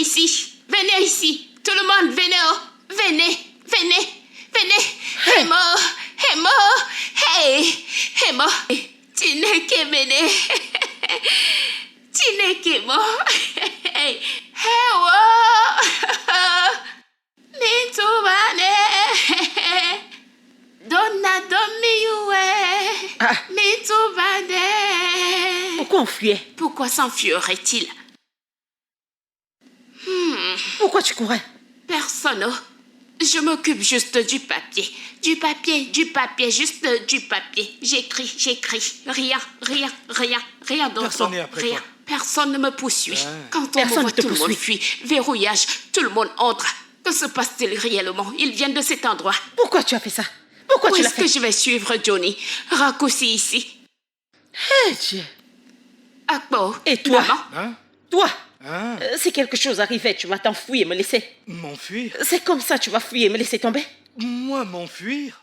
ici. Venez ici. Tout le monde, venez. Venez. Hey. Hemo. Hey. Hemo. Tineke mene. Tineke mo. Hey. Hewo. Mitubane. Donna domiwe. Ah. Mitubane. Pourquoi on fuyait? Pourquoi s'enfuirait-il? Pourquoi tu courais? Personne. Je m'occupe juste du papier. Du papier, juste du papier. J'écris. Rien d'autre. Personne n'est après Rien. toi. Personne ne me poursuit. Quand on Personne me voit, ne te tout le monde poursuit. fuit. Verrouillage, tout le monde entre. Que se passe-t-il réellement? Ils viennent de cet endroit. Pourquoi tu as fait ça? Pourquoi Où tu l'as est-ce que fait? je vais suivre Johnny? Raccourci ici. Hey, Dieu. Akbo. Et toi? Maman? Hein? Toi, Hein? si quelque chose arrivait, tu vas t'enfuir et me laisser. M'enfuir? C'est comme ça, tu vas fuir et me laisser tomber? Moi, m'enfuir?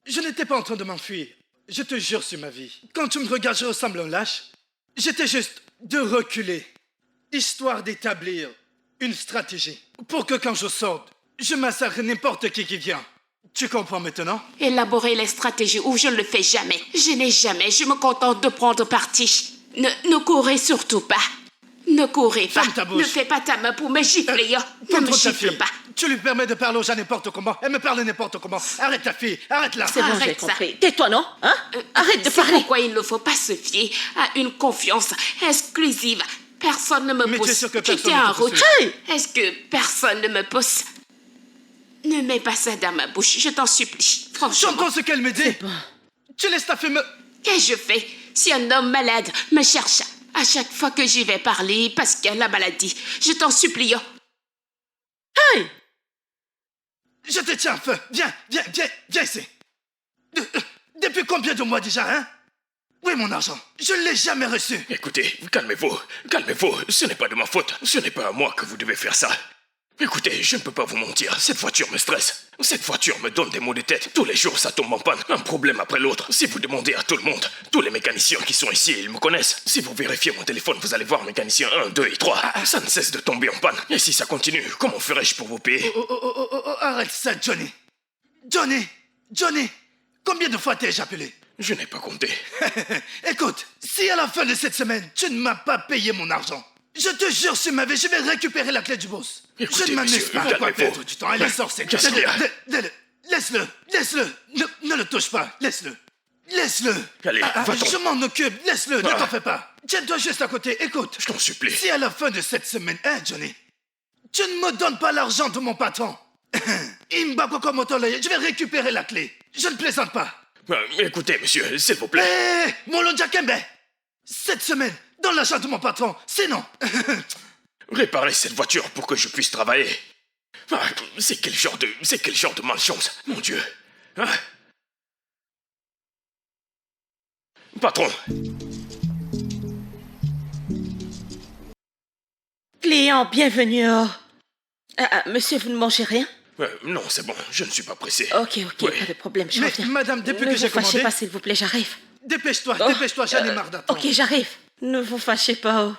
Je n'étais pas en train de m'enfuir. Je te jure sur ma vie. Quand tu me regardes, je ressemble à un lâche. J'étais juste de reculer, histoire d'établir une stratégie. Pour que quand je sorte, je massacre n'importe qui vient. Tu comprends maintenant? Élaborer les stratégies où je ne le fais jamais. Je me contente de prendre parti. Ne courez surtout pas. Ne courez pas. Ferme ta bouche. Ne fais pas ta main pour me gifler. Ne me Contre ta gifle fille. pas. Tu lui permets de parler aux gens n'importe comment. Elle me parle n'importe comment. Arrête ta fille. Arrête-la. C'est bon, j'ai Arrête ça. compris. Tais-toi, non? Hein? Arrête de C'est parler. pourquoi il ne faut pas se fier à une confiance exclusive. Personne ne me Mais tu es pousse. sûr que Tu personne tiens ne te en route. poursuit? Hey! Est-ce que personne ne me pousse? Ne mets pas ça dans ma bouche, je t'en supplie. Franchement, J'entends ce qu'elle me dit. Bon. Tu laisses ta fille me... qu'est-ce que je fais si un homme malade me cherche à chaque fois que j'y vais parler parce qu'il y a la maladie? Je t'en supplie. Hey! Je te tiens en feu. Viens ici. Depuis combien de mois déjà, hein? Où est mon argent? Je ne l'ai jamais reçu. Écoutez, calmez-vous, ce n'est pas de ma faute, ce n'est pas à moi que vous devez faire ça. Écoutez, je ne peux pas vous mentir, cette voiture me stresse. Cette voiture me donne des maux de tête. Tous les jours, ça tombe en panne, un problème après l'autre. Si vous demandez à tout le monde, tous les mécaniciens qui sont ici, ils me connaissent. Si vous vérifiez mon téléphone, vous allez voir mécanicien 1, 2 et 3. Ça ne cesse de tomber en panne. Et si ça continue, comment ferais-je pour vous payer? Oh, arrête ça, Johnny. Johnny, combien de fois t'ai-je appelé? Je n'ai pas compté. Écoute, si à la fin de cette semaine, tu ne m'as pas payé mon argent, je te jure sur ma vie, je vais récupérer la clé du boss. Écoutez, Je ne m'amuse monsieur, pas à quoi calmez-vous. perdre du temps. Allez, sors, c'est... Qu'est-ce qu'il y a? Laisse-le. Ne le touche pas. Laisse-le. Allez, va-t'en. Je m'en occupe. Laisse-le. Ne Ah. t'en fais pas. Tiens-toi juste à côté. Écoute. Je t'en supplie. Si à la fin de cette semaine, hein, Johnny, tu ne me donnes pas l'argent de mon patron, je vais récupérer la clé. Je ne plaisante pas. Écoutez, monsieur, s'il vous plaît. Hé, mon Lonja Kembe, cette semaine, donne l'argent de mon patron. Sinon, Réparez cette voiture pour que je puisse travailler. Ah, c'est quel genre de malchance, mon Dieu. Hein? Patron, Client, bienvenue. Monsieur, vous ne mangez rien? non, c'est bon, je ne suis pas pressé. Ok, Oui. pas de problème, je mais reviens. madame, depuis Ne que j'ai vous fâchez commandé, pas, s'il vous plaît, j'arrive. dépêche-toi, Oh, j'en ai marre d'attendre. Ok, j'arrive. Ne vous fâchez pas.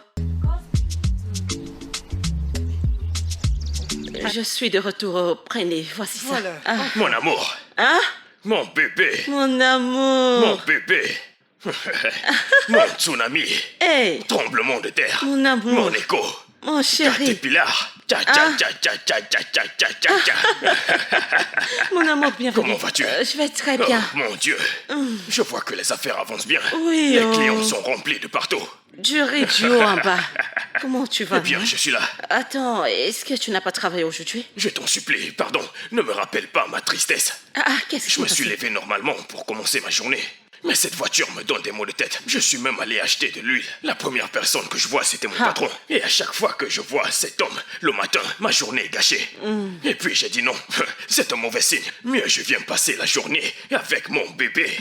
Je suis de retour. Prenez, voici ça. Voilà. Mon amour, Hein? mon bébé, Mon amour. mon bébé. Mon tsunami, Hey, tremblement de terre, mon amour. mon écho, Mon chéri. caterpillar. Tcha, Ah. tcha, tcha, tcha, tcha, tcha, tcha, tcha, tcha. Mon amour, bienvenue. Comment vas-tu? Je vais très Oh, bien. mon Dieu, je vois que les affaires avancent bien. Oui, Les oh. clients sont remplis de partout. Du riz du haut en bas. Comment tu vas? Eh bien, hein? je suis là. Attends, est-ce que tu n'as pas travaillé aujourd'hui? Je t'en supplie, pardon, ne me rappelle pas ma tristesse. Qu'est-ce qui Je me s'est suis passé? levé normalement pour commencer ma journée. Mais cette voiture me donne des maux de tête. Je suis même allé acheter de l'huile. La première personne que je vois, c'était mon patron. Et à chaque fois que je vois cet homme, le matin, ma journée est gâchée. Et puis j'ai dit non, c'est un mauvais signe. Mieux je viens passer la journée avec mon bébé.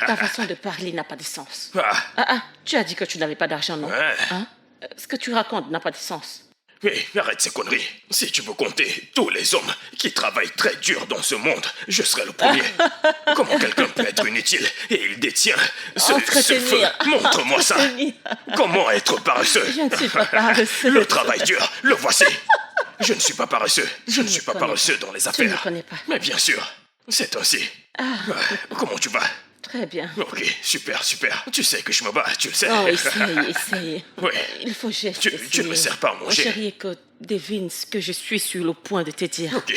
Ta façon de parler n'a pas de sens. Ah, Tu as dit que tu n'avais pas d'argent, non? ouais. Hein? Ce que tu racontes n'a pas de sens. Hé, arrête ces conneries. Si tu veux compter tous les hommes qui travaillent très dur dans ce monde, je serai le premier. Comment quelqu'un peut être inutile et il détient ce Entretenir. feu? Montre-moi ça. Entretenir. Comment être paresseux? Je ne suis pas paresseux. Le travail dur, le voici. Je ne suis pas paresseux. Je ne suis pas connais paresseux pas. dans les Je ne affaires. connais pas. Mais bien sûr, c'est ainsi. Ouais, comment tu vas? Très bien. Ok, super, super. Tu sais que je me bats, tu le sais. Oh, essaye. Ouais. Il faut juste Tu ne me sers pas à Mon manger. chéri, écoute, devine ce que je suis sur le point de te dire. Ok.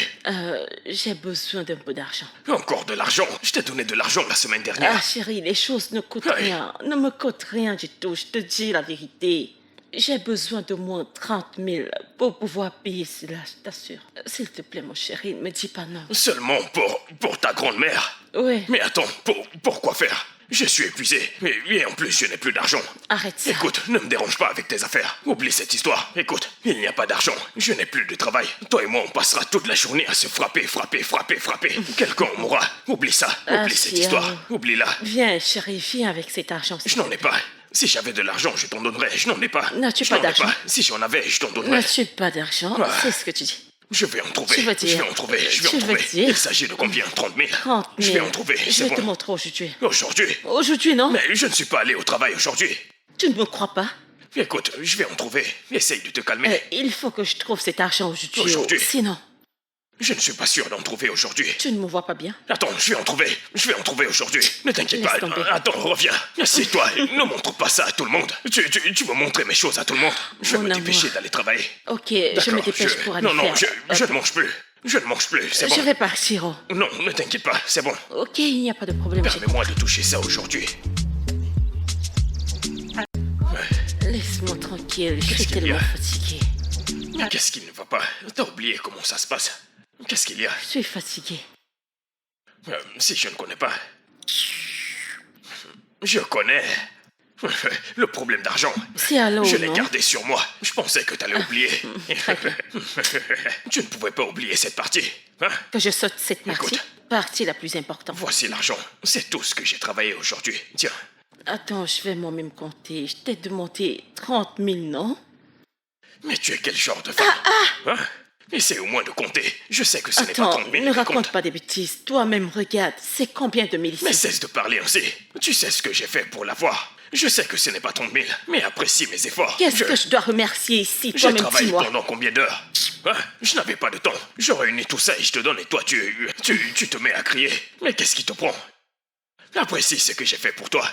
J'ai besoin d'un peu d'argent. Encore de l'argent. Je t'ai donné de l'argent la semaine dernière. Ah, chérie, les choses ne coûtent Ouais. rien. Ne me coûtent rien du tout. Je te dis la vérité. J'ai besoin de moins 30 000 pour pouvoir payer cela, je t'assure. S'il te plaît, mon chéri, ne me dis pas non. Seulement pour ta grand-mère. Oui, Mais attends, pour quoi faire? Je suis épuisé. Et en plus, je n'ai plus d'argent. arrête ça. Écoute, ne me dérange pas avec tes affaires. Oublie cette histoire. Écoute, il n'y a pas d'argent. Je n'ai plus de travail. Toi et moi, on passera toute la journée à se frapper. Quelqu'un mourra. Oublie ça. Ah, Oublie cette si, histoire. hein. Oublie-la. Viens, chérie, viens avec cet argent. Je n'en ai pas. Si j'avais de l'argent, je t'en donnerais. Je n'en ai pas. N'as-tu Je pas n'en ai d'argent? Si j'en avais, je t'en donnerais. N'as-tu pas d'argent? Ouais. C'est ce que tu dis. Je vais en trouver. Tu veux dire- Je vais en trouver. Tu veux dire- Il s'agit de combien? 30 000. 30 000. Je vais en trouver. Je C'est vais te bon. montrer aujourd'hui. Aujourd'hui. Aujourd'hui, non? Mais je ne suis pas allé au travail aujourd'hui. Tu ne me crois pas? Écoute, je vais en trouver. Essaye de te calmer. Il faut que je trouve cet argent aujourd'hui. Aujourd'hui. Sinon, Je ne suis pas sûr d'en trouver aujourd'hui. tu ne me vois pas bien. Attends, je vais en trouver. Je vais en trouver aujourd'hui. Ne t'inquiète Laisse pas. tomber. Attends, reviens. Assieds-toi. Ne montre pas ça à tout le monde. Tu veux montrer mes choses à tout le monde. Je vais Mon me amour. dépêcher d'aller travailler. Ok, je D'accord, me dépêche pour aller Non, non, faire... je ne mange plus. Je ne mange plus, c'est bon. Je vais partir. Oh. Non, ne t'inquiète pas, c'est bon. Ok, il n'y a pas de problème. Permets-moi de toucher ça aujourd'hui. Laisse-moi tranquille, je suis Qu'est-ce qu'il y a? tellement fatiguée. Mais qu'est-ce qui ne va pas? T'as oublié comment ça se passe. Qu'est-ce qu'il y a? Je suis fatiguée. Si je ne connais pas. Je connais. Le problème d'argent. C'est à l'eau, Je l'ai non? gardé sur moi. Je pensais que t'allais oublier. très bien. Tu ne pouvais pas oublier cette partie. Hein? Que je saute cette partie? Écoute. Partie la plus importante. Voici l'argent. C'est tout ce que j'ai travaillé aujourd'hui. Tiens. Attends, je vais moi-même compter. Je t'ai demandé 30 000, non? Mais tu es quel genre de femme? Hein? Essaie au moins de compter. Je sais que ce n'est pas Attends, 30 000 ne qui raconte compte. pas des bêtises. Toi-même, regarde. C'est combien de mille ici? Mais cesse de parler ainsi. Tu sais ce que j'ai fait pour l'avoir. Je sais que ce n'est pas 30 000, mais apprécie mes efforts. Qu'est-ce que je dois remercier ici? J'ai Toi-même, travaillé dis-moi. pendant combien d'heures? Hein? Je n'avais pas de temps. Je réunis tout ça et je te donne et toi tu te mets à crier. Mais qu'est-ce qui te prend? Apprécie ce que j'ai fait pour toi.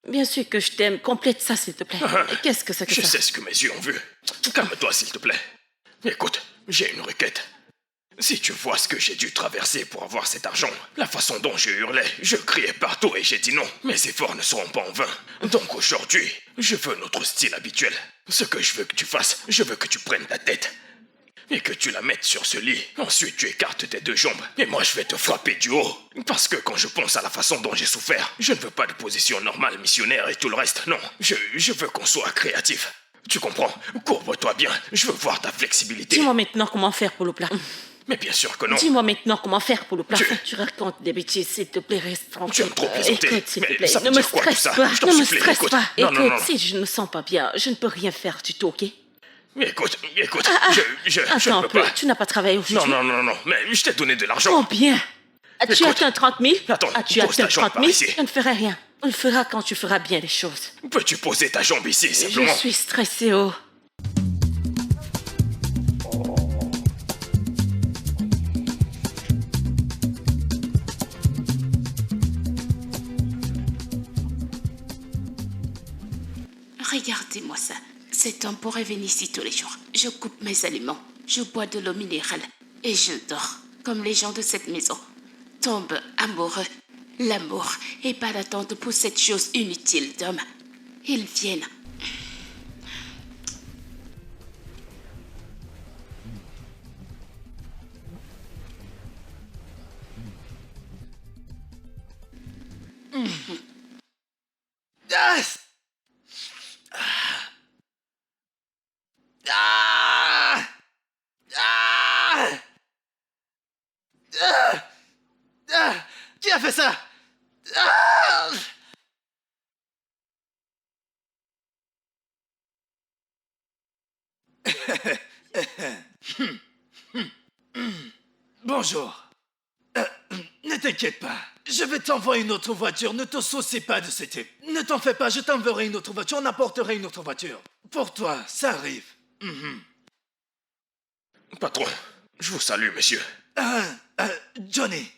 Bien sûr que je t'aime. Complète ça, s'il te plaît. Qu'est-ce que c'est que Je ça? sais ce que mes yeux ont vu. Calme-toi s'il te plaît. Écoute, j'ai une requête. Si tu vois ce que j'ai dû traverser pour avoir cet argent, la façon dont je hurlais, je criais partout et j'ai dit non. Mes efforts ne seront pas en vain. Donc aujourd'hui, je veux notre style habituel. Ce que je veux que tu fasses, je veux que tu prennes ta tête et que tu la mettes sur ce lit. Ensuite, tu écartes tes deux jambes et moi je vais te frapper du haut. Parce que quand je pense à la façon dont j'ai souffert, je ne veux pas de position normale missionnaire et tout le reste. Non, je veux qu'on soit créatif. Tu comprends? Courbe-toi bien. Je veux voir ta flexibilité. Dis-moi maintenant comment faire pour le plafond. Mais bien sûr que non. Dis-moi maintenant comment faire pour le plafond. Tu- Tu racontes des bêtises, s'il te plaît, reste tranquille. Tu aimes trop plaisanter. Écoute, s'il te Mais plaît, ça veut ne me dire quoi, tout stresse ça? pas. Je t'en Ne me supplie, stresse écoute. pas. Non, Écoute, non, non. si je ne me sens pas bien, je ne peux rien faire du tout, ok? Écoute, je ne Attends un peux peu, pas. tu n'as pas travaillé aujourd'hui? Non, mais je t'ai donné de l'argent. Combien? As-tu Écoute. atteint 30 000? Attends, As-tu pose ta atteint jambe 30 par 000? ici. Je ne ferai rien. On le fera quand tu feras bien les choses. Peux-tu poser ta jambe ici, Je simplement? suis stressée, oh. Regardez-moi ça. Cet homme pourrait venir ici tous les jours. Je coupe mes aliments, je bois de l'eau minérale et je dors, comme les gens de cette maison. Tombe amoureux. L'amour et pas d'attente pour cette chose inutile d'homme. Ils viennent. Ah! Ah! Ah! Ah! Ah! Qui a fait ça? Ah! Bonjour. Ne t'inquiète pas. Je vais t'envoyer une autre voiture. Ne te soucie pas de ce type. Ne t'en fais pas, je t'enverrai une autre voiture. On apportera une autre voiture. Pour toi, ça arrive. Patron, je vous salue, monsieur. Johnny.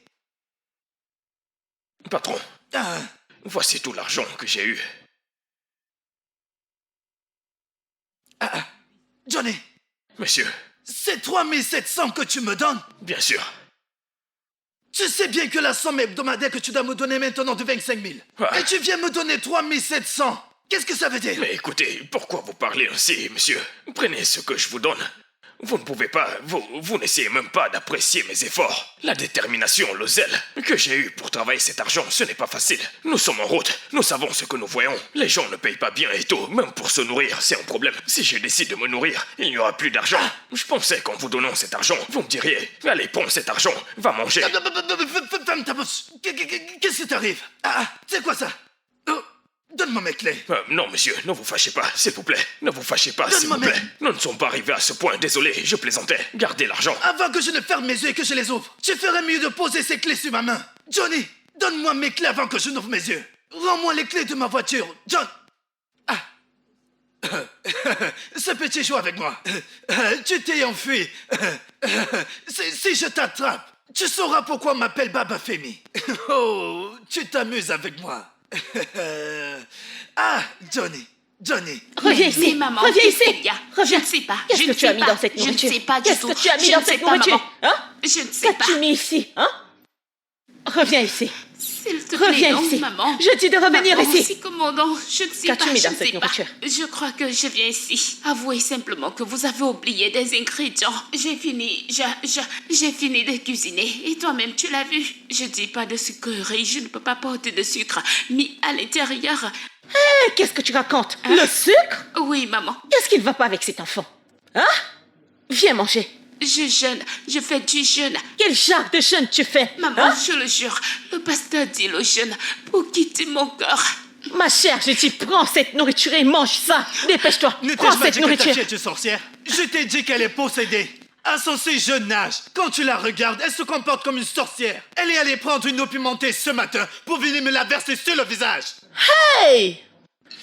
Patron, voici tout l'argent que j'ai eu. Johnny, Monsieur, c'est 3700 que tu me donnes. bien sûr. Tu sais bien que la somme hebdomadaire que tu dois me donner maintenant de 25 000. Ah. Et tu viens me donner 3700. Qu'est-ce que ça veut dire? Mais écoutez, pourquoi vous parlez ainsi, monsieur? Prenez ce que je vous donne. Vous ne pouvez pas, vous n'essayez même pas d'apprécier mes efforts. La détermination, le zèle que j'ai eu pour travailler cet argent, ce n'est pas facile. Nous sommes en route, nous savons ce que nous voyons. Les gens ne payent pas bien et tout, même pour se nourrir, c'est un problème. Si je décide de me nourrir, il n'y aura plus d'argent. Je pensais qu'en vous donnant cet argent, vous me diriez, allez, prends cet argent, va manger. Ferme ta bouche. Qu'est-ce qui t'arrive? C'est quoi ça? Donne-moi mes clés. Non, monsieur, ne vous fâchez pas, s'il vous plaît. Ne vous fâchez pas, s'il vous Donne-moi plaît. Nous ne sommes pas arrivés à ce point, désolé, je plaisantais. Gardez l'argent. Avant que je ne ferme mes yeux et que je les ouvre, tu ferais mieux de poser ces clés sur ma main. Johnny, donne-moi mes clés avant que je n'ouvre mes yeux. Rends-moi les clés de ma voiture. John. Ce petit joue avec moi. Tu t'es enfui. Si je t'attrape, tu sauras pourquoi on m'appelle Baba Femi. Oh, tu t'amuses avec moi. Johnny. Reviens ici, Mais maman, reviens qu'est-ce ici. qu'il y a? Reviens. Je ne sais pas. Qu'est-ce Je que ne tu as sais mis pas. dans cette Je ne nourriture? sais pas du Qu'est-ce tout. que tu as mis Je dans ne sais cette pas, nourriture? maman. Hein? Je ne sais pas. Qu'as-tu mis ici? Hein? Reviens ici. S'il te plaît, Reviens non, ici. maman. Je dis de revenir Maman, ici. c'est commandant. Je ne sais pas. Qu'as-tu mis dans je ne cette sais pas. nourriture? Je crois que je viens ici. Avouez simplement que vous avez oublié des ingrédients. J'ai fini de cuisiner. Et toi-même, tu l'as vu. Je dis pas de sucrerie. Je ne peux pas porter de sucre mis à l'intérieur. Qu'est-ce que tu racontes? Le sucre? Oui, maman. Qu'est-ce qui ne va pas avec cet enfant? Hein? Viens manger. Je jeûne. Je fais du jeûne. Quel genre de jeûne tu fais? Maman, Hein? je le jure, le pasteur dit le jeûne pour quitter mon corps. Ma chère, je dis prends cette nourriture et mange ça. Dépêche-toi. Ne t'ai-je Prends pas cette dit que ta nourriture. fille est une sorcière? Je t'ai dit qu'elle est possédée. À son si jeune âge, quand tu la regardes, elle se comporte comme une sorcière. Elle est allée prendre une eau pimentée ce matin pour venir me la verser sur le visage. Hey!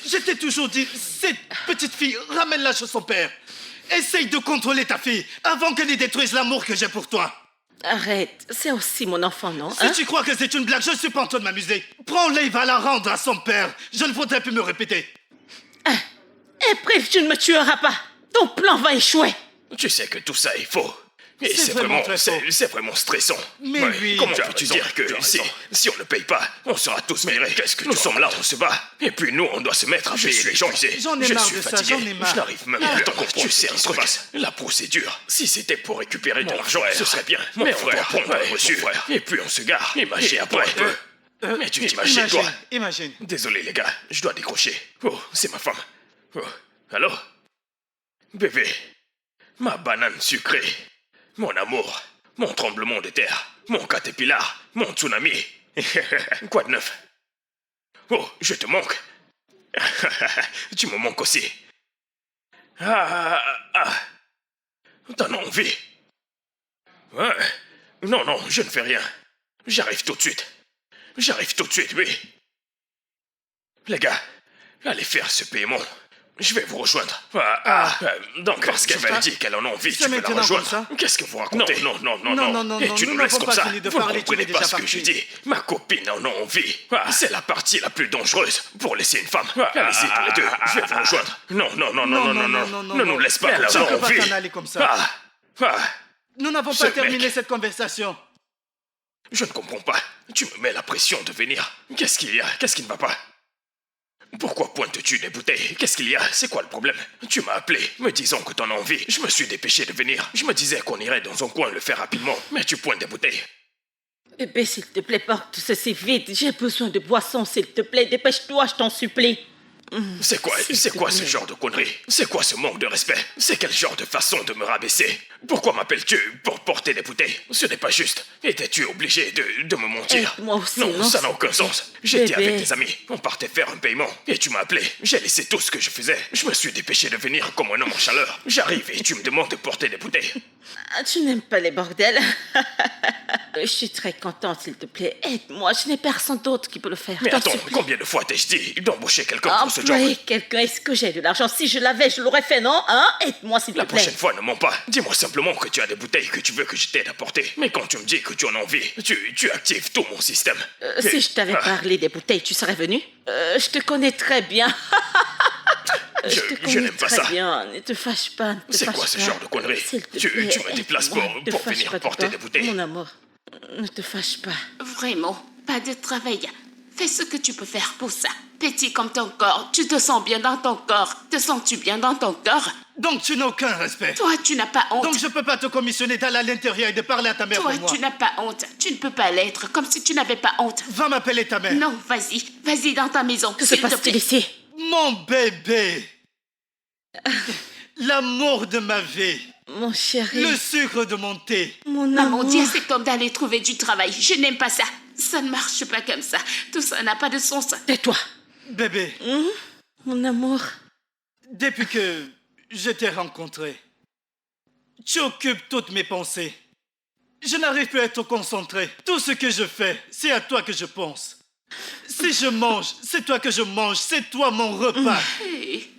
Je t'ai toujours dit, cette petite fille, ramène-la chez son père. Essaye de contrôler ta fille avant qu'elle ne détruise l'amour que j'ai pour toi. Arrête, c'est aussi mon enfant, non? Si Hein? tu crois que c'est une blague, je ne suis pas en train de m'amuser. Prends-la et va la rendre à son père. Je ne voudrais plus me répéter. Et bref, tu ne me tueras pas. Ton plan va échouer. Tu sais que tout ça est faux. Et C'est vraiment très faux. c'est vraiment stressant. Mais oui. Comment Tu as peux-tu raison, dire que tu as si, raison. si on ne paye pas, on sera tous virés? Nous sommes là, on se bat. Et puis nous, on doit se mettre à payer les gens ici. J'en ai Je marre suis de ça, fatigué. j'en ai marre. Je n'arrive même plus à comprendre. Tu sais un truc. La procédure. Si c'était pour récupérer de l'argent, ce serait bien. Mais on doit prendre un reçu. Et puis on se gare. Imagine après. Mais tu t'imagines quoi? Imagine. Désolé les gars, je dois décrocher. Oh, c'est ma femme. Oh, allô? Bébé, ma banane sucrée, mon amour, mon tremblement de terre, mon caterpillar, mon tsunami. Quoi de neuf? Oh, je te manque. Tu me manques aussi. T'en as envie? Ouais. Non, je ne fais rien. J'arrive tout de suite. Oui. Les gars, allez faire ce paiement. Je vais vous rejoindre. Donc, parce qu'elle m'a dit qu'elle en a envie, C'est tu peux la maintenant rejoindre. comme ça? Qu'est-ce que vous racontez? Non. Non, Et tu nous nous laisses n'avons comme pas ça. fini de Vous ne parler, tu es comprenez déjà pas ce que parti. je dis. Ma copine en a envie. C'est la partie la plus dangereuse pour laisser une femme. Allez-y tous les deux, je vais vous rejoindre. Non. Ne nous laisse pas comme Tu ça. ne peux On pas vit. t'en aller comme ça. Nous n'avons Ce pas mec. terminé cette conversation. Je ne comprends pas. Tu me mets la pression de venir. Qu'est-ce qu'il y a? Qu'est-ce qui ne va pas? Pourquoi pointes-tu des bouteilles? Qu'est-ce qu'il y a? C'est quoi le problème? Tu m'as appelé, me disant que t'en as envie. Je me suis dépêché de venir. Je me disais qu'on irait dans un coin le faire rapidement. Mais tu pointes des bouteilles. Bébé, s'il te plaît, porte ceci vite. J'ai besoin de boisson, s'il te plaît. Dépêche-toi, je t'en supplie. C'est quoi S'il ce te plaît. genre de conneries? C'est quoi ce manque de respect? C'est quel genre de façon de me rabaisser? Pourquoi m'appelles-tu pour porter des bouteilles? Ce n'est pas juste. Étais-tu obligé de me mentir? Moi aussi, Non, non, ça n'a aucun sens. J'étais Bébé. avec des amis. On partait faire un paiement. Et tu m'as appelé. J'ai laissé tout ce que je faisais. Je me suis dépêché de venir comme un homme en chaleur. J'arrive et tu me demandes de porter des bouteilles. Ah, tu n'aimes pas les bordels. Je suis très contente, s'il te plaît. Aide-moi, je n'ai personne d'autre qui peut le faire. Mais T'en attends, supplie. combien de fois t'ai-je dit d'embaucher quelqu'un pour ce job? Employer quelqu'un, est-ce que j'ai de l'argent? Si je l'avais, je l'aurais fait, non? Hein? Aide-moi, s'il te La plaît. prochaine fois, ne mens pas. Dis-moi simplement que tu as des bouteilles que tu veux que je t'aide à porter. Mais quand tu me dis que tu en as envie, tu actives tout mon système. Si je t'avais parlé des bouteilles, tu serais venu? Je te connais très bien. Je te connais n'aime pas très ça. bien. Ne te fâche pas, ne te C'est fâche quoi ce pas. genre de conneries? S'il te Tu plaît, me déplaces aide-moi, pour ne te venir fâche pas, porter d'accord? des bouteilles. Mon amour, ne te fâche pas. Vraiment, pas de travail. Fais ce que tu peux faire pour ça. Petit comme ton corps, tu te sens bien dans ton corps. Te sens-tu bien dans ton corps? Donc tu n'as aucun respect. Toi, tu n'as pas honte. Donc je peux pas te commissionner d'aller à l'intérieur et de parler à ta mère Toi, pour moi. tu n'as pas honte. Tu ne peux pas l'être, comme si tu n'avais pas honte. Va m'appeler ta mère. Non, vas-y. Vas-y dans ta maison. Que se s'il te passe-t-il plaît. ici? Mon bébé. L'amour de ma vie. Mon chéri, Le sucre de mon thé. mon Maman, amour. dis à cet homme d'aller trouver du travail. Je n'aime pas ça. Ça ne marche pas comme ça. Tout ça n'a pas de sens. Tais-toi. Bébé, Mon amour. depuis que je t'ai rencontré, tu occupes toutes mes pensées. Je n'arrive plus à être concentré. Tout ce que je fais, c'est à toi que je pense. Si je mange, c'est toi que je mange. C'est toi mon repas. Hey,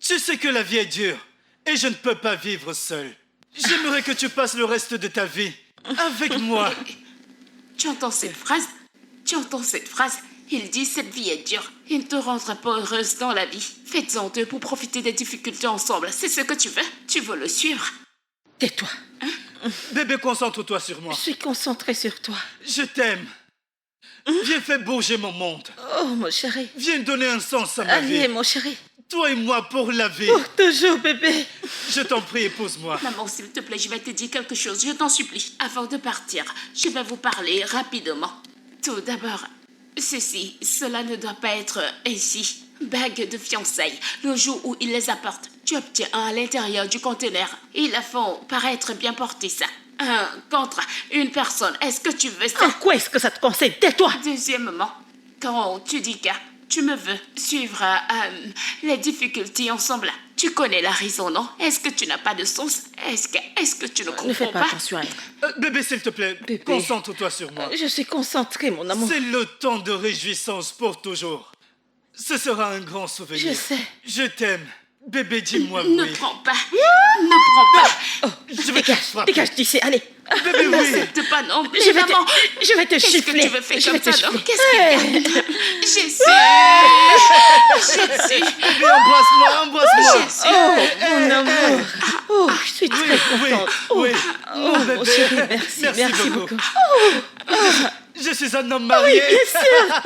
Tu sais que la vie est dure et je ne peux pas vivre seul. J'aimerais que tu passes le reste de ta vie avec moi. tu entends cette phrase? Tu entends cette phrase? Il dit cette vie est dure. Il ne te rendra pas heureuse dans la vie. Faites-en deux pour profiter des difficultés ensemble. C'est ce que tu veux? Tu veux le suivre? Tais-toi. Bébé, concentre-toi sur moi. Je suis concentrée sur toi. Je t'aime. Viens faire bouger mon monde. Oh, mon chéri. Viens donner un sens à ma Allez, vie. mon chéri. Toi et moi pour la vie. Pour toujours, bébé. Je t'en prie, épouse-moi. Maman, s'il te plaît, je vais te dire quelque chose. Je t'en supplie. Avant de partir, je vais vous parler rapidement. Tout d'abord, cela ne doit pas être ainsi. Bague de fiançailles. Le jour où ils les apportent, tu obtiens un à l'intérieur du conteneur. Ils la font paraître bien porter ça. Un contre une personne. Est-ce que tu veux ça? En quoi est-ce que ça te concerne? Tais-toi. Deuxièmement, quand tu dis que tu me veux suivre les difficultés ensemble, tu connais la raison, non? Est-ce que tu n'as pas de sens? Est-ce que tu ne Ne fais comprends pas pas? attention à elle. Bébé, s'il te plaît, Bébé. concentre-toi sur moi. Je suis concentrée, mon amour. C'est le temps de réjouissance pour toujours. Ce sera un grand souvenir. Je sais. Je t'aime. Bébé, dis-moi Ne oui. prends pas. Ne prends pas. Oh, Je vais te frapper. dégage d'ici, allez. Bébé, oui. N'accepte pas, non. Je vais Maman, te, je vais te qu'est-ce gifler. que tu veux faire Je vais comme te ça, non? gifler. Qu'est-ce que... Je suis... Bébé, embrasse-moi, embrasse-moi. Oh, mon amour. Oh, je suis très Oui, contente. Oh, oui. oh, Mon mon bébé. chéri, merci, merci beaucoup. Je suis un homme marié. Bien sûr.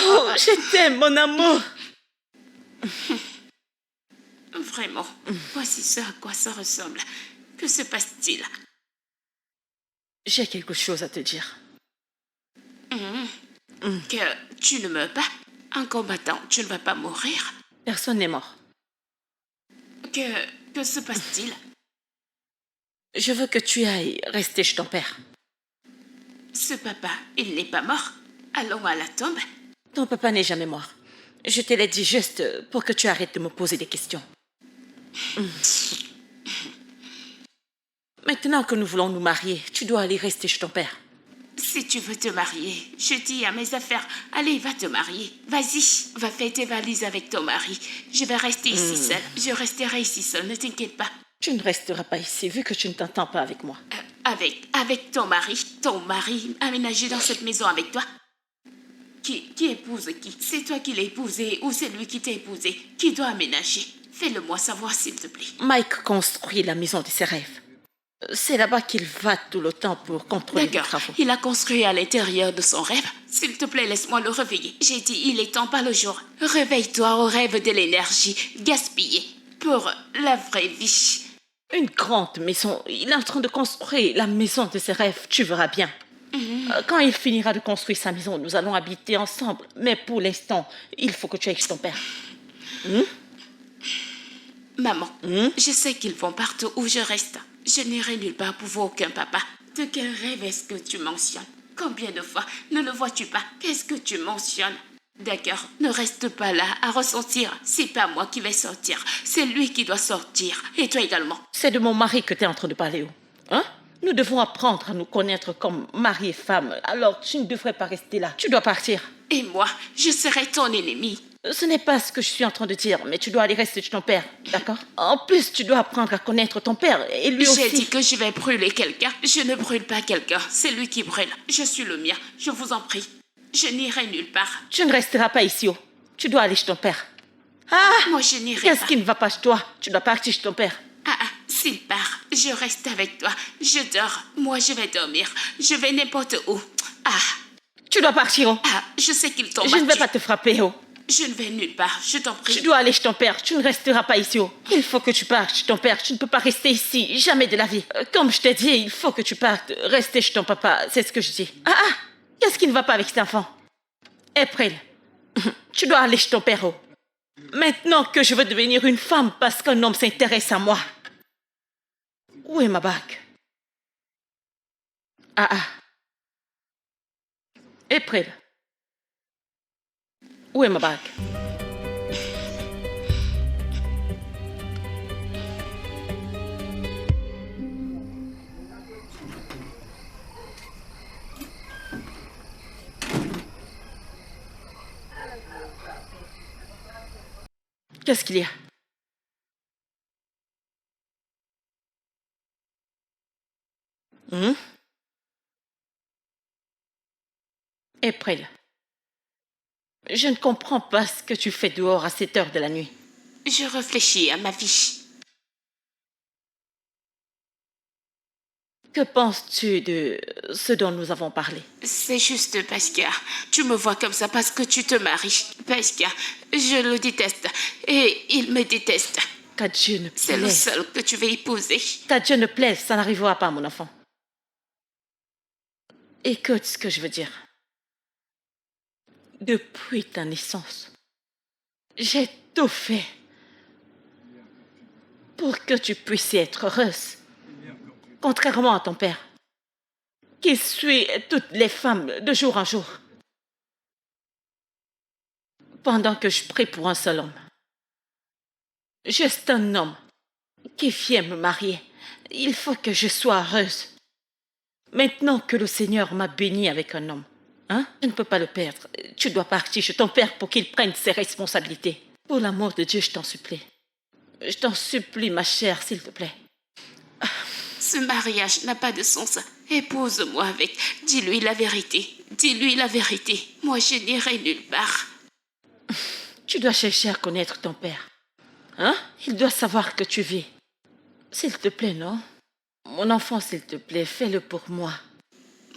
Oh, je t'aime, mon amour. Vraiment, voici ce à quoi ça ressemble. Que se passe-t-il? J'ai quelque chose à te dire. Que tu ne meurs pas? Un combattant, tu ne vas pas mourir? Personne n'est mort. Que se passe-t-il? Je veux que tu ailles rester chez ton père. Ce papa, il n'est pas mort. Allons à la tombe. Ton papa n'est jamais mort. Je te l'ai dit juste pour que tu arrêtes de me poser des questions. Maintenant que nous voulons nous marier, tu dois aller rester chez ton père. Si tu veux te marier, je dis à mes affaires, allez, va te marier. Vas-y, va faire tes valises avec ton mari. Je vais rester ici seule. Je resterai ici seule, ne t'inquiète pas. Tu ne resteras pas ici vu que tu ne t'entends pas avec moi. Avec ton mari aménagé dans cette maison avec toi. Qui épouse qui? C'est toi qui l'as épousé ou c'est lui qui t'a épousé? Qui doit aménager? Fais-le-moi savoir, s'il te plaît. Mike construit la maison de ses rêves. C'est là-bas qu'il va tout le temps pour contrôler les D'accord, travaux. il a construit à l'intérieur de son rêve. S'il te plaît, laisse-moi le réveiller. J'ai dit, il est temps, pas le jour. Réveille-toi au rêve de l'énergie gaspillée pour la vraie vie. Une grande maison. Il est en train de construire la maison de ses rêves. Tu verras bien. Quand il finira de construire sa maison, nous allons habiter ensemble. Mais pour l'instant, il faut que tu ailles chez ton père. Maman, je sais qu'ils vont partout où je reste. Je n'irai nulle part pour voir aucun papa. De quel rêve est-ce que tu mentionnes? Combien de fois ne le vois-tu pas? Qu'est-ce que tu mentionnes? D'accord, ne reste pas là à ressentir. C'est pas moi qui vais sortir, c'est lui qui doit sortir. Et toi également. C'est de mon mari que tu es en train de parler, oh. Hein? Nous devons apprendre à nous connaître comme mari et femme. Alors, tu ne devrais pas rester là. Tu dois partir. Et moi, je serai ton ennemi. Ce n'est pas ce que je suis en train de dire, mais tu dois aller rester chez ton père, d'accord? En plus, tu dois apprendre à connaître ton père et lui aussi. J'ai dit que je vais brûler quelqu'un. Je ne brûle pas quelqu'un, c'est lui qui brûle. Je suis le mien, je vous en prie. Je n'irai nulle part. Tu ne resteras pas ici, oh. Tu dois aller chez ton père. Ah! Moi, je n'irai Qu'est-ce pas. qui ne va pas chez toi? Tu dois partir chez ton père. S'il part, je reste avec toi. Je dors. Moi, je vais dormir. Je vais n'importe où. Tu dois partir, oh. Je sais qu'ils t'ont Je ne vais battu. pas te frapper, oh. Je ne vais nulle part, je t'en prie. Tu dois aller chez ton père. Tu ne resteras pas ici, oh. Il faut que tu partes chez ton père. Tu ne peux pas rester ici, jamais de la vie. Comme je t'ai dit, il faut que tu partes. Rester chez ton papa, c'est ce que je dis. Qu'est-ce qui ne va pas avec cet enfant? April, tu dois aller chez ton père, oh. Maintenant que je veux devenir une femme parce qu'un homme s'intéresse à moi. Où est ma bague? April. Où est ma bague? Qu'est-ce qu'il y a? April, je ne comprends pas ce que tu fais dehors à cette heure de la nuit. Je réfléchis à ma vie. Que penses-tu de ce dont nous avons parlé? C'est juste parce que tu me vois comme ça, parce que tu te maries. Parce que je le déteste et il me déteste. Qu'à Dieu ne C'est le plaise. seul que tu veux épouser. Qu'à Dieu ne plaise, ça n'arrivera pas, mon enfant. Écoute ce que je veux dire. Depuis ta naissance, j'ai tout fait pour que tu puisses être heureuse. Contrairement à ton père, qui suit toutes les femmes de jour en jour. Pendant que je prie pour un seul homme. Juste un homme qui vient me marier. Il faut que je sois heureuse. Maintenant que le Seigneur m'a bénie avec un homme, je ne peux pas le perdre. Tu dois partir chez ton père pour qu'il prenne ses responsabilités. Pour l'amour de Dieu, je t'en supplie. Je t'en supplie, ma chère, s'il te plaît. Ce mariage n'a pas de sens. Épouse-moi avec. Dis-lui la vérité. Dis-lui la vérité. Moi, je n'irai nulle part. Tu dois chercher à connaître ton père. Il doit savoir que tu vis. S'il te plaît, non? Mon enfant, s'il te plaît, fais-le pour moi.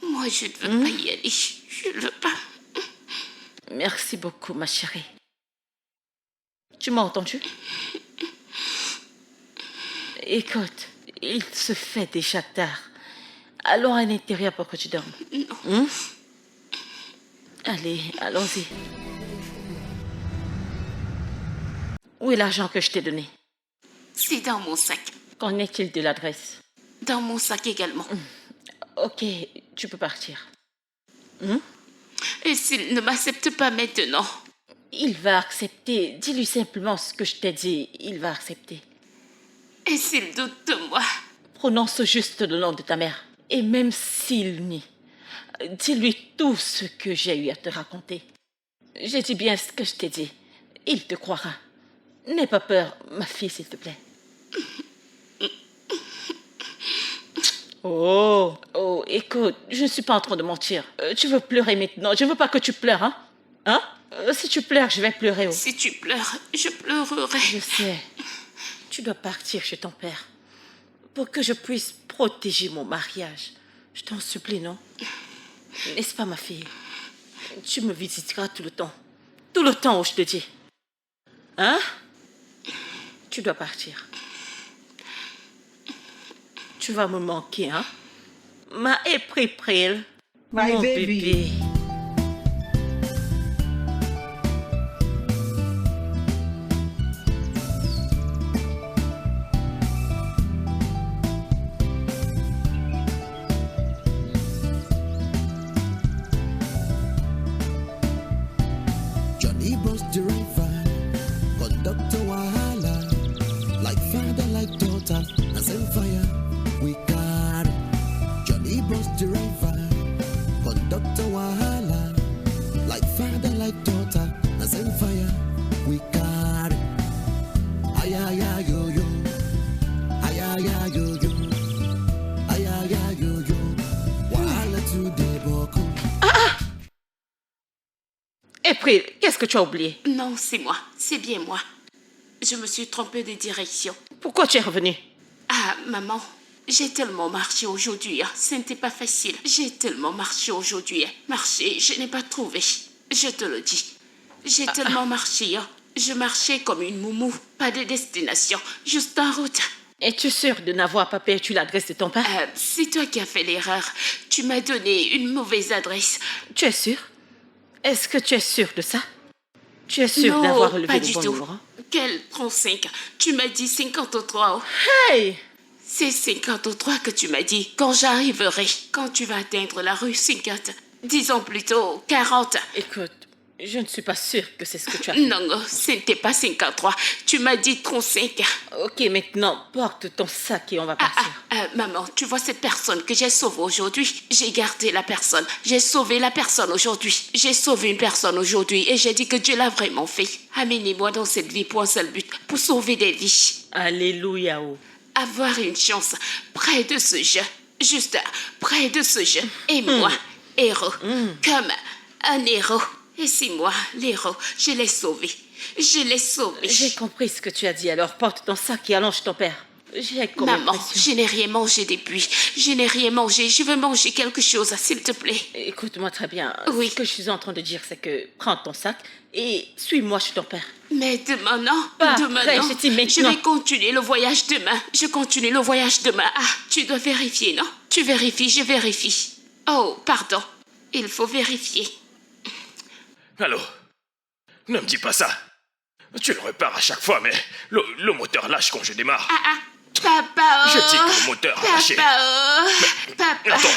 Moi, je ne veux pas y aller. Je ne veux pas. Merci beaucoup, ma chérie. Tu m'as entendu? Écoute, il se fait déjà tard. Allons à l'intérieur pour que tu dormes. Non. Allez, allons-y. Où est l'argent que je t'ai donné? C'est dans mon sac. Qu'en est-il de l'adresse? Dans mon sac également. Ok, tu peux partir. Et s'il ne m'accepte pas maintenant? Il va accepter. Dis-lui simplement ce que je t'ai dit. Il va accepter. Et s'il doute de moi? Prononce juste le nom de ta mère. Et même s'il nie, dis-lui tout ce que j'ai eu à te raconter. J'ai dit bien ce que je t'ai dit. Il te croira. N'aie pas peur, ma fille, s'il te plaît. Oh, écoute, je ne suis pas en train de mentir. Tu veux pleurer maintenant. Je ne veux pas que tu pleures, si tu pleures, je vais pleurer. Oh. Si tu pleures, je pleurerai. Je sais. Tu dois partir chez ton père pour que je puisse protéger mon mariage. Je t'en supplie, non? N'est-ce pas, ma fille? Tu me visiteras tout le temps. Tout le temps où je te dis. Tu dois partir. Tu vas me manquer, Ma April. My Mon baby. bébé. Johnny Bus driver, conductor wahala, like father, like daughter, as in fire, we got Johnny Bus driver, conductor wahala, like father, like daughter, as in fire, we got ay ay ay yo yo, ay ay ay yo yo, ay ay ay yo yo, wahala today boko. April, qu'est-ce que tu as oublié? Non, c'est moi. C'est bien moi. Je me suis trompée de direction. Pourquoi tu es revenu? Ah, maman, j'ai tellement marché aujourd'hui. Ce n'était pas facile. J'ai tellement marché aujourd'hui. Marché, je n'ai pas trouvé. Je te le dis. J'ai tellement marché. Je marchais comme une moumou. Pas de destination. Juste en route. Es-tu sûr de n'avoir pas perdu l'adresse de ton père? C'est toi qui as fait l'erreur. Tu m'as donné une mauvaise adresse. Tu es sûr? Est-ce que tu es sûr de ça? Tu es sûr Non, d'avoir relevé pas le du bon tout. numéro? Quel 35? Tu m'as dit 53. Hey! C'est 53 que tu m'as dit. Quand j'arriverai, quand tu vas atteindre la rue 50. Disons plutôt 40. Écoute, je ne suis pas sûre que c'est ce que tu as fait. Non, non, ce n'était pas 53. Tu m'as dit 35. Ok, maintenant, porte ton sac et on va partir. Maman, tu vois cette personne que j'ai sauvée aujourd'hui? J'ai gardé la personne. J'ai sauvé la personne aujourd'hui. J'ai sauvé une personne aujourd'hui et j'ai dit que Dieu l'a vraiment fait. Amenez-moi dans cette vie pour un seul but, pour sauver des vies. Alléluia. Oh. Avoir une chance près de ce jeu. Juste près de ce jeu. Et moi, héros. Comme un héros. Et c'est moi, l'héros. Je l'ai sauvé. Je l'ai sauvé. J'ai compris ce que tu as dit, alors porte ton sac et allonge ton père. J'ai comme Maman, l'impression- je n'ai rien mangé depuis. Je n'ai rien mangé. Je veux manger quelque chose, s'il te plaît. Écoute-moi très bien. Oui. Ce que je suis en train de dire, c'est que prends ton sac et suis-moi chez ton père. Mais demain, non. Pas Demain, après, non. je dis maintenant. Je vais continuer le voyage demain. Je continue le voyage demain. Ah, tu dois vérifier, non? Tu vérifies, je vérifie. Oh, pardon. Il faut vérifier. Allô? Ne me dis pas ça. Tu le répares à chaque fois, mais le moteur lâche quand je démarre. Papa, Je dis que le moteur a lâché. Papa, Attends.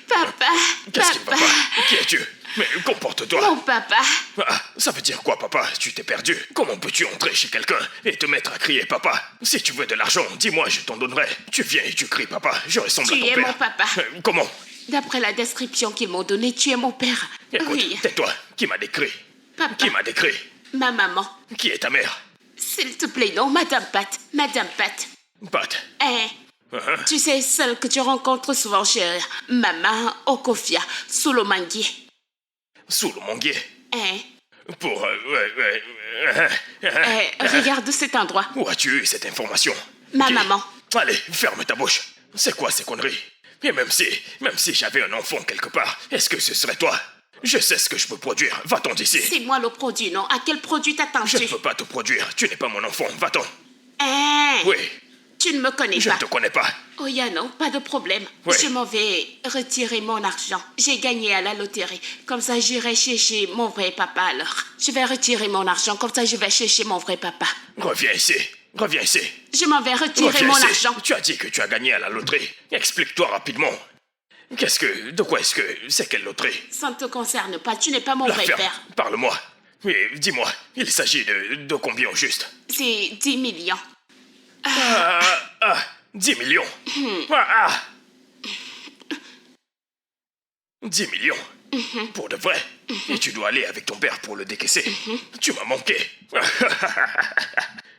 papa, Qu'est-ce qui ne va papa. pas? Qui es-tu? Mais comporte-toi. Mon papa. Ah, ça veut dire quoi, papa? Tu t'es perdu. Comment peux-tu entrer chez quelqu'un et te mettre à crier papa? Si tu veux de l'argent, dis-moi, je t'en donnerai. Tu viens et tu cries papa. Je ressemble Tu à ton es père. mon papa. Comment? D'après la description qu'ils m'ont donnée, tu es mon père. Écoute, Oui, tais-toi. Qui m'a décrit? papa. Qui m'a décrit? Ma maman. Qui est ta mère? S'il te plaît, non, Madame Pat. Madame Pat. Pat. Hein? Hein? Tu sais, celle que tu rencontres souvent chez Maman Okofia, sous le manguier. Sous le manguier. Hein? Pour... Regarde cet endroit. Où as-tu eu cette information? Ma Qui? maman. Allez, ferme ta bouche. C'est quoi ces conneries? Et même si j'avais un enfant quelque part, est-ce que ce serait toi? Je sais ce que je peux produire. Va-t'en d'ici. C'est moi le produit, non? À quel produit Je t'attends-tu? ne peux pas te produire. Tu n'es pas mon enfant. Va-t'en. Hein? Oui, Tu ne me connais je pas. ne te connais pas. Oh, ya non, pas de problème. Oui. Je m'en vais retirer mon argent. J'ai gagné à la loterie. Comme ça, j'irai chercher mon vrai papa alors. Je vais retirer mon argent. Comme ça, je vais chercher mon vrai papa. Reviens ici. Reviens ici. Je m'en vais retirer Reviens mon ici. argent. Tu as dit que tu as gagné à la loterie. Explique-toi rapidement. De quoi est-ce que... C'est quelle loterie? Ça ne te concerne pas. Tu n'es pas mon La vrai ferme. père. Parle-moi. Oui, dis-moi. Il s'agit de combien au juste? C'est 10 millions. 10 millions. 10 millions. Pour de vrai. Et tu dois aller avec ton père pour le décaisser. Tu m'as manqué.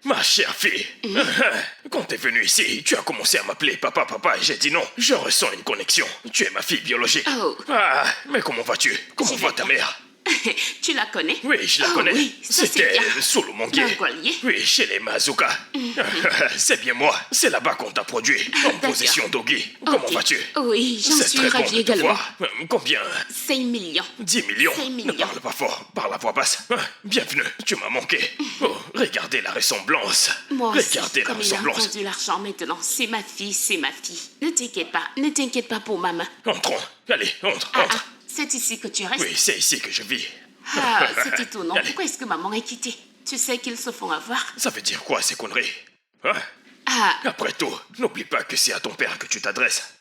Ma chère fille. Quand t'es venue ici, tu as commencé à m'appeler papa, papa, et j'ai dit non. Je ressens une connexion. Tu es ma fille biologique. Oh. Mais comment vas-tu? Comment Je va vais ta bien. mère? Tu la connais? Oui, je la Oh connais. oui, ça, c'est C'était bien. sous le manguier. Manguier. Oui, chez les Mazuka. C'est bien moi. C'est là-bas qu'on t'a produit. En D'accord. possession d'Ogi. Comment Ok. vas-tu? Oui, j'en C'est suis très bon ravie de te également. voir. Combien? 5 millions. 10 millions. 5 Ne millions. parle pas fort. Parle à voix basse. Bienvenue. Tu m'as manqué. Oh, regardez la ressemblance. Moi aussi, Regardez la comme il a ressemblance. entendu l'argent maintenant, c'est ma fille, c'est ma fille. Ne t'inquiète pas pour maman. Entrons. Allez, entre, Ah, entre. C'est ici que tu restes? Oui, c'est ici que je vis. Ah, c'est étonnant. Allez. Pourquoi est-ce que maman est quittée? Tu sais qu'ils se font avoir. Ça veut dire quoi ces conneries? Hein? Ah, Après tout, n'oublie pas que c'est à ton père que tu t'adresses.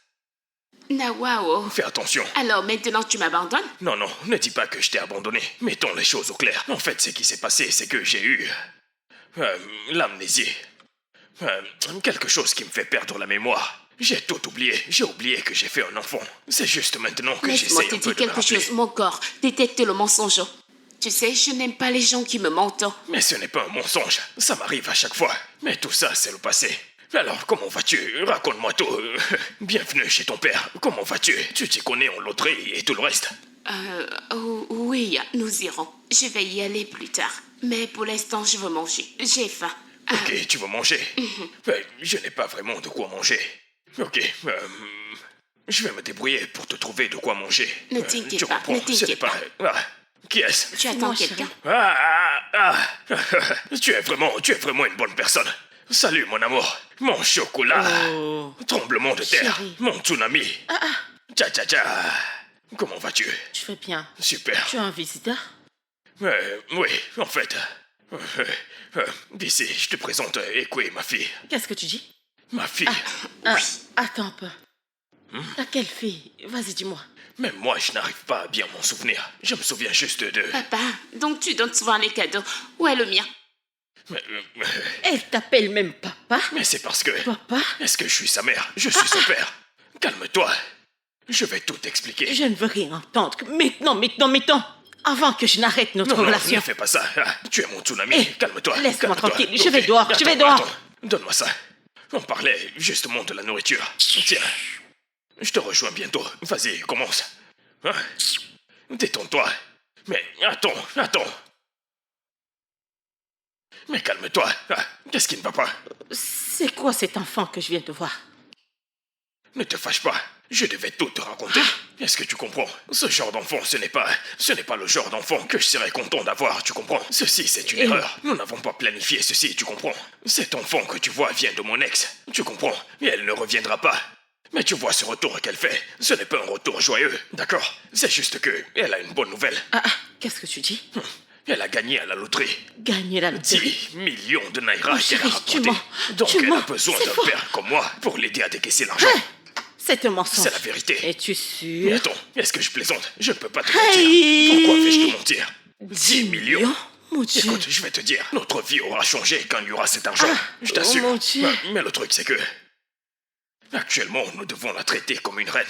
Nawao. Fais attention. Alors maintenant tu m'abandonnes? Non, non, ne dis pas que je t'ai abandonné. Mettons les choses au clair. En fait, ce qui s'est passé, c'est que j'ai eu... l'amnésie. Quelque chose qui me fait perdre la mémoire. J'ai tout oublié. J'ai oublié que j'ai fait un enfant. C'est juste maintenant que Laisse-moi j'essaie te un peu dire de me quelque rappeler. chose. Mon corps détecte le mensonge. Tu sais, je n'aime pas les gens qui me mentent. Mais ce n'est pas un mensonge. Ça m'arrive à chaque fois. Mais tout ça, c'est le passé. Alors, comment vas-tu? Raconte-moi tout. Bienvenue chez ton père. Comment vas-tu? Tu t'y connais en loterie et tout le reste. Oui, nous irons. Je vais y aller plus tard. Mais pour l'instant, je veux manger. J'ai faim. Ok, tu veux manger? Je n'ai pas vraiment de quoi manger. Ok, je vais me débrouiller pour te trouver de quoi manger. Ne t'inquiète Tu pas, comprends, ne ce n'est t'inquiète pas... Ah, qui est-ce? Tu attends moi, quelqu'un? Tu es vraiment une bonne personne. Salut mon amour, mon chocolat, Oh. tremblement de terre, Chérie. mon tsunami. Tcha tcha tcha. Comment vas-tu? Je vais bien. Super. Tu as un visiteur? Oui, en fait. D'ici, je te présente Ekwe, ma fille. Qu'est-ce que tu dis? Ma fille. Attends un peu. Laquelle fille? Vas-y, dis-moi. Même moi, je n'arrive pas à bien m'en souvenir. Je me souviens juste de... Papa, donc tu donnes souvent les cadeaux. Où est le mien? Elle t'appelle même papa? Mais c'est parce que... Papa? Est-ce que je suis sa mère? Je suis son père. Calme-toi. Je vais tout expliquer. Je ne veux rien entendre. Maintenant. Avant que je n'arrête notre Non, relation. ne fais pas ça. Tu es mon tsunami. Hé, Calme-toi. laisse-moi calme-toi. tranquille. Je vais dehors, je vais Attends, dehors. attends. Donne-moi ça. On parlait justement de la nourriture. Tiens. Je te rejoins bientôt. Vas-y, commence. Hein? Détends-toi. Mais attends. Mais calme-toi. Qu'est-ce qui ne va pas? C'est quoi cet enfant que je viens de voir? Ne te fâche pas. Je devais tout te raconter. Est-ce que tu comprends? Ce genre d'enfant, ce n'est pas le genre d'enfant que je serais content d'avoir, tu comprends? Ceci, c'est une erreur. Nous n'avons pas planifié ceci, tu comprends? Cet enfant que tu vois vient de mon ex, tu comprends? Et elle ne reviendra pas. Mais tu vois ce retour qu'elle fait, ce n'est pas un retour joyeux, d'accord? C'est juste que elle a une bonne nouvelle. Qu'est-ce que tu dis? Elle a gagné à la loterie. Gagner la loterie? 10 millions de naira Oh, qu'elle a chérie, tu rapporté. mens. Donc Tu elle a mens. besoin C'est d'un faux. père comme moi pour l'aider à décaisser l'argent. C'est un mensonge. C'est la vérité. Es-tu Mais sûr? attends, est-ce que je plaisante? Je ne peux pas te Hey. mentir. Pourquoi vais-je te mentir? 10 millions? Mon Dieu. Écoute, je vais te dire, notre vie aura changé quand il y aura cet argent. Je t'assure. Oh mon Dieu. Mais le truc, c'est que... Actuellement, nous devons la traiter comme une reine.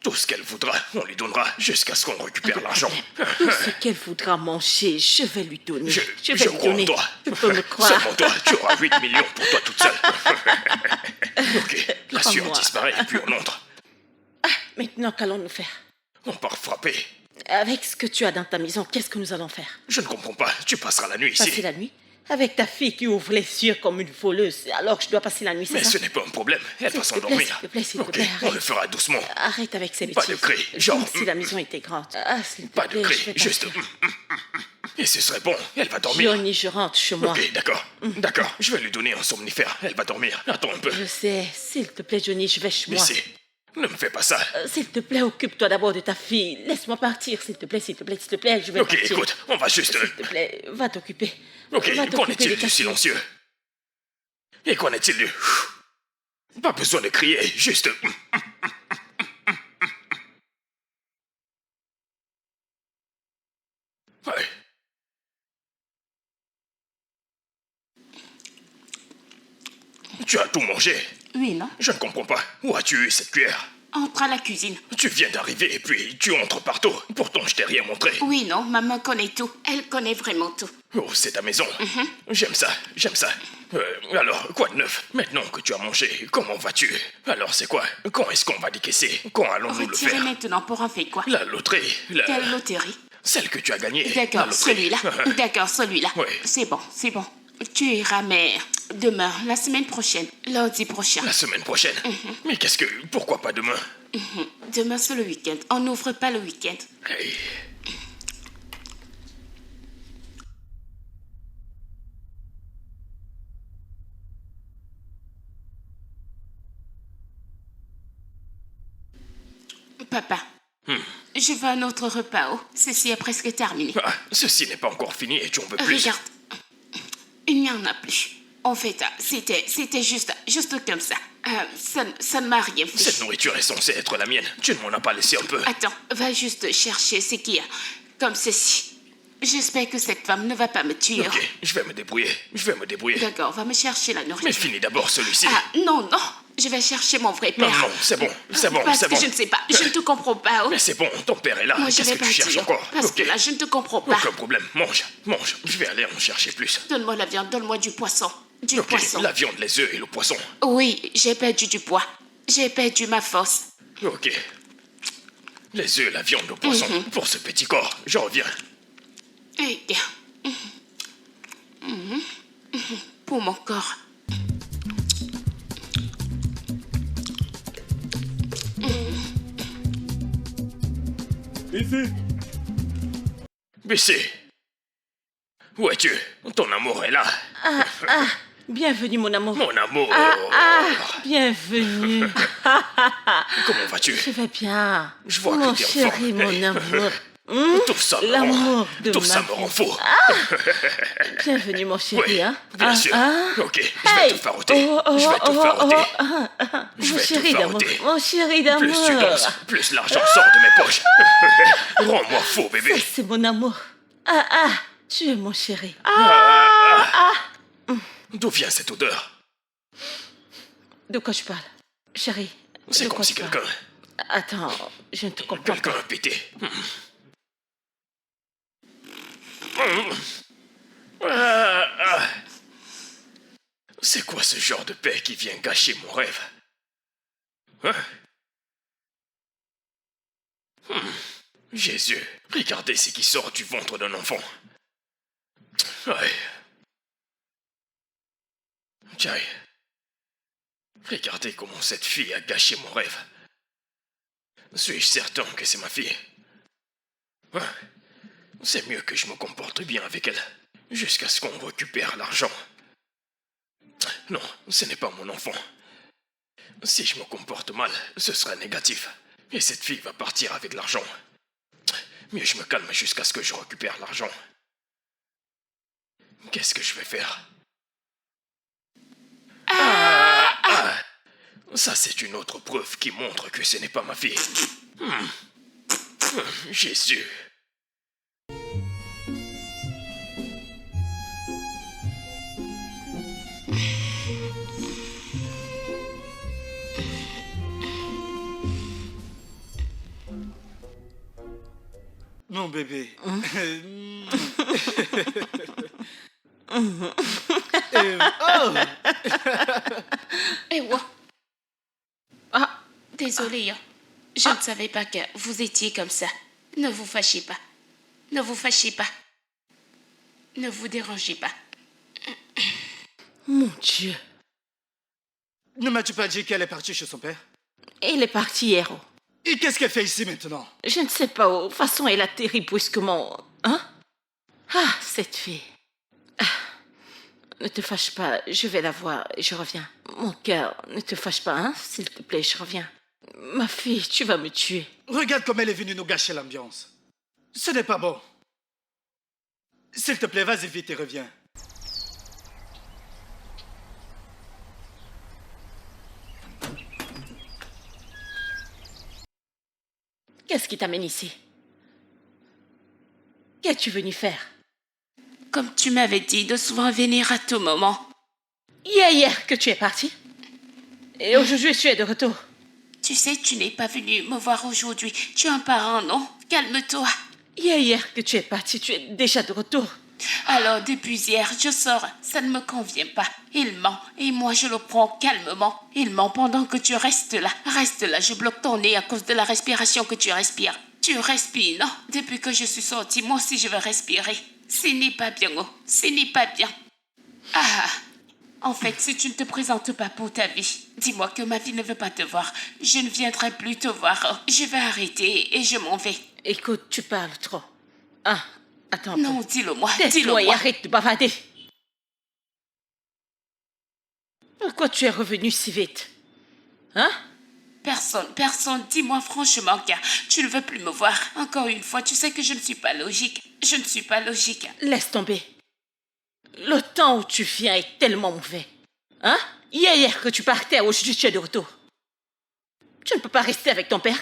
Tout ce qu'elle voudra, on lui donnera jusqu'à ce qu'on récupère l'argent. Tout ce qu'elle voudra manger, je vais lui donner. Je vais lui crois en donner. toi. Tu peux me croire. Seulement toi, tu auras 8 millions pour toi toute seule. Ok, la sueur Crois-moi. disparaît et puis on entre. Maintenant, qu'allons-nous faire? On part frapper. Avec ce que tu as dans ta maison, qu'est-ce que nous allons faire? Je ne comprends pas, tu passeras la nuit ici. Passer la nuit? Avec ta fille qui ouvre les yeux comme une voleuse, alors je dois passer la nuit, c'est Mais ça? ce n'est pas un problème, elle va S'il te plaît, s'endormir. s'il te plaît, s'il te Ok, plaît, on le arrête. fera doucement. Arrête avec ces Pas bêtises. de cris, genre, Comme si la maison était grande. S'il te Pas de plaît, je cris, vais juste... partir. Et ce serait bon, elle va dormir. Johnny, je rentre chez moi. Ok, d'accord. D'accord, je vais lui donner un somnifère, elle va dormir. Attends un peu. Je sais. S'il te plaît, Johnny, je vais chez moi. Lucie, ne me fais pas ça. S'il te plaît, occupe-toi d'abord de ta fille. Laisse-moi partir, s'il te plaît, s'il te plaît, s'il te plaît, je vais Ok, partir. écoute, on va juste... S'il te plaît, va t'occuper. Ok, Va qu'en t'occuper est-il de du ta fille. silencieux? Et qu'en est-il du... Pas besoin de crier, juste... Ouais. Tu as tout mangé? Oui, non? Je ne comprends pas. Où as-tu eu cette cuillère? Entre à la cuisine. Tu viens d'arriver et puis tu entres partout. Pourtant, je t'ai rien montré. Oui, non, maman connaît tout. Elle connaît vraiment tout. Oh, c'est ta maison. J'aime ça, j'aime ça. Alors, quoi de neuf? Maintenant que tu as mangé, comment vas-tu? Alors, c'est quoi? Quand est-ce qu'on va décaisser? Quand allons-nous le Retirer faire? maintenant pour en faire quoi? La loterie, Quelle loterie? celle que tu as gagnée. la D'accord, loterie. celui-là. D'accord, celui-là. Oui. C'est bon, c'est bon. Tu iras, mais demain, la semaine prochaine, lundi prochain. La semaine prochaine. Mais qu'est-ce que... Pourquoi pas demain? Demain, c'est le week-end. On n'ouvre pas le week-end. Hey. Papa, je veux un autre repas. Oh, ceci est presque terminé. Ah, ceci n'est pas encore fini et tu en veux plus. Regarde, il n'y en a plus. En fait, c'était juste comme ça. Ça ne m'a rien fait. Cette nourriture est censée être la mienne. Tu ne m'en as pas laissé un peu. Attends, va juste chercher ce qu'il y a. Comme ceci. J'espère que cette femme ne va pas me tuer. Ok, je vais me débrouiller. D'accord, va me chercher la nourriture. Mais finis d'abord celui-ci. Ah, non. Je vais chercher mon vrai père. Non, c'est bon. Parce que je ne sais pas, je ne te comprends pas. Mais c'est bon, ton père est là. Moi, je Qu'est-ce vais que tu cherches partir. encore? Parce Ok. que là, je ne te comprends pas. Aucun problème. Mange. Je vais aller en chercher plus. Donne-moi la viande, donne-moi du poisson. Du Ok, poisson. la viande, les œufs et le poisson. Oui, j'ai perdu du poids. J'ai perdu ma force. Ok. Les œufs, la viande, le poisson. Pour ce petit corps, je reviens. Eh bien. Pour mon corps. Ici. Bissy. Où es-tu? Ton amour est là. Bienvenue, mon amour. Mon amour. Bienvenue. Comment vas-tu? Je vais bien. Je vois mon que t'es en chéri, forme. mon Hey. amour. Tout ça me L'amour de Tout ma ça me vie. rend fou. Bienvenue, mon chéri. Oui, hein. bien sûr. Ok, je vais Hey. te faroter. Je vais te faroter. Je Mon vais te chéri d'amour. faroter. Mon chéri d'amour. Plus tu danses, plus l'argent sort de mes poches. Rends-moi fou, bébé. Ça, c'est mon amour. Tu es mon chéri. D'où vient cette odeur? De quoi je parle? Chéri, C'est de comme quoi si tu quelqu'un parles? Attends, je ne te comprends quelqu'un pas. a pété. C'est quoi ce genre de paix qui vient gâcher mon rêve? Hein? Jésus, regardez ce qui sort du ventre d'un enfant. Ouais. Tiens. Regardez comment cette fille a gâché mon rêve. Suis-je certain que c'est ma fille? Hein? C'est mieux que je me comporte bien avec elle, jusqu'à ce qu'on récupère l'argent. Non, ce n'est pas mon enfant. Si je me comporte mal, ce sera négatif. Et cette fille va partir avec l'argent. Mieux je me calme jusqu'à ce que je récupère l'argent. Qu'est-ce que je vais faire? Ça, c'est une autre preuve qui montre que ce n'est pas ma fille. Jésus. Mon bébé. Oh! Eh, ouais. Désolée. Je ne savais pas que vous étiez comme ça. Ne vous fâchez pas. Ne vous fâchez pas. Ne vous dérangez pas. Mon Dieu. Ne m'as-tu pas dit qu'elle est partie chez son père? Elle est partie hier. Et qu'est-ce qu'elle fait ici maintenant? Je ne sais pas. De toute façon, elle a atterri brusquement. Hein? Cette fille. Ne te fâche pas. Je vais la voir et je reviens. Mon cœur, ne te fâche pas, hein? S'il te plaît, je reviens. Ma fille, tu vas me tuer. Regarde comme elle est venue nous gâcher l'ambiance. Ce n'est pas bon. S'il te plaît, vas-y vite et reviens. Qu'est-ce qui t'amène ici? Qu'es-tu venu faire? Comme tu m'avais dit de souvent venir à tout moment. Il y a hier que tu es parti. Et aujourd'hui, tu es de retour. Tu sais, tu n'es pas venu me voir aujourd'hui. Tu es un parent, non? Calme-toi. Il y a hier que tu es parti. Tu es déjà de retour. Alors, depuis hier, je sors. Ça ne me convient pas. Il ment. Et moi, je le prends calmement. Il ment pendant que tu restes là. Reste là, je bloque ton nez à cause de la respiration que tu respires. Tu respires, non? Depuis que je suis sortie, moi aussi, je veux respirer. Ce n'est pas bien, oh. Ce n'est pas bien. En fait, si tu ne te présentes pas pour ta vie, dis-moi que ma vie ne veut pas te voir. Je ne viendrai plus te voir. Je vais arrêter et je m'en vais. Écoute, tu parles trop. Attends. Non, dis-le-moi. Tais-toi et Dis-le-moi. arrête de bavarder. Pourquoi tu es revenu si vite? Hein? Personne, dis-moi franchement, car tu ne veux plus me voir. Encore une fois, tu sais que je ne suis pas logique. Je ne suis pas logique. Laisse tomber. Le temps où tu viens est tellement mauvais. Hein? Hier que tu partais, aujourd'hui tu es de retour. Tu ne peux pas rester avec ton père?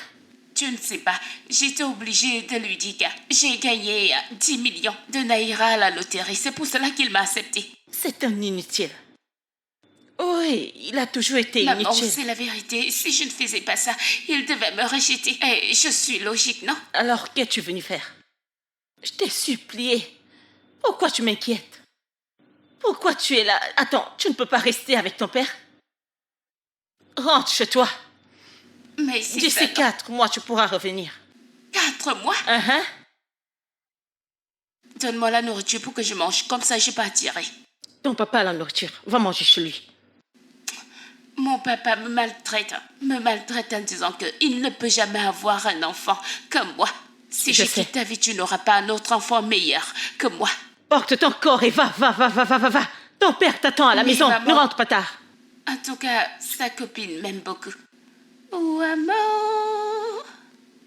Tu ne sais pas, j'étais obligée de lui dire que j'ai gagné 10 millions de naira à la loterie. C'est pour cela qu'il m'a accepté. C'est un inutile. Oui, il a toujours été Maman, inutile. c'est la vérité. Si je ne faisais pas ça, il devait me rejeter. Et je suis logique, non? Alors, qu'es-tu venu faire? Je t'ai supplié. Pourquoi tu m'inquiètes? Pourquoi tu es là? Attends, tu ne peux pas rester avec ton père? Rentre chez toi. Mais si D'ici seulement 4 mois, tu pourras revenir. 4 mois, Uh-huh. donne-moi la nourriture pour que je mange. Comme ça, je partirai. Ton papa a la nourriture. Va manger chez lui. Mon papa me maltraite en disant qu'il ne peut jamais avoir un enfant comme moi. Si Je je sais. quitte ta vie, tu n'auras pas un autre enfant meilleur que moi. Porte ton corps et va. Ton père t'attend à la Mais maison. maman- Ne rentre pas tard. En tout cas, sa copine m'aime beaucoup. Ouamo,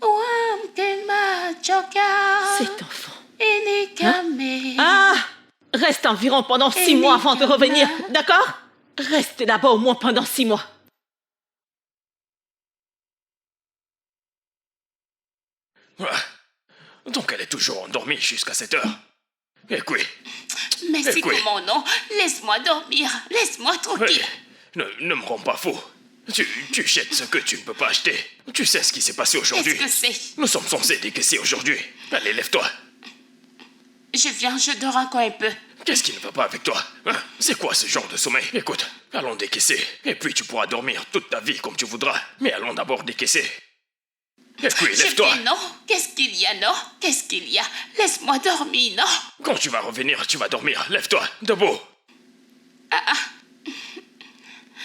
ouamkema choka, Cet enfant. enikame. Ah! Reste environ pendant 6 mois avant de revenir, d'accord? Reste là-bas au moins pendant 6 mois. Ah. Donc elle est toujours endormie jusqu'à cette heure. Écoute, Mais c'est Écoute. comment non? Laisse-moi dormir, laisse-moi tranquille. ne me rends pas fou. Tu jettes ce que tu ne peux pas acheter. Tu sais ce qui s'est passé aujourd'hui. Qu'est-ce que c'est? Nous sommes censés décaisser aujourd'hui. Allez, lève-toi. Je viens, je dors encore un peu. Qu'est-ce qui ne va pas avec toi? Hein? C'est quoi ce genre de sommeil? Écoute, allons décaisser. Et puis tu pourras dormir toute ta vie comme tu voudras. Mais allons d'abord décaisser. Et puis, Je lève-toi. viens, non? Qu'est-ce qu'il y a, non? Qu'est-ce qu'il y a? Laisse-moi dormir, non? Quand tu vas revenir, tu vas dormir. Lève-toi, debout.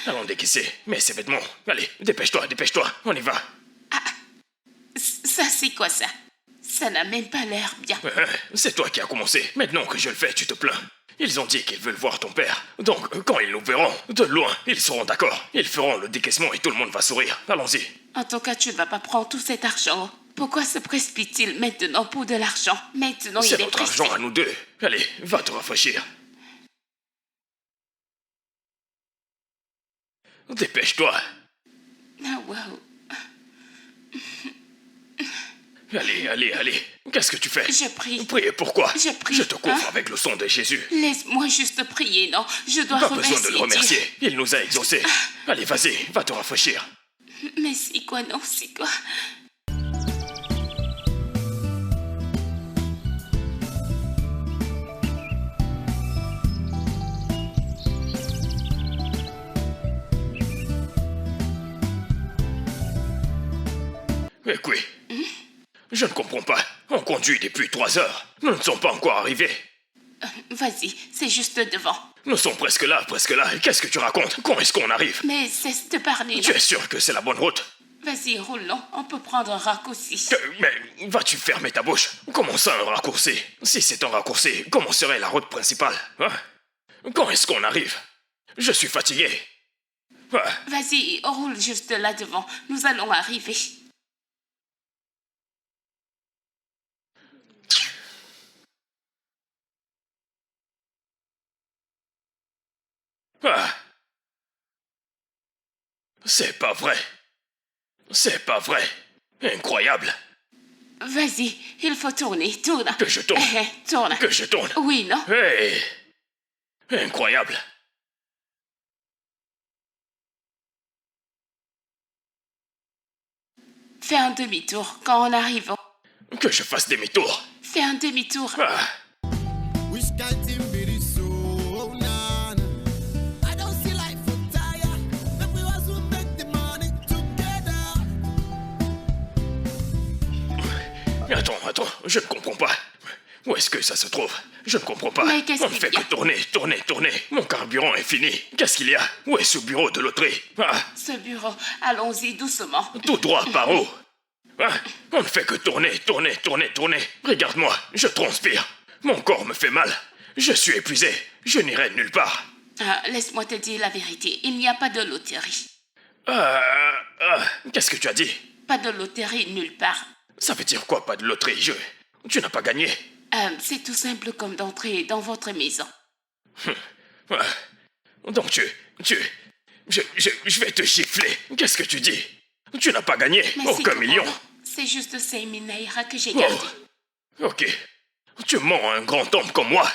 Allons décaisser. Mets ces vêtements. Allez, dépêche-toi, on y va. Ça, c'est quoi ça? Ça n'a même pas l'air bien. C'est toi qui as commencé. Maintenant que je le fais, tu te plains. Ils ont dit qu'ils veulent voir ton père. Donc, quand ils nous verront, de loin, ils seront d'accord. Ils feront le décaissement et tout le monde va sourire. Allons-y. En tout cas, tu ne vas pas prendre tout cet argent. Pourquoi se précipite-t-il maintenant pour de l'argent? Maintenant, il C'est est notre pressé. argent à nous deux. Allez, va te rafraîchir. Dépêche-toi. Ah, wow. Allez. Qu'est-ce que tu fais? Je prie. Prier pourquoi? Je prie, Je te couvre hein? avec le sang de Jésus. Laisse-moi juste prier, non? Je dois Pas remercier besoin de le remercier. Il nous a exaucés. Allez, vas-y, va te rafraîchir. Dieu. Mais c'est quoi, non? C'est quoi? Écoute, je ne comprends pas. On conduit depuis 3 heures. Nous ne sommes pas encore arrivés. Vas-y, c'est juste devant. Nous sommes presque là. Qu'est-ce que tu racontes? Quand est-ce qu'on arrive? Mais cesse de parler, Tu non? es sûr que c'est la bonne route? Vas-y, roule, non? On peut prendre un raccourci. Mais vas-tu fermer ta bouche? Comment ça, un raccourci? Si c'est un raccourci, comment serait la route principale? Hein? Quand est-ce qu'on arrive? Je suis fatigué. Ah, Vas-y, roule juste là devant. Nous allons arriver. ah. C'est pas vrai. Incroyable. Vas-y, il faut tourner, tourne. Que je tourne. Tourne. Que je tourne. Oui, non? Hey! Incroyable. Fais un demi-tour quand on arrive. Que je fasse demi-tour. Fais un demi-tour. Ah. Which kind thing be this so nah, nah. I don't see life for tire. If we was to make the money together. Attends, je ne comprends pas. Où est-ce que ça se trouve? Je ne comprends pas. Mais qu'est-ce On ne qu'il fait y a? que tourner. Mon carburant est fini. Qu'est-ce qu'il y a? Où est ce bureau de loterie? Ah, Ce bureau, allons-y doucement. tout droit par où? Ah, on ne fait que tourner. Regarde-moi, je transpire. Mon corps me fait mal. Je suis épuisé. Je n'irai nulle part. Laisse-moi te dire la vérité. Il n'y a pas de loterie. Qu'est-ce que tu as dit? Pas de loterie nulle part. Ça veut dire quoi, pas de loterie? Tu n'as pas gagné. C'est tout simple comme d'entrer dans votre maison. Donc je vais te gifler. Qu'est-ce que tu dis? Tu n'as pas gagné Mais aucun c'est million. tout. C'est juste 5000 naira que j'ai gardé. Ok. Tu mens à un grand homme comme moi.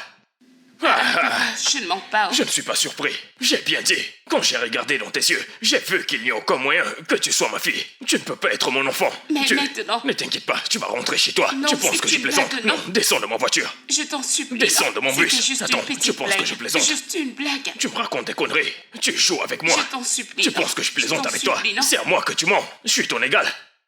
Je ne manque pas. Je ne suis pas surpris. J'ai bien dit. Quand j'ai regardé dans tes yeux, j'ai vu qu'il n'y a aucun moyen que tu sois ma fille. Tu ne peux pas être mon enfant. Mais maintenant... Ne t'inquiète pas, tu vas rentrer chez toi. Non, tu penses c'est que je une plaisante? blague, Non, non. descends de ma voiture. Je t'en supplie. Descends non. de mon C'était bus. juste Attends, une petite tu penses blague. que je plaisante? Juste une blague. Tu me racontes des conneries. Tu joues avec moi. Je t'en supplie. Tu non. penses que je plaisante t'en avec toi? supplie, non. C'est à moi que tu mens. Je suis ton égal.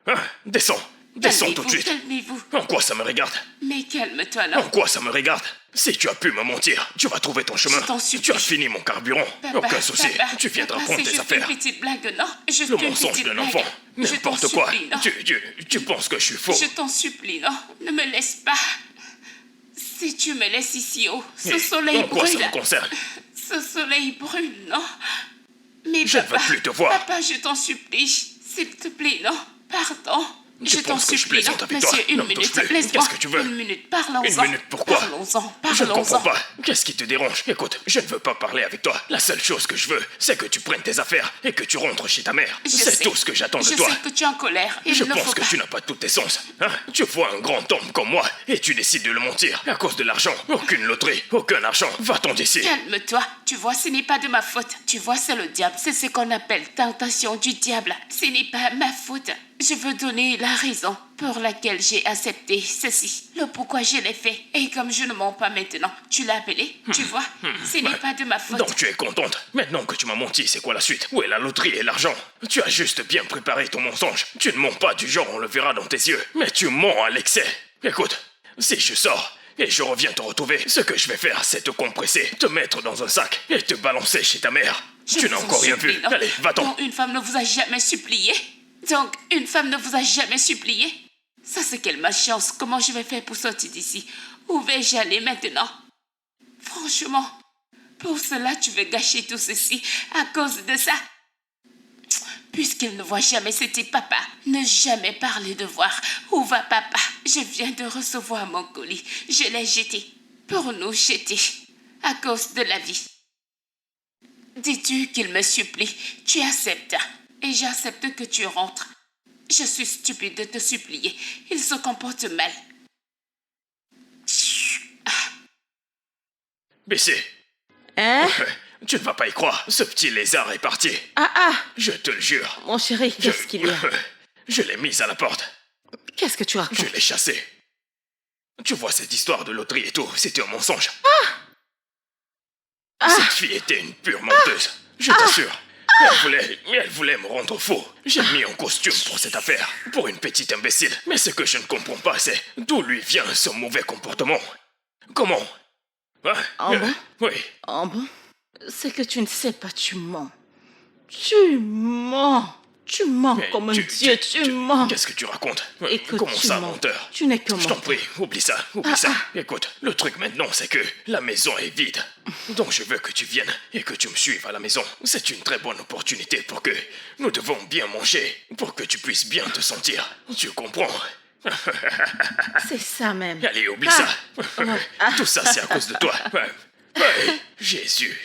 Hein? Descends. Descends tout de suite. Calmez-vous. En quoi ça me regarde? Mais calme-toi, En non. quoi ça me regarde? Si tu as pu me mentir, tu vas trouver ton chemin. Je t'en supplie. Tu as fini mon carburant. Aucun souci. Tu viendras prendre c'est tes juste affaires. une petite blague, non. Juste Le une mensonge petite d'un blague. enfant. Je t'en N'importe quoi. supplie, non. Tu penses que je suis faux? Je t'en supplie, non. Ne me laisse pas. Si tu me laisses ici haut, ce soleil En quoi ça brûle. me concerne? Ce soleil brûle, non. Mais Je ne papa, veux plus te voir. Papa, je t'en supplie. S'il te plaît, non. Pardon. Tu Je t'en penses que je supplie, plaisante non. avec toi? Monsieur, une Non, touche minute. plus. Laisse-moi. Qu'est-ce que tu veux? Une minute, parlons-en. Une minute, pourquoi? Parlons-en, Je ne comprends parlons-en. pas. Qu'est-ce qui te dérange? Écoute, je ne veux pas parler avec toi. La seule chose que je veux, c'est que tu prennes tes affaires et que tu rentres chez ta mère. Je C'est sais. tout ce que j'attends de Je toi. sais que tu es en colère. Il Je ne faut pense que pas. tu n'as pas tous tes sens. Hein? Tu vois un grand homme comme moi et tu décides de le mentir à cause de l'argent. Aucune loterie, aucun argent. Va-t'en d'ici. Calme-toi, tu vois, ce n'est pas de ma faute. Tu vois, c'est le diable, c'est ce qu'on appelle tentation du diable. Ce n'est pas ma faute. Je veux donner la raison pour laquelle j'ai accepté ceci, le pourquoi je l'ai fait. Et comme je ne mens pas maintenant, tu l'as appelé, tu vois, ce n'est pas de ma faute. Donc tu es contente. Maintenant que tu m'as menti, c'est quoi la suite? Où est la loterie et l'argent? Tu as juste bien préparé ton mensonge. Tu ne mens pas du genre on le verra dans tes yeux. Mais tu mens à l'excès. Écoute, si je sors et je reviens te retrouver, ce que je vais faire, c'est te compresser, te mettre dans un sac et te balancer chez ta mère. Je Tu vous n'as en encore rien supplie, vu. non. Allez, va-t'en. Donc, une femme ne vous a jamais supplié? Donc, une femme ne vous a jamais supplié? Ça, c'est quelle malchance. Comment je vais faire pour sortir d'ici? Où vais-je aller maintenant? Franchement, pour cela, tu veux gâcher tout ceci à cause de ça? Puisqu'il ne voit jamais, c'était papa. Ne jamais parler de voir. Où va papa? Je viens de recevoir mon colis. Je l'ai jeté. Pour nous jeter. À cause de la vie. Dis-tu qu'il me supplie? Tu acceptes. Et j'accepte que tu rentres. Je suis stupide de te supplier. Il se comporte mal. Baissez. Hein? Tu ne vas pas y croire. Ce petit lézard est parti. Ah, Je te le jure. mon chéri, qu'est-ce qu'il y a? Je l'ai mise à la porte. Qu'est-ce que tu racontes? Je l'ai chassé. Tu vois cette histoire de loterie et tout, c'était un mensonge. Cette fille était une pure menteuse, je t'assure. Elle voulait me rendre fou. J'ai mis un costume pour cette affaire, pour une petite imbécile. Mais ce que je ne comprends pas, c'est d'où lui vient ce mauvais comportement. Comment? Hein? Ah bon? Oui. Oh bon? C'est que tu ne sais pas, tu mens. Tu mens. Tu mens Mais comme un dieu, tu mens. Qu'est-ce que tu racontes? Écoute, Comment tu ça, mens. menteur? Tu n'es que Je t'en menteur. prie, oublie ça, oublie ça. Écoute, le truc maintenant, c'est que la maison est vide. Donc je veux que tu viennes et que tu me suives à la maison. C'est une très bonne opportunité pour que nous devons bien manger, pour que tu puisses bien te sentir. Tu comprends? C'est ça même. Allez, oublie Ah. ça. Tout ça, c'est à cause de toi. Ouais. Jésus.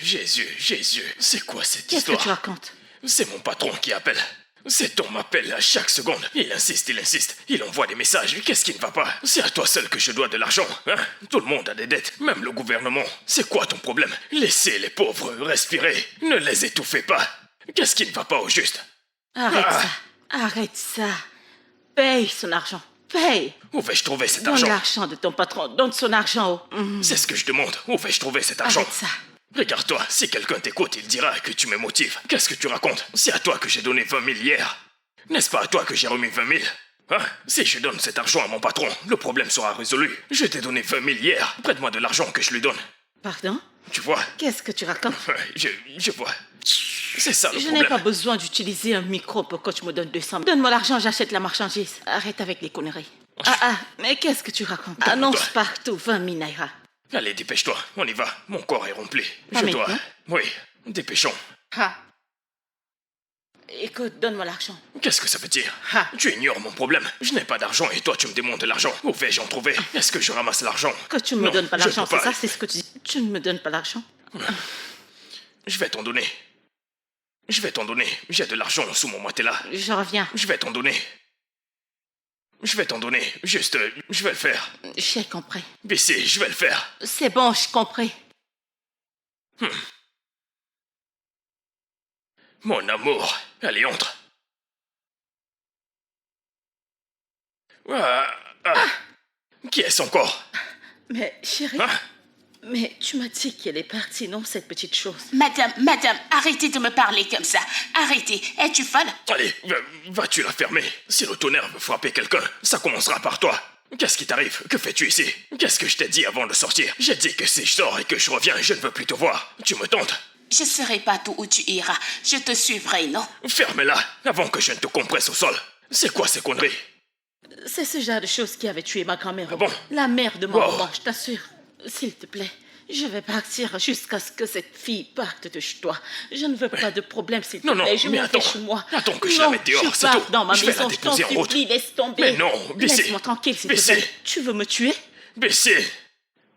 C'est quoi cette Qu'est-ce que histoire? tu racontes? C'est mon patron qui appelle. Cet homme m'appelle à chaque seconde. Il insiste. Il envoie des messages. Qu'est-ce qui ne va pas? C'est à toi seul que je dois de l'argent, hein? Tout le monde a des dettes, même le gouvernement. C'est quoi ton problème? Laissez les pauvres respirer. Ne les étouffez pas. Qu'est-ce qui ne va pas au juste? Arrête Ah. ça. Arrête ça. Paye son argent. Paye. Où vais-je trouver cet Donne argent? l'argent de ton patron. Donne son argent. C'est ce que je demande. Où vais-je trouver cet argent? Arrête ça. Regarde-toi, si quelqu'un t'écoute, il dira que tu me motives. Qu'est-ce que tu racontes? C'est à toi que j'ai donné 20 000 hier. N'est-ce pas à toi que j'ai remis 20 000? Hein? Si je donne cet argent à mon patron, le problème sera résolu. Je t'ai donné 20 000 hier. Prête-moi de l'argent que je lui donne. Pardon? Tu vois? Qu'est-ce que tu racontes? Je vois. C'est ça le Je n'ai problème. pas besoin d'utiliser un micro pour que tu me donnes 200. Donne-moi l'argent, j'achète la marchandise. Arrête avec les conneries. Mais qu'est-ce que tu racontes? Annonce partout 20 000 naira. Allez, dépêche-toi, on y va. Mon corps est rempli. Pas Je dois... maintenant? Oui, dépêchons. Écoute, donne-moi l'argent. Qu'est-ce que ça veut dire? Ah. Tu ignores mon problème. Je n'ai pas d'argent et toi tu me demandes de l'argent. Où vais-je en trouver? Est-ce que je ramasse l'argent? Que tu ne me Non, donnes pas je l'argent, peux c'est pas. ça? C'est ce que tu dis. Tu ne me donnes pas l'argent? Je vais t'en donner. Je vais t'en donner. J'ai de l'argent sous mon matelas. Je reviens. Je vais t'en donner. Je vais t'en donner. Juste, je vais le faire. J'ai compris. Bessie, je vais le faire. C'est bon, j'ai compris. Mon amour. Allez, entre. Qui est-ce encore? Mais chérie, Hein? mais tu m'as dit qu'elle est partie, non, cette petite chose? Madame, arrêtez de me parler comme ça. Arrêtez. Es-tu folle? Allez, vas-tu la fermer? Si le tonnerre veut frapper quelqu'un, ça commencera par toi. Qu'est-ce qui t'arrive? Que fais-tu ici? Qu'est-ce que je t'ai dit avant de sortir? J'ai dit que si je sors et que je reviens, je ne veux plus te voir. Tu me tentes? Je serai pas tout où tu iras. Je te suivrai, non? Ferme-la avant que je ne te compresse au sol. C'est quoi ces conneries? C'est ce genre de choses qui avait tué ma grand-mère. Ah bon? La mère de mon Wow. maman, je t'assure. S'il te plaît, je vais partir jusqu'à ce que cette fille parte de chez toi. Je ne veux pas de problème, s'il te Non, non, plaît. Je mais m'en attends. vais chez moi. Attends que je Non, la mette dehors, je c'est pars tout. dans ma Je vais la maison, je t'en déposer en route. supplie, laisse tomber. Mais non, Bessie. Laisse-moi tranquille, s'il te Bessie. plaît. Tu veux me tuer? Bessie!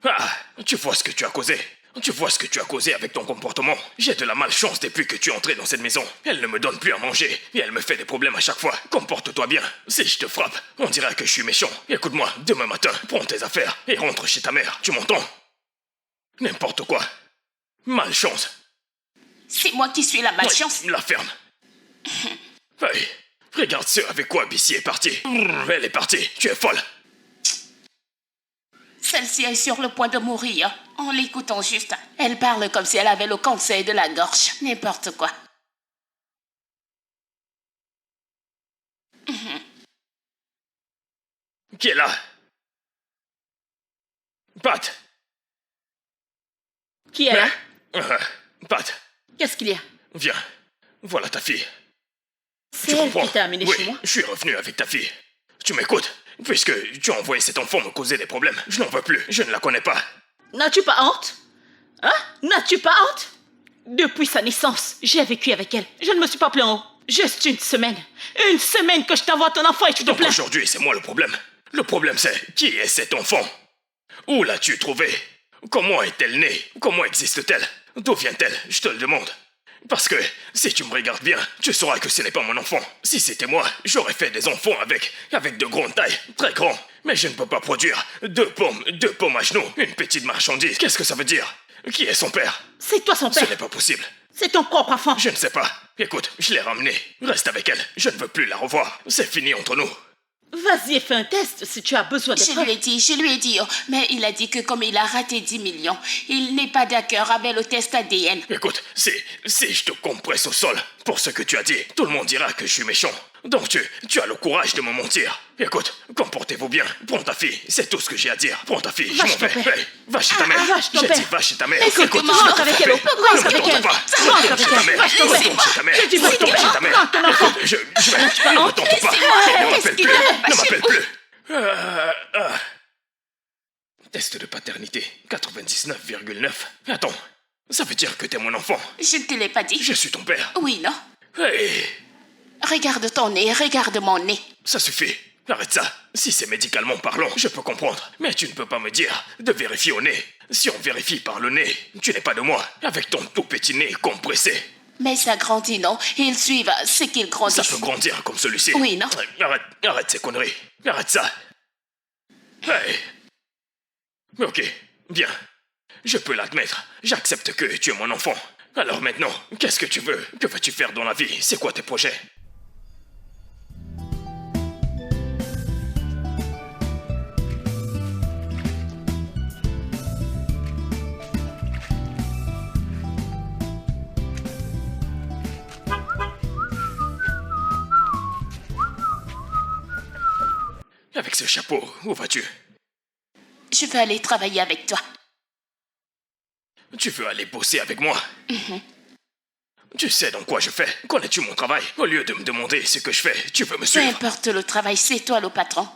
Ah, tu vois ce que tu as causé. Tu vois ce que tu as causé avec ton comportement. J'ai de la malchance depuis que tu es entré dans cette maison. Elle ne me donne plus à manger et elle me fait des problèmes à chaque fois. Comporte-toi bien. Si je te frappe, on dirait que je suis méchant. Écoute-moi, demain matin, prends tes affaires et rentre chez ta mère. Tu m'entends? N'importe quoi. Malchance. C'est moi qui suis la malchance. La ferme. Hey, regarde ce avec quoi Bessie est partie. Elle est partie. Tu es folle. Celle-ci est sur le point de mourir. En l'écoutant juste, elle parle comme si elle avait le cancer de la gorge. N'importe quoi. Qui est là? Pat. Qui est là? Pat, Qu'est-ce qu'il y a? viens. Voilà ta fille. C'est Tu elle comprends? qui t'a amené Oui, chez moi? je suis revenu avec ta fille. Tu m'écoutes? Puisque tu as envoyé cet enfant me causer des problèmes, je n'en veux plus. Je ne la connais pas. N'as-tu pas honte? Hein? N'as-tu pas honte? Depuis sa naissance, j'ai vécu avec elle. Je ne me suis pas plaint en haut. Juste une semaine. Une semaine que je t'envoie ton enfant et tu te Donc plains. aujourd'hui, c'est moi le problème. Le problème, c'est qui est cet enfant? Où l'as-tu trouvée? Comment est-elle née? Comment existe-t-elle? D'où vient-elle? Je te le demande. Parce que si tu me regardes bien, tu sauras que ce n'est pas mon enfant. Si c'était moi, j'aurais fait des enfants avec de grandes tailles, très grands. Mais je ne peux pas produire deux pommes à genoux, une petite marchandise. Qu'est-ce que ça veut dire? Qui est son père? C'est toi son Ce père. n'est pas possible. C'est ton propre enfant. Je ne sais pas. Écoute, je l'ai ramenée. Reste avec elle. Je ne veux plus la revoir. C'est fini entre nous. Vas-y et fais un test si tu as besoin de Je preuves. lui ai dit, oh, mais il a dit que comme il a raté 10 millions, il n'est pas d'accord avec le test ADN. Écoute, si je te compresse au sol pour ce que tu as dit, tout le monde dira que je suis méchant. Donc tu as le courage de me mentir. Écoute, comportez-vous bien. Prends ta fille, c'est tout ce que j'ai à dire. Prends ta fille, je Va m'en chez ton vais. père. Hey, va chez ta mère. va chez ton J'ai père. dit va chez ta mère. Écoute, Écoute, rentre je vais te avec frapper. elle, rentre Ne avec tourne elle. pas. Rentre Retourne avec chez ta elle. mère. Va chez ton Retourne père. chez ta mère. Je dis, va chez Retourne ton chez ta père. mère. Prends ton enfant. Écoute, je vais. Ne me tente pas. Ne m'appelle plus. Ne m'appelle plus. Test de paternité 99,9. Attends, ça veut dire que t'es mon enfant. Je ne te l'ai pas dit. Je suis ton père. Oui, non? Hey, Regarde ton nez, regarde mon nez. ça suffit. Arrête ça. Si c'est médicalement parlant, je peux comprendre. Mais tu ne peux pas me dire de vérifier au nez. Si on vérifie par le nez, tu n'es pas de moi. Avec ton tout petit nez compressé. Mais ça grandit, non? Ils suivent ce qu'ils Ça grandissent. peut grandir comme celui-ci. Oui, non? Arrête ces conneries. Arrête ça. Hey. Ok, bien. Je peux l'admettre. J'accepte que tu es mon enfant. Alors maintenant, qu'est-ce que tu veux? Que vas-tu faire dans la vie? C'est quoi tes projets? Avec ce chapeau, où vas-tu? Je veux aller travailler avec toi. Tu veux aller bosser avec moi? Tu sais dans quoi je fais? Connais-tu mon travail? Au lieu de me demander ce que je fais, tu veux me Peu suivre? importe le travail, c'est toi le patron.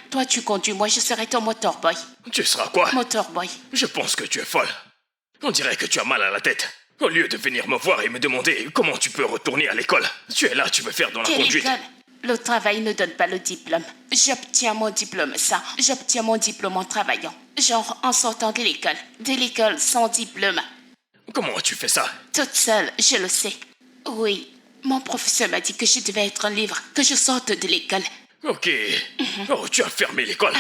Toi, tu conduis, moi, je serai ton motorboy. Tu seras quoi? Motorboy. Je pense que tu es folle. On dirait que tu as mal à la tête. Au lieu de venir me voir et me demander comment tu peux retourner à l'école, tu es là, tu veux faire dans la Quelle conduite. école? Le travail ne donne pas le diplôme. J'obtiens mon diplôme j'obtiens mon diplôme en travaillant. Genre en sortant de l'école sans diplôme. Comment tu fais ça? Toute seule, je le sais. Oui, mon professeur m'a dit que je devais être libre, que je sorte de l'école. Ok. Oh, tu as fermé l'école.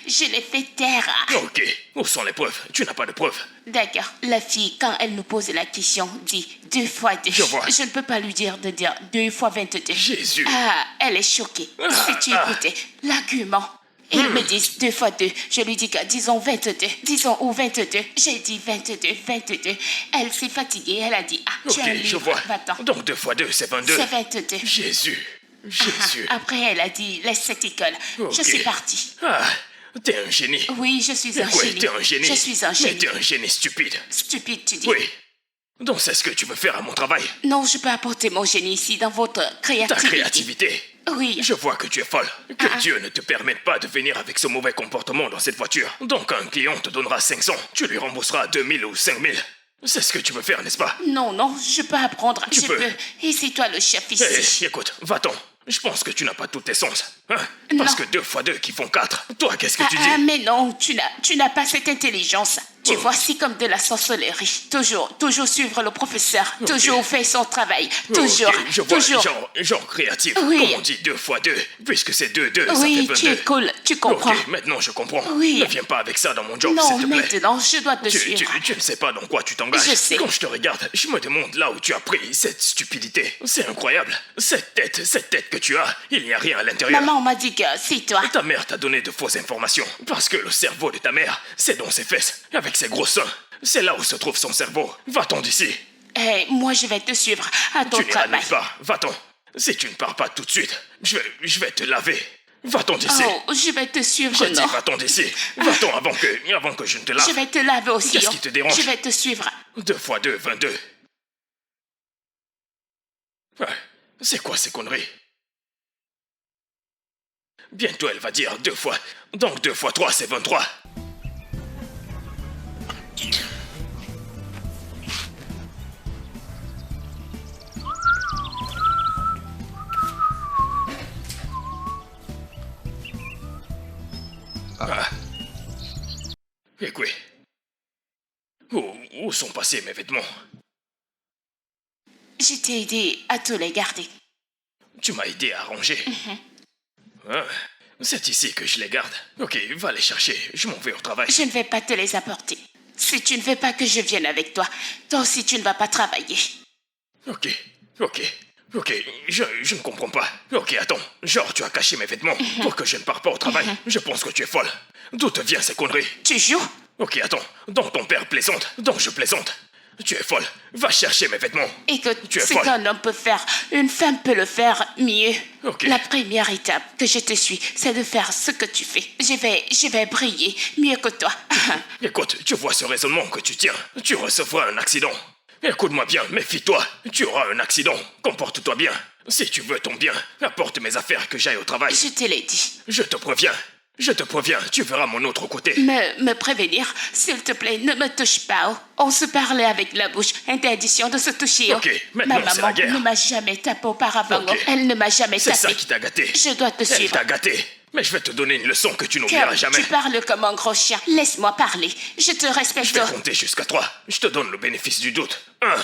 Je l'ai fait taire. Ok. Où sont les preuves? Tu n'as pas de preuves. D'accord, la fille, quand elle nous pose la question, dit 2 fois 2. Je vois. Je ne peux pas lui dire de dire 2 fois 22. Jésus. Elle est choquée. Si tu écoutais l'argument. Ils me disent 2 fois 2. Je lui dis que disons 22. Disons ou 22. J'ai dit 22. Elle s'est fatiguée. Elle a dit tu Ok, as un je livre. vois. Va-t'en. Donc 2 fois 2, c'est 22. C'est 22. Jésus. Jésus. Après, elle a dit laisse cette école. Ok. Je suis partie. Ah, t'es un génie. Oui, je suis un Ouais, génie. t'es un génie. Je suis un Mais génie. t'es un génie stupide. Stupide, tu dis. Oui. Donc c'est ce que tu veux faire à mon travail. Non, je peux apporter mon génie ici dans votre Ta créativité. créativité. Oui. Je vois que tu es folle. Que Dieu ne te permette pas de venir avec ce mauvais comportement dans cette voiture. Donc un client te donnera 500. Tu lui rembourseras 2000 ou 5000. C'est ce que tu veux faire, n'est-ce pas? Non, je peux apprendre. Tu je peux. Et c'est toi le chef ici. Hé, écoute, va-t'en. Je pense que tu n'as pas tout tes sens. Hein? Non. Parce que 2 fois 2 qui font 4. Toi, qu'est-ce que tu dis? Mais non, tu n'as pas cette intelligence. Tu Oh. vois, c'est comme de la sorcellerie. Toujours suivre le professeur. Ok. Toujours faire son travail. Ok, Toujours, je vois, toujours. genre créatif. Oui. Comme on dit 2 fois 2, puisque c'est 2, ça Oui, fait tu 22. es cool, tu comprends. Ok, maintenant je comprends. Oui. Ne viens pas avec ça dans mon job, Non, s'il te plaît. maintenant, je dois te Tu suivre. ne sais pas dans quoi tu t'engages. Je sais. Quand je te regarde, je me demande là où tu as pris cette stupidité. C'est incroyable. Cette tête que tu as, il n'y a rien à l'intérieur. Maman m'a dit que c'est toi. Ta mère t'a donné de fausses informations. Parce que le cerveau de ta mère, c'est dans ses fesses, avec ses gros seins. C'est là où se trouve son cerveau. Va-t'en d'ici. Moi, je vais te suivre à ton Tu n'iras travail. nulle part. Va-t'en. Si tu ne pars pas tout de suite, je vais te laver. Va-t'en d'ici. Oh, je vais te suivre, Je dis non. va-t'en d'ici. Va-t'en avant que je ne te lave. Je vais te laver aussi. Qu'est-ce oh. qui te dérange? Je vais te suivre. 2 fois 2, 22. Ouais, c'est quoi ces conneries? Bientôt elle va dire 2 fois. Donc 2 fois 3, c'est 23. Écoute. Où sont passés mes vêtements? Je t'ai aidé à te les garder. Tu m'as aidé à ranger. Ah, c'est ici que je les garde. Ok, va les chercher. Je m'en vais au travail. Je ne vais pas te les apporter. Si tu ne veux pas que je vienne avec toi, toi aussi tu ne vas pas travailler. Ok, je ne comprends pas. Ok, attends. Genre, tu as caché mes vêtements pour que je ne parte pas au travail. Je pense que tu es folle. D'où te viennent ces conneries? Tu joues? Ok, attends. Donc ton père plaisante. Donc je plaisante. Tu es folle. Va chercher mes vêtements. Écoute, Tu es ce folle. qu'un homme peut faire, une femme peut le faire mieux. Ok. La première étape que je te suis, c'est de faire ce que tu fais. Je vais briller mieux que toi. Écoute, tu vois ce raisonnement que tu tiens. Tu recevras un accident. Écoute-moi bien, méfie-toi. Tu auras un accident. Comporte-toi bien. Si tu veux ton bien, apporte mes affaires que j'aille au travail. Je te l'ai dit. Je te préviens. Je te préviens, tu verras mon autre côté. Me prévenir, s'il te plaît, ne me touche pas. Oh. On se parlait avec la bouche. Interdiction de se toucher. Oh. Ok, maintenant, Ma c'est maman la guerre. ne m'a jamais tapé auparavant. Ok. Oh. Elle ne m'a jamais C'est tapé. ça qui t'a gâté. Je dois te Elle suivre. t'a gâté. Mais je vais te donner une leçon que tu n'oublieras Comme jamais. tu parles comme un gros chien. Laisse-moi parler. Je te respecte. Je vais compter jusqu'à 3. Je te donne le bénéfice du doute. 1.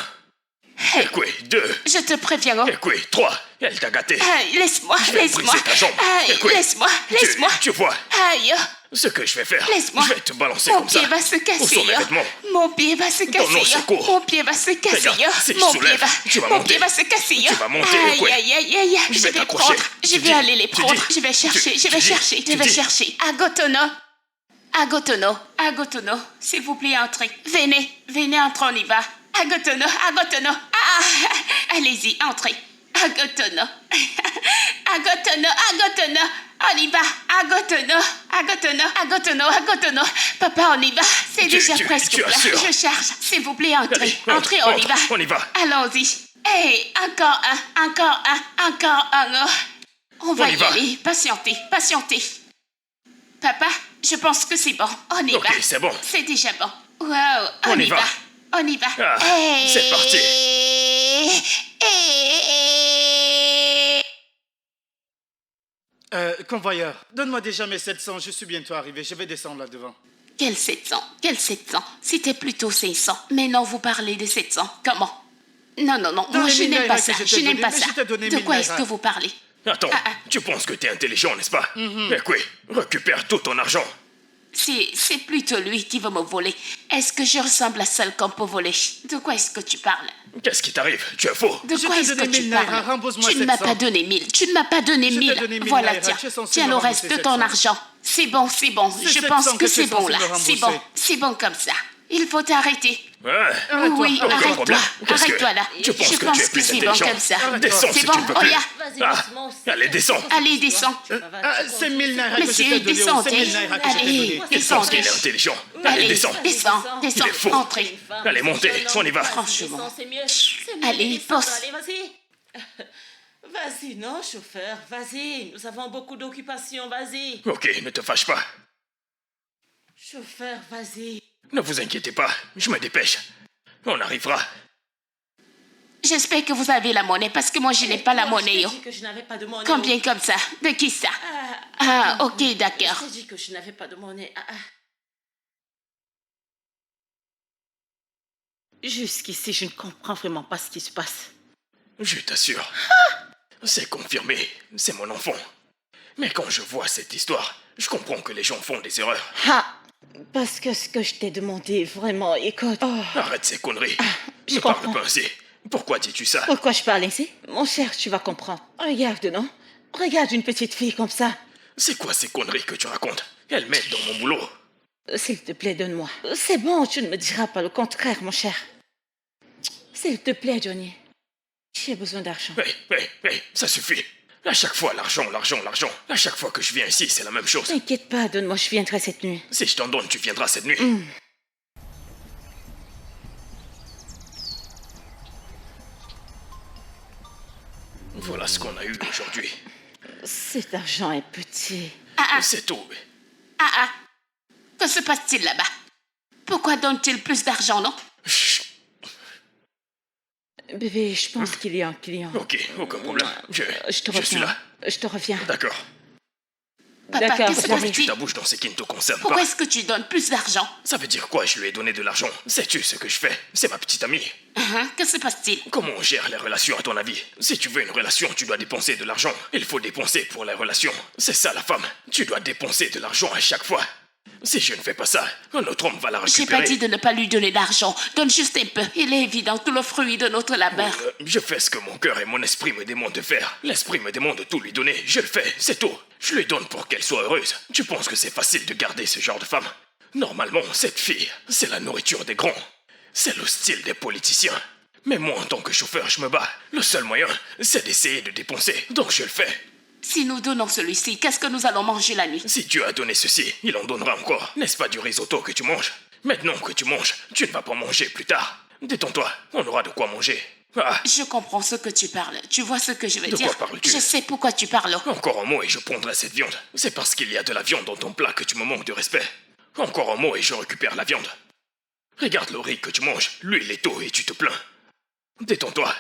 Écoute, 2. Je te préviens. Oh. Écoute, 3. Elle t'a gâté. Laisse-moi, Je vais laisse-moi. briser ta jambe. Écoute, Laisse-moi. Tu vois Aïe. ce que je vais faire. Laisse-moi. Je vais te balancer Mon comme ça. pied va se casser. Où sont mes oh. vêtements? Mon pied va se casser. nos oh. secours. Mon pied va se casser. Regarde, oh. si je Mon soulève, tu vas Mon monter. pied va se casser. Tu oh. vas monter, Aïe, écoute. aïe, aïe, aïe. Je Je vais vais t'accrocher. prendre. Je Tu vais dis, aller les tu prendre. dis, Je vais chercher. tu Je vais dis, chercher. tu Je vais dis. chercher. Agotono, s'il vous plaît, entrez. Venez, entrez, on y va. Agotono. Allez-y, entrez. Agotono. On y va. Agotono. Papa, on y va. C'est déjà presque tu plein. assures? Je charge. S'il vous plaît, entrez. Allez, Entrez, on y entre, va. on y va. Allons-y. Hey, encore un. On va On y y va. aller. Patientez. Papa, je pense que c'est bon. On y Ok, va. c'est bon. C'est déjà bon. Wow, On y va. On y va. Ah, c'est parti. Convoyeur, donne-moi déjà mes 700, je suis bientôt arrivé, je vais descendre là devant. Quel 700? Quel 700? C'était plutôt 500. Mais non, vous parlez de 700. Comment? Non, non, non, Dans moi les je 1000 n'aime pas naira ça. que je t'ai Je n'aime donné, pas mais ça. je t'ai donné De 1000 quoi est-ce naira. que vous parlez? Attends, tu penses que t'es intelligent, n'est-ce pas? Écoute, récupère tout ton argent. C'est plutôt lui qui veut me voler. Est-ce que je ressemble à celle qu'on peut voler? De quoi est-ce que tu parles? Qu'est-ce qui t'arrive? Tu es faux. De Je quoi t'ai est-ce que donné tu 1000 naira, parles? rembourse-moi Tu ne m'as 700. pas donné 1000. Tu ne m'as pas donné Je t'ai 1000. donné 1000 Voilà, naira, tu es censé tiens me le reste de rembourser ton 700. argent. C'est bon, c'est bon. C'est Je 700 pense que que tu es c'est bon censé là. me C'est rembourser. bon. C'est bon comme ça. Il faut t'arrêter. Ouais. Oui, aucun arrête-toi. problème. Qu'est-ce que- Arrête-toi là. Tu penses Je que tu pense es que plus c'est bon intelligent? comme ça. Descends C'est si bon, tu ne peux plus. Oya. Vas-y, Ah, doucement. allez, descends. Allez, descends. C'est 1000 naira que je Monsieur, t'ai donné, descendez. c'est 1000 naira que je t'ai Allez, donné. Il pense descendez. qu'il est intelligent. Allez, Allez, descends. descends, Il est faux. entrez. Allez, montez, on y va. Franchement. C'est mieux. C'est mieux Allez, de descendre. pousse. Allez, vas-y. Vas-y, non, chauffeur, vas-y. Nous avons beaucoup d'occupations, vas-y. Ok, ne te fâche pas. Chauffeur, vas-y. Ne vous inquiétez pas, je me dépêche. On arrivera. J'espère que vous avez la monnaie parce que moi je n'ai pas la monnaie. Je Yo. t'ai dit que je n'avais pas de monnaie. Combien comme ça? De qui ça? Ah, Ah, ok, d'accord. je t'ai dit que je n'avais pas de monnaie. Jusqu'ici, je ne comprends vraiment pas ce qui se passe. Je t'assure. C'est confirmé, c'est mon enfant. Mais quand je vois cette histoire, je comprends que les gens font des erreurs. Ah, parce que ce que je t'ai demandé, vraiment, écoute. Oh, Arrête ces conneries. je Ne parle comprends. pas ainsi. Pourquoi dis-tu ça? Pourquoi je parle ainsi? Mon cher, tu vas comprendre. Regarde, non? Regarde une petite fille comme ça. C'est quoi ces conneries que tu racontes? Elle m'aide dans mon boulot. S'il te plaît, donne-moi. C'est bon, tu ne me diras pas le contraire, mon cher. S'il te plaît, Johnny. J'ai besoin d'argent. Hé, ça suffit. À chaque fois, l'argent, l'argent, l'argent. À chaque fois que je viens ici, c'est la même chose. T'inquiète pas, donne-moi, je viendrai cette nuit. Si je t'en donne, tu viendras cette nuit. Voilà ce qu'on a eu aujourd'hui. Cet argent est petit. C'est tout. Ah. Que se passe-t-il là-bas? Pourquoi donne-t-il plus d'argent, non? Chut. Bébé, je pense qu'il y a un client. Ok, aucun problème. Je te je suis reviens. là. Je te reviens. D'accord. Papa, D'accord, qu'est-ce que Pourquoi mets-tu passe-t-il? ta bouche dans ce qui ne te concerne Pourquoi pas? est-ce que tu donnes plus d'argent? Ça veut dire quoi, je lui ai donné de l'argent? Sais-tu ce que je fais? C'est ma petite amie. Que se passe-t-il? Comment on gère les relations à ton avis? Si tu veux une relation, tu dois dépenser de l'argent. Il faut dépenser pour les relations. C'est ça la femme. Tu dois dépenser de l'argent à chaque fois. Si je ne fais pas ça, un autre homme va la J'ai récupérer. pas dit de ne pas lui donner d'argent. Donne juste un peu. Il est évident tout le fruit de notre labeur. Je fais ce que mon cœur et mon esprit me demandent de faire. L'esprit me demande de tout lui donner. Je le fais, c'est tout. Je lui donne pour qu'elle soit heureuse. Tu penses que c'est facile de garder ce genre de femme? Normalement, cette fille, c'est la nourriture des grands. C'est le style des politiciens. Mais moi, en tant que chauffeur, je me bats. Le seul moyen, c'est d'essayer de dépenser. Donc je le fais. Si nous donnons celui-ci, qu'est-ce que nous allons manger la nuit? Si Dieu a donné ceci, il en donnera encore. N'est-ce pas du risotto que tu manges? Maintenant que tu manges, tu ne vas pas manger plus tard. Détends-toi, on aura de quoi manger. Ah, Je comprends ce que tu parles. Tu vois ce que je veux De dire? quoi parles-tu? Je sais pourquoi tu parles. encore un mot et je prendrai cette viande. C'est parce qu'il y a de la viande dans ton plat que tu me manques de respect. Encore un mot et je récupère la viande. Regarde le riz que tu manges, l'huile est eau et tu te plains. Détends-toi.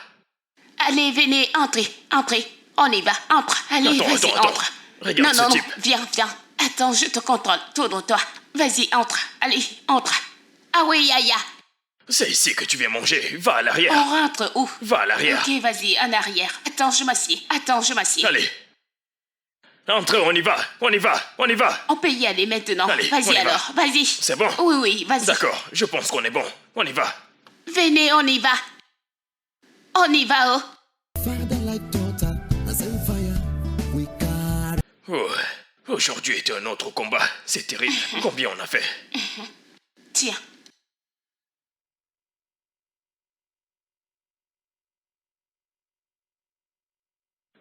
Allez, venez, entrez, entrez. On y va, entre. Allez, Attends, vas-y, attends. entre. Regarde non, ce non, type. non, viens. Attends, je te contrôle. Tourne-toi. Vas-y, entre. Allez, entre. Ah oui, Yaya. C'est ici que tu viens manger. Va à l'arrière. On rentre où? Va à l'arrière. Ok, vas-y, en arrière. Attends, je m'assieds. Allez. Entrez, on y va. On peut y aller maintenant. Allez, on y Vas-y va. alors, vas-y. C'est bon? Oui, vas-y. D'accord, je pense qu'on est bon. On y va. Venez, on y va. Oh. Father like daughter, I send fire. We got Oh, aujourd'hui était un autre combat. C'est terrible. Combien on a fait? Tiens.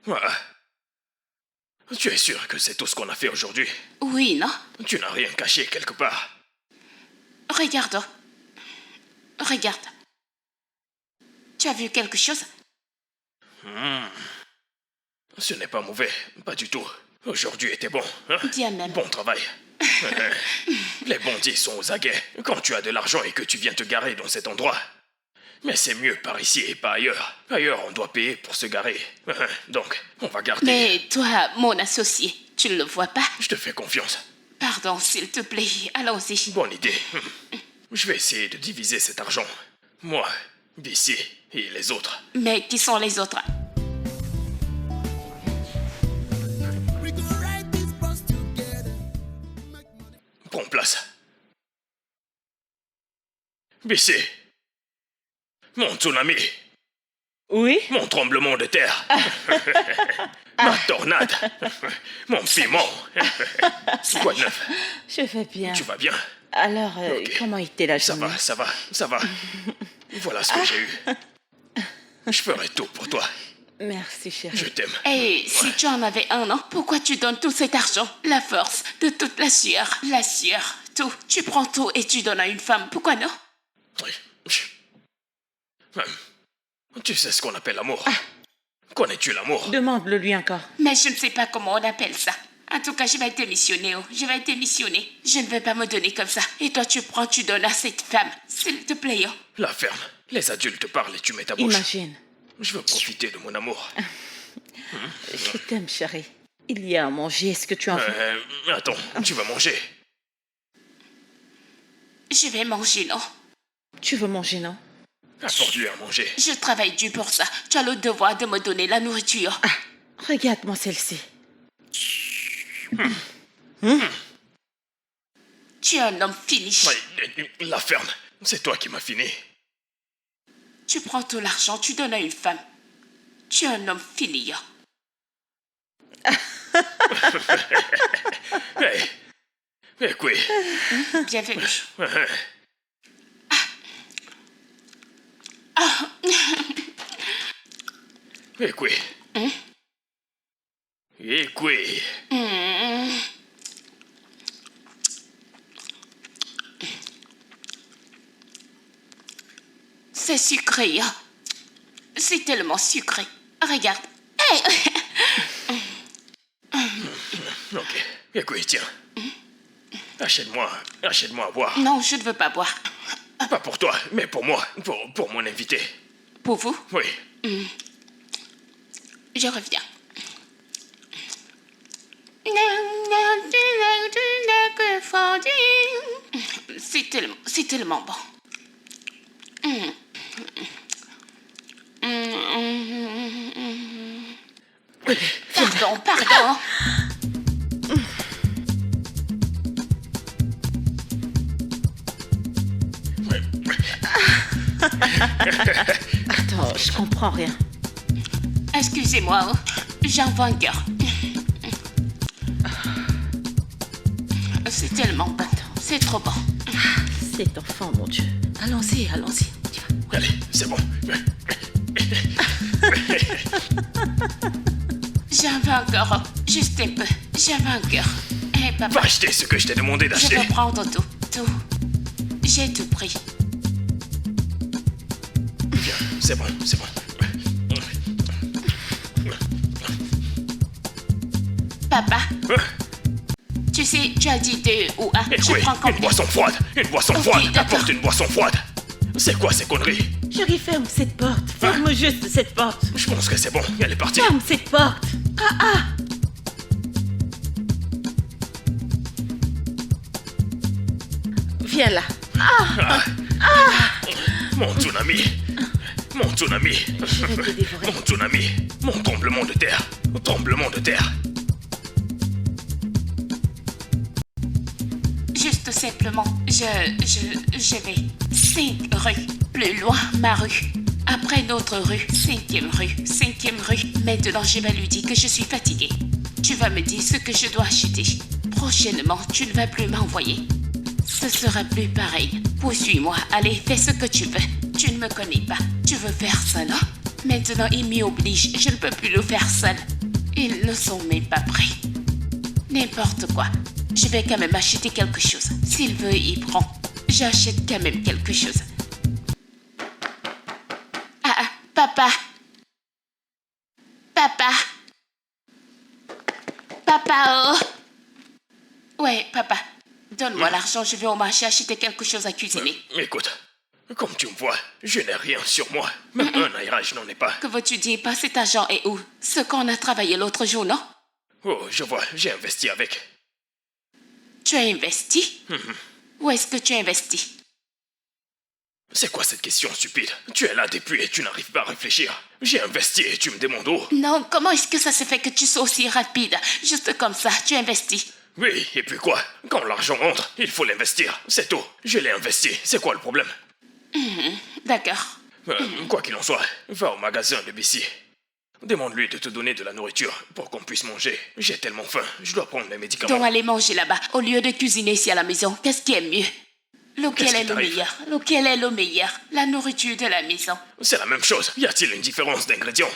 Ah. Tu es sûr que c'est tout ce qu'on a fait aujourd'hui? Oui, non? Tu n'as rien caché quelque part. Regarde. Tu as vu quelque chose? Ce n'est pas mauvais, pas du tout. Aujourd'hui était bon, hein? Bien même. Bon travail. Les bandits sont aux aguets quand tu as de l'argent et que tu viens te garer dans cet endroit. Mais c'est mieux par ici et pas ailleurs. Ailleurs, on doit payer pour se garer. Donc, on va garder. Mais toi, mon associé, tu ne le vois pas? Je te fais confiance. Pardon, s'il te plaît, allons-y. Bonne idée. Je vais essayer de diviser cet argent. Moi, d'ici, et les autres. Mais qui sont les autres? We gonna ride this bus together. Prends place. BC. Mon tsunami. Oui? Mon tremblement de terre. Ma tornade. Mon piment. Quoi de neuf? Je vais bien. Tu vas bien? Alors, Ok. comment était la Ça journée? va, ça va, ça va. Voilà ce que j'ai eu. Je ferai tout pour toi. Merci, chérie. Je t'aime. Et si tu en avais un, non? Pourquoi tu donnes tout cet argent? La force, de toute la sueur, tout. Tu prends tout et tu donnes à une femme. Pourquoi non? Oui. Tu sais ce qu'on appelle l'amour. Connais-tu l'amour? Demande-le lui encore. Mais je ne sais pas comment on appelle ça. En tout cas, je vais démissionner. Je vais démissionner. Je ne vais pas me donner comme ça. Et toi, tu prends, tu donnes à cette femme. S'il te plaît. La ferme. Les adultes parlent et tu mets ta bouche. Imagine. Je veux profiter de mon amour. Je t'aime, chérie. Il y a à manger. Est-ce que tu en veux? Attends, tu vas manger. Je vais manger, non? Tu veux manger, non? Apporte-lui à manger. Je travaille dur pour ça. Tu as le devoir de me donner la nourriture. Regarde-moi celle-ci. Tu es un homme fini. La ferme. C'est toi qui m'as fini. Tu prends tout l'argent, tu donnes à une femme. Tu es un homme fini. Écoute. Bienvenue. Écoute. Écoute. C'est sucré. C'est tellement sucré. Regarde. Hey. Ok. Écoute, tiens. Achète-moi à boire. Non, je ne veux pas boire. Pas pour toi, mais pour moi. Pour mon invité. Pour vous, Oui. je reviens. C'est tellement bon. Pardon. Attends, je comprends rien. Excusez-moi, j'en veux un cœur. C'est tellement bon. C'est trop bon. Cet enfant, mon Dieu. Allons-y. Tu vas. Allez, c'est bon. J'en veux encore. Juste un peu. J'en veux un cœur. Hé, Va papa, acheter ce que je t'ai demandé je d'acheter. veux prendre tout. Tout. J'ai tout pris. Viens, c'est bon. Papa, tu sais, tu as dit 2 ou 1. Je Écoute, prends une combien? boisson froide. Ok, d'accord. Apporte une boisson froide. C'est quoi ces conneries? Chérie, ferme cette porte. Ferme juste cette porte. Je pense que c'est bon. Elle est partie. Ferme cette porte. Viens là. Mon tsunami. Je vais te dévorer. Mon tsunami. Mon tremblement de terre. Juste simplement, je vais 5 rues plus loin, ma rue. Après notre rue, 5e rue. Maintenant, je vais lui dire que je suis fatiguée. Tu vas me dire ce que je dois acheter. Prochainement, tu ne vas plus m'envoyer. Ce sera plus pareil. Poursuis-moi. Allez, fais ce que tu veux. Tu ne me connais pas. Tu veux faire ça, non? Maintenant, il m'y oblige. Je ne peux plus le faire seul. Ils ne sont même pas prêts. N'importe quoi. Je vais quand même acheter quelque chose. S'il veut, il prend. J'achète quand même quelque chose. Papa. Papa, oh. Ouais, papa. Donne-moi l'argent, je vais au marché acheter quelque chose à cuisiner. Écoute, comme tu me vois, je n'ai rien sur moi. Même un naira, je n'en ai pas. Que veux-tu dire par cet argent et où? Ce qu'on a travaillé l'autre jour, non? Oh, je vois, j'ai investi avec. Tu as investi? Où est-ce que tu as investi? C'est quoi cette question stupide? Tu es là depuis et tu n'arrives pas à réfléchir. J'ai investi et tu me demandes où? Non, comment est-ce que ça se fait que tu sois aussi rapide? Juste comme ça, tu investis. Oui, et puis quoi? Quand l'argent entre, il faut l'investir. C'est tout. Je l'ai investi. C'est quoi le problème? D'accord. Quoi qu'il en soit, va au magasin de Bissy. Demande-lui de te donner de la nourriture pour qu'on puisse manger. J'ai tellement faim, je dois prendre mes médicaments. Donc aller manger là-bas, au lieu de cuisiner ici à la maison, qu'est-ce qui est mieux? Lequel Qu'est-ce est qui le t'arrive? meilleur? Lequel est le meilleur? La nourriture de la maison. C'est la même chose. Y a-t-il une différence d'ingrédients?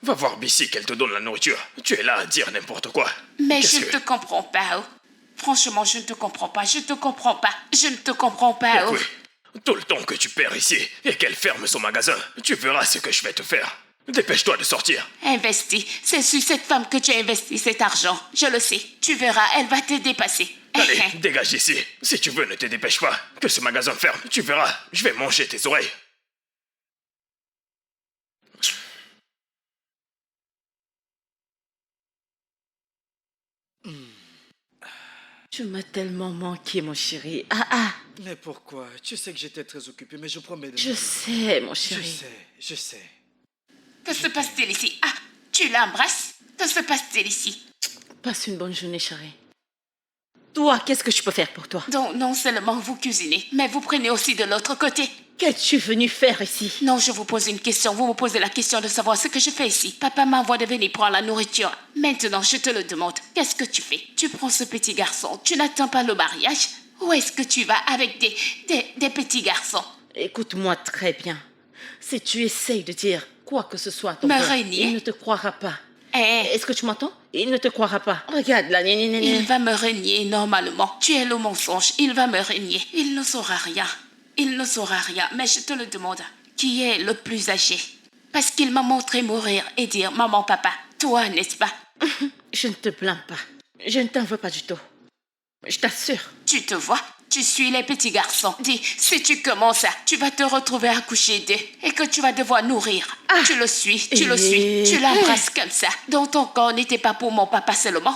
Va voir Bissy qu'elle te donne la nourriture. Tu es là à dire n'importe quoi. Mais Qu'est-ce je ne que- te comprends pas, oh. Franchement, je ne te comprends pas, je te comprends pas. Je ne te comprends pas, oh. Écoute, tout le temps que tu perds ici et qu'elle ferme son magasin, tu verras ce que je vais te faire. Dépêche-toi de sortir. Investis. C'est sur cette femme que tu as investi cet argent. Je le sais. Tu verras, elle va te dépasser. Allez, dégage d'ici. Si tu veux, ne te dépêche pas. Que ce magasin ferme. Tu verras, je vais manger tes oreilles. Tu m'as tellement manqué, mon chéri. Ah, Mais pourquoi? Tu sais que j'étais très occupé, mais je promets de... je sais, mon Je chéri. sais, je sais. Que se passe-t-il ici? Ah, tu l'embrasses? Que se passe-t-il ici? Passe une bonne journée, chéri. Toi, qu'est-ce que je peux faire pour toi? Donc, non seulement vous cuisinez, mais vous prenez aussi de l'autre côté. Qu'es-tu venu faire ici? Non, je vous pose une question. Vous me posez la question de savoir ce que je fais ici. Papa m'envoie de venir prendre la nourriture. Maintenant, je te le demande. Qu'est-ce que tu fais? Tu prends ce petit garçon. Tu n'attends pas le mariage? Où est-ce que tu vas avec des petits garçons? Écoute-moi très bien. Si tu essayes de dire quoi que ce soit à ton Me père, renier? il ne te croira pas. Eh, Est-ce que tu m'entends? Il ne te croira pas. Regarde là, il va me renier normalement. Tu es le mensonge. Il va me renier. Il ne saura rien. Il ne saura rien. Mais je te le demande. Qui est le plus âgé? Parce qu'il m'a montré mourir et dire maman, papa. Toi, n'est-ce pas? Je ne te blâme pas. Je ne t'en veux pas du tout. Je t'assure. Tu te vois? Tu suis les petits garçons. Dis, si tu commences, tu vas te retrouver à coucher d'eux et que tu vas devoir nourrir. Tu le suis, tu le suis. Tu l'embrasses comme ça. Donc ton corps n'était pas pour mon papa seulement.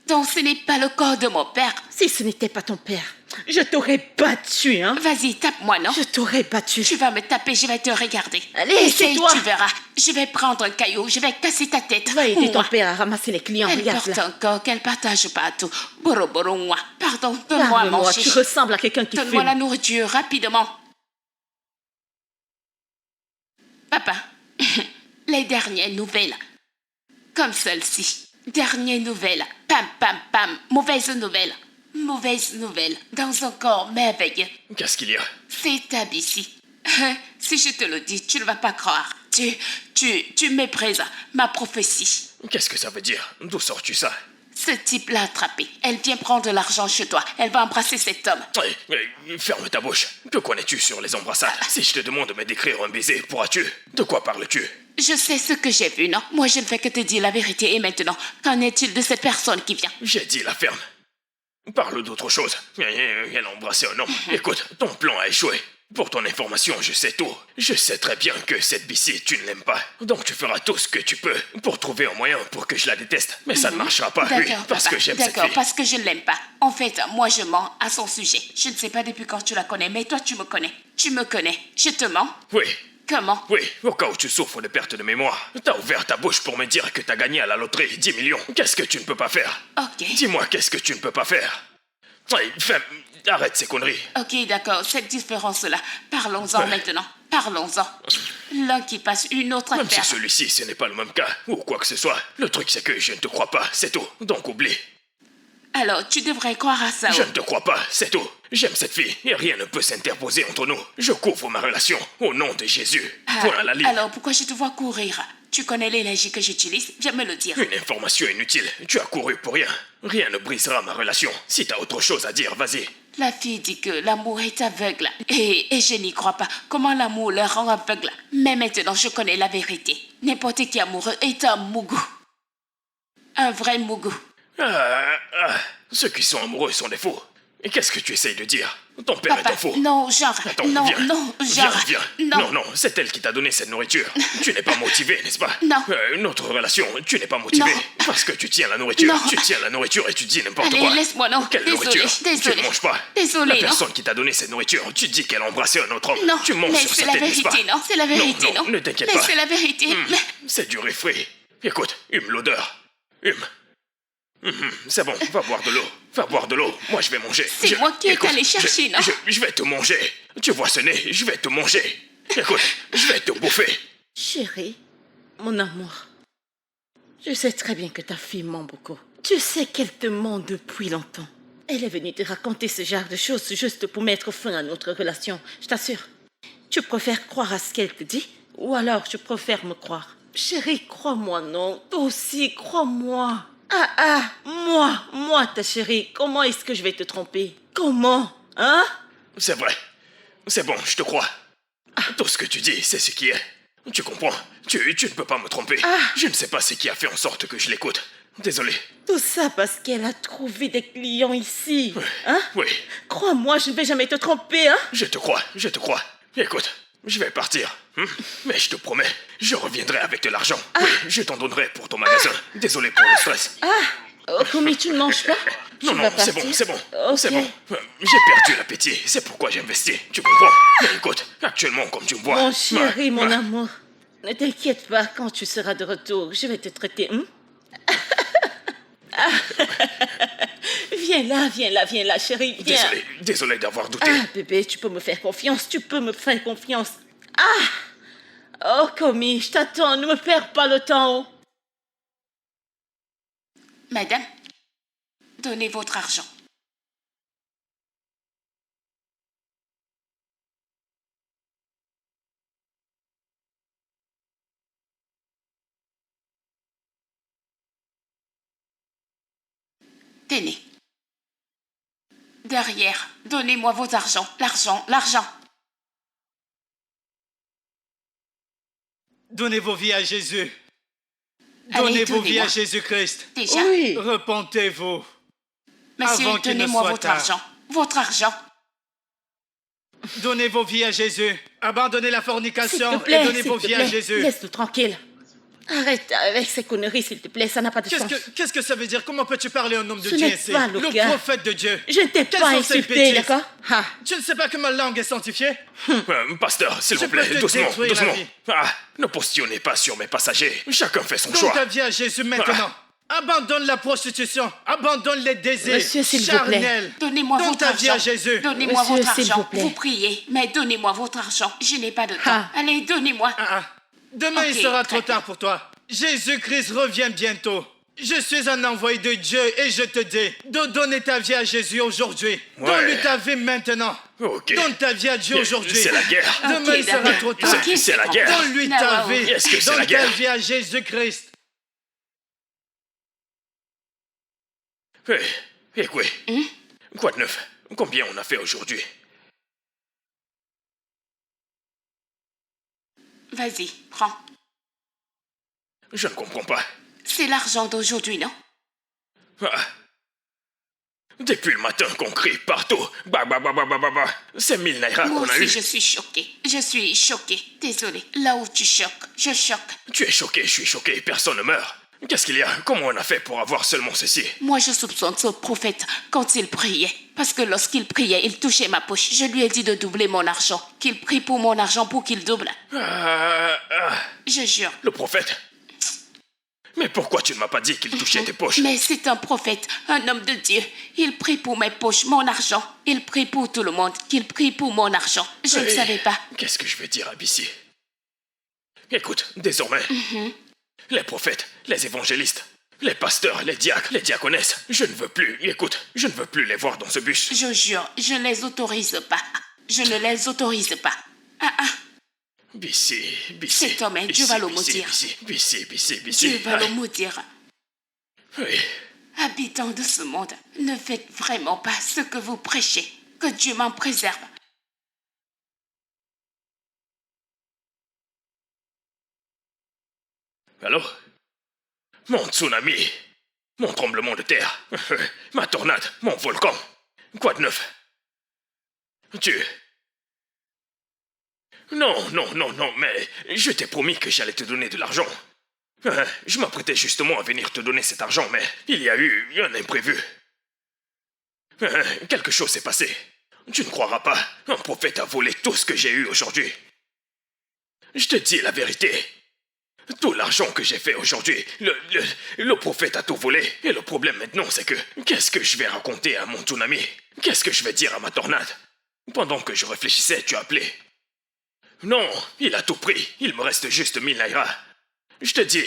Donc ce n'est pas le corps de mon père. Si ce n'était pas ton père, je t'aurais battu, hein? Vas-y, tape-moi, non? Je t'aurais battu. Tu vas me taper, je vais te regarder. Allez, essaye, tais-toi. tu verras. Je vais prendre un caillou, je vais casser ta tête. Va aider ton Ouah. père à ramasser les clients. Elle Regarde porte là. un corps qu'elle partage partout. Boro boro moi. Pardon, donne-moi à Parle-moi, manger. tu ressembles à quelqu'un qui Donne-moi la fume. nourriture, rapidement. Papa, les dernières nouvelles. Comme celle-ci. Dernière nouvelle. Pam, pam, pam. Mauvaise nouvelle. Mauvaise nouvelle. Dans un corps merveilleux. Qu'est-ce qu'il y a? C'est Abissi. Si je te le dis, tu ne vas pas croire. Tu méprises ma prophétie. Qu'est-ce que ça veut dire? D'où sors-tu ça? Ce type l'a attrapé. Elle vient prendre de l'argent chez toi. Elle va embrasser cet homme. Ferme ta bouche. Que connais-tu sur les embrassades? Si je te demande de me décrire un baiser, pourras-tu? De quoi parles-tu? Je sais ce que j'ai vu, non? Moi, je ne fais que te dire la vérité. Et maintenant, qu'en est-il de cette personne qui vient? J'ai dit la ferme. Parle d'autre chose. Elle a embrassé un homme. Écoute, ton plan a échoué. Pour ton information, je sais tout. Je sais très bien que cette Bissy, tu ne l'aimes pas. Donc tu feras tout ce que tu peux pour trouver un moyen pour que je la déteste. Mais ça ne marchera pas, oui, D'accord, parce papa. que j'aime cette D'accord, fille. parce que je ne l'aime pas. En fait, moi, je mens à son sujet. Je ne sais pas depuis quand tu la connais, mais toi, tu me connais. Tu me connais. Je te mens. Oui, Comment? oui, au cas où tu souffres de perte de mémoire. T'as ouvert ta bouche pour me dire que t'as gagné à la loterie 10 millions. Qu'est-ce que tu ne peux pas faire? Ok. Dis-moi, qu'est-ce que tu ne peux pas faire? Arrête ces conneries. Ok, d'accord, cette différence-là. Parlons-en maintenant. Parlons-en. L'un qui passe une autre Même si affaire. celui-ci, ce n'est pas le même cas, ou quoi que ce soit. Le truc, c'est que je ne te crois pas, c'est tout. Donc oublie. Alors, tu devrais croire à ça. Je oh. ne te crois pas, c'est tout. J'aime cette fille et rien ne peut s'interposer entre nous. Je couvre ma relation au nom de Jésus. Point à la ligne. Alors, pourquoi je te vois courir? Tu connais l'énergie que j'utilise? Viens me le dire. Une information inutile. Tu as couru pour rien. Rien ne brisera ma relation. Si t'as autre chose à dire, vas-y. La fille dit que l'amour est aveugle. Et je n'y crois pas. Comment l'amour le rend aveugle? Mais maintenant, je connais la vérité. N'importe qui amoureux est un mougou. Un vrai mougou. Ceux qui sont amoureux sont des fous. Et qu'est-ce que tu essayes de dire? Ton père est Papa, un faux. non, genre, Attends, non, viens. non, genre, Viens. non. Non, c'est elle qui t'a donné cette nourriture. Tu n'es pas motivé, n'est-ce pas? Non. Notre relation, tu n'es pas motivé. Non. Parce que tu tiens la nourriture. Non. Tu tiens la nourriture et tu dis n'importe Allez, quoi. laisse-moi, non. Quelle Désolée, nourriture? Tu désolée. ne manges pas. Désolée, La non. personne qui t'a donné cette nourriture, tu dis qu'elle a embrassé un autre homme. Non, Tu mens mais sur c'est sa la tête, n'est-ce pas? vérité, non. C'est la vérité, non. Ne t'inquiète Mais pas. c'est la vérité. C'est du riz frit. Écoute, hume l'odeur. Hume. C'est bon, va boire de l'eau. Va boire de l'eau. Moi, je vais manger. C'est moi qui est allé chercher, non? Je vais te manger. Tu vois ce nez? Je vais te manger. Écoute, je vais te bouffer. Chérie, mon amour, je sais très bien que ta fille ment beaucoup. Tu sais qu'elle te ment depuis longtemps. Elle est venue te raconter ce genre de choses juste pour mettre fin à notre relation, je t'assure. Tu préfères croire à ce qu'elle te dit ou alors tu préfères me croire? Chérie, crois-moi, non. Toi aussi, crois-moi. Moi, ta chérie, comment est-ce que je vais te tromper? Comment? Hein? C'est vrai. C'est bon, je te crois. Tout ce que tu dis, c'est ce qui est. Tu comprends? Tu ne peux pas me tromper. Je ne sais pas ce qui a fait en sorte que je l'écoute. Désolé. Tout ça parce qu'elle a trouvé des clients ici. Hein? Oui, Crois-moi, je ne vais jamais te tromper, hein? je te crois. Écoute, je vais partir. Mais je te promets, je reviendrai avec de l'argent. Oui, je t'en donnerai pour ton magasin. Désolé pour le stress. Oh, Commis, tu ne manges pas? Non, Tu vas c'est partir? bon, c'est bon. Ok. C'est bon. J'ai perdu l'appétit. C'est pourquoi j'ai investi. Tu comprends? Mais écoute, actuellement, comme tu me vois... Mon chéri, mon amour, ne t'inquiète pas, quand tu seras de retour, je vais te traiter. Viens là, chérie, viens. Désolé d'avoir douté. Bébé, tu peux me faire confiance, Oh, Commis, je t'attends, ne me perds pas le temps. Madame, donnez votre argent. Tenez. Derrière, donnez-moi votre argent. L'argent. Donnez vos vies à Jésus. Allez, Donnez vos vies donnez-moi. à Jésus-Christ. Déjà, Oui. Repentez-vous. monsieur, avant qu'il ne donnez-moi soit votre tard. argent. Votre argent. Donnez vos vies à Jésus. Abandonnez la S'il fornication te plaît, et donnez s'il vos te vies à plaît, Jésus. laisse-le tranquille. Arrête avec ces conneries, s'il te plaît, ça n'a pas de sens. Qu'est-ce que ça veut dire? Comment peux-tu parler au nom de Ce Dieu n'est ainsi? pas le Le cas. prophète de Dieu. Je ne t'ai Quelles pas sont ces insulté, bêtises? d'accord? Tu ne sais pas que ma langue est sanctifiée? Pasteur, s'il Je vous plaît, peux te doucement. détruire la vie. Ne postillonnez pas sur mes passagers. Chacun fait son Donne choix. ta vie à Jésus maintenant. Abandonne la prostitution. Abandonne les désirs Monsieur, s'il vous plaît. charnels. Donnez-moi Donne votre ta vie à argent. Jésus. Donnez-moi Monsieur, votre s'il argent. vous plaît. Vous priez, mais donnez-moi votre argent. Je n'ai pas de temps. Allez, donnez-moi. Demain, il Ok, sera très trop tard pour toi. Jésus-Christ revient bientôt. Je suis un envoyé de Dieu et je te dis de donner ta vie à Jésus aujourd'hui. Ouais. Donne-lui ta vie maintenant. Ok. Donne ta vie à Dieu aujourd'hui. C'est la guerre. Demain, il sera d'accord. trop tard. Ok, C'est la bon. guerre. Donne-lui Non, ta ouais, vie. Est-ce que c'est Donne la ta guerre? vie à Jésus-Christ. Écoute. Quoi de neuf? Combien on a fait aujourd'hui? Vas-y, prends. Je ne comprends pas. C'est l'argent d'aujourd'hui, non? Depuis le matin qu'on crie partout. Bah. C'est 1000 naira Moi qu'on a aussi, eu. je suis choquée. Je suis choquée. Désolée. Là où tu choques, je choque. Tu es choqué, je suis choqué, personne ne meurt. Qu'est-ce qu'il y a? Comment on a fait pour avoir seulement ceci? Moi, je soupçonne ce prophète quand il priait. Parce que lorsqu'il priait, il touchait ma poche. Je lui ai dit de doubler mon argent. Qu'il prie pour mon argent pour qu'il double. Je jure. Le prophète? Mais pourquoi tu ne m'as pas dit qu'il touchait tes poches? Mais c'est un prophète, un homme de Dieu. Il prie pour mes poches, mon argent. Il prie pour tout le monde. Qu'il prie pour mon argent. Je ne savais pas. Qu'est-ce que je vais dire à Bissy? Écoute, désormais, les prophètes, les évangélistes, les pasteurs, les diacres, les diaconesses, je ne veux plus les voir dans ce bus. Je jure, je ne les autorise pas. Je ne les autorise pas. Bissy. Cet homme, Dieu va le maudire. Bissy. Dieu va le maudire. Oui. Habitants de ce monde, ne faites vraiment pas ce que vous prêchez. Que Dieu m'en préserve. Allô? Mon tsunami, mon tremblement de terre, ma tornade, mon volcan. Quoi de neuf? Tu... Non, mais je t'ai promis que j'allais te donner de l'argent. Je m'apprêtais justement à venir te donner cet argent, mais il y a eu un imprévu. Quelque chose s'est passé. Tu ne croiras pas, un prophète a volé tout ce que j'ai eu aujourd'hui. Je te dis la vérité. Tout l'argent que j'ai fait aujourd'hui, le prophète a tout volé. Et le problème maintenant, c'est que... Qu'est-ce que je vais raconter à mon tsunami? Qu'est-ce que je vais dire à ma tornade? Pendant que je réfléchissais, tu as appelé. Non, il a tout pris. Il me reste juste 1000 naira. Je te dis,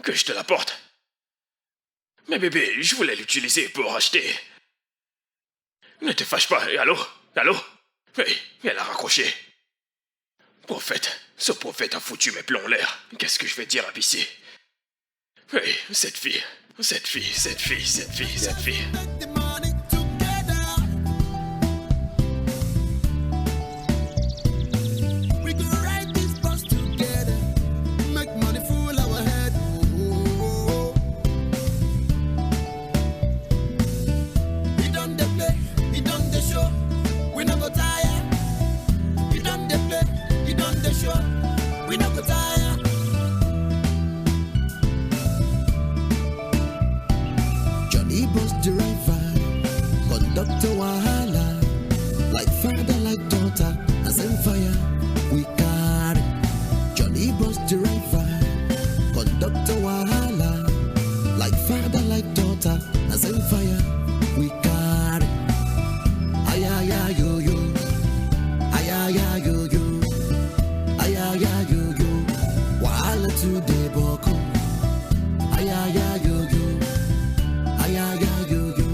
que je te l'apporte. Mais bébé, je voulais l'utiliser pour acheter. Ne te fâche pas. Allô? Oui, elle a raccroché. Prophète, ce prophète a foutu mes plombs en l'air. Qu'est-ce que je vais dire à Bissy? Oui, cette fille. Make the money together. We gonna ride this bus together. Make money full our head. Oh. He done the play, he done the show. We not go tire. He done the play, he done the show. We not go tire. Johnny Bus driver, conductor wahala, like father, like daughter, as in fire, we got it. Johnny Bus driver, conductor wahala, like father, like daughter, as in fire, we got it. Ay ay ay yo yo, ay ay ay yo yo, ay ay ay yo yo, wahala today boko, ay ay ay yo yo. Aïe aïe aïe yo yo.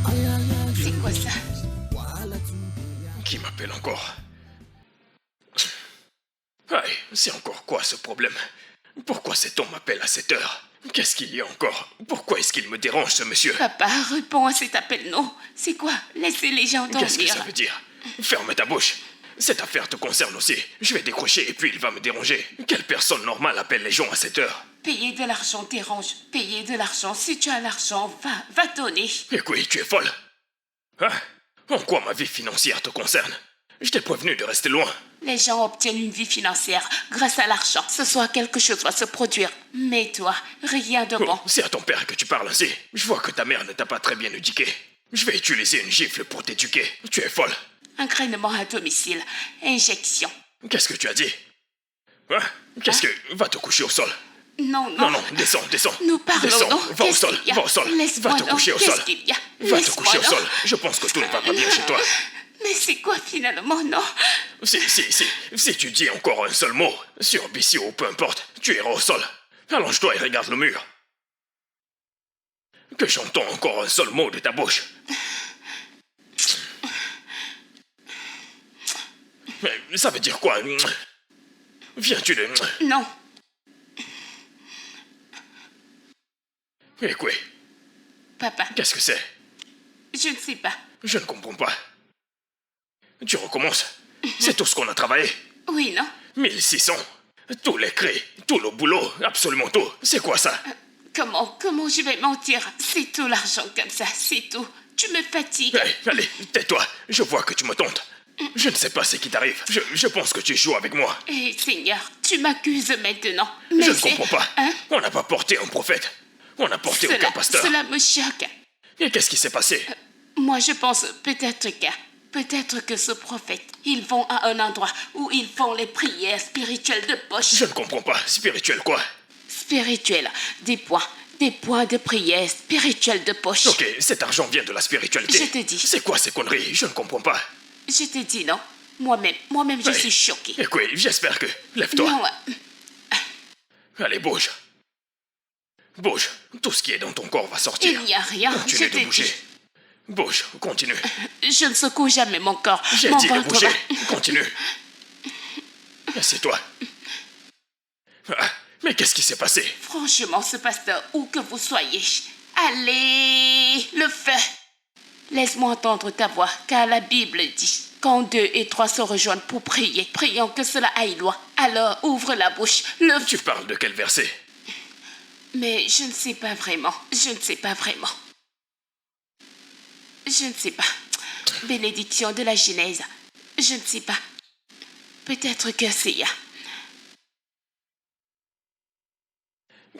Aïe aïe aïe. C'est quoi ça? Voilà tout. Qui m'appelle encore? Aïe, c'est encore quoi ce problème? Pourquoi cet homme m'appelle à cette heure? Qu'est-ce qu'il y a encore? Pourquoi est-ce qu'il me dérange, ce monsieur? Papa, réponds à cet appel, non? C'est quoi? Laissez les gens dormir. Qu'est-ce que ça veut dire? Ferme ta bouche. Cette affaire te concerne aussi. Je vais décrocher et puis il va me déranger. Quelle personne normale appelle les gens à cette heure? Payer de l'argent dérange. Payer de l'argent. Si tu as l'argent, va donner. Écoute, tu es folle. Hein? En quoi ma vie financière te concerne? Je t'ai prévenu de rester loin. Les gens obtiennent une vie financière grâce à l'argent. Ce soir, quelque chose va se produire. Mais toi, rien de bon. Oh, c'est à ton père que tu parles ainsi. Je vois que ta mère ne t'a pas très bien éduqué. Je vais utiliser une gifle pour t'éduquer. Tu es folle. Engrainement à domicile. Injection. Qu'est-ce que tu as dit? Hein? Qu'est-ce que... Va te coucher au sol. Non. Non, descends. Nous parlons, Descends, non? va au Qu'est-ce sol, qu'il y a? va au sol. Laisse-moi, Va te non? coucher au sol. Qu'est-ce qu'il y a? Va te Laisse-moi, coucher au non? sol. Je pense que tout ne va pas bien chez toi. Mais c'est quoi finalement, non? Si tu dis encore un seul mot, sur Bissy ou peu importe, tu iras au sol. Allonge-toi et regarde le mur. Que j'entends encore un seul mot de ta bouche. Mais ça veut dire quoi? Viens-tu de... Non. Écoute, Papa, qu'est-ce que c'est? je ne sais pas. Je ne comprends pas. Tu recommences? C'est tout ce qu'on a travaillé? Oui, non? 1600. Tous les cris, tout le boulot, absolument tout. C'est quoi ça? Comment je vais mentir? C'est tout l'argent comme ça, c'est tout. Tu me fatigues. Hey, allez, tais-toi. Je vois que tu me tentes. Je ne sais pas ce qui t'arrive. Je pense que tu joues avec moi. Eh, Seigneur, tu m'accuses maintenant. Je Mais ne c'est... comprends pas. Hein? On n'a pas porté un prophète. On n'a porté aucun pasteur. Cela me choque. Et qu'est-ce qui s'est passé? Moi, je pense peut-être que ce prophète, ils vont à un endroit où ils font les prières spirituelles de poche. Je ne comprends pas. Spirituel quoi? Spirituelles, des points de prière spirituelles de poche. Ok, cet argent vient de la spiritualité. Je te dis. C'est quoi ces conneries? Je ne comprends pas. Je te dis non. Moi-même, je Hey, suis choquée. Écoute, j'espère que... Lève-toi. Non, Allez, bouge. Bouge. Tout ce qui est dans ton corps va sortir. il n'y a rien. Je Continue te de bouger. dis. Bouge, continue. Je ne secoue jamais mon corps. J'ai Mon dit de ventre bouger. va- Continue. Assieds-toi. Ah, mais qu'est-ce qui s'est passé? Franchement, ce pasteur, où que vous soyez, allez, le feu. Laisse-moi entendre ta voix, car la Bible dit, quand 2 et 3 se rejoignent pour prier, prions que cela aille loin. Alors ouvre la bouche, le feu. Tu parles de quel verset? Mais je ne sais pas vraiment. Je ne sais pas vraiment. Je ne sais pas. Bénédiction de la Genèse. Je ne sais pas. Peut-être que c'est...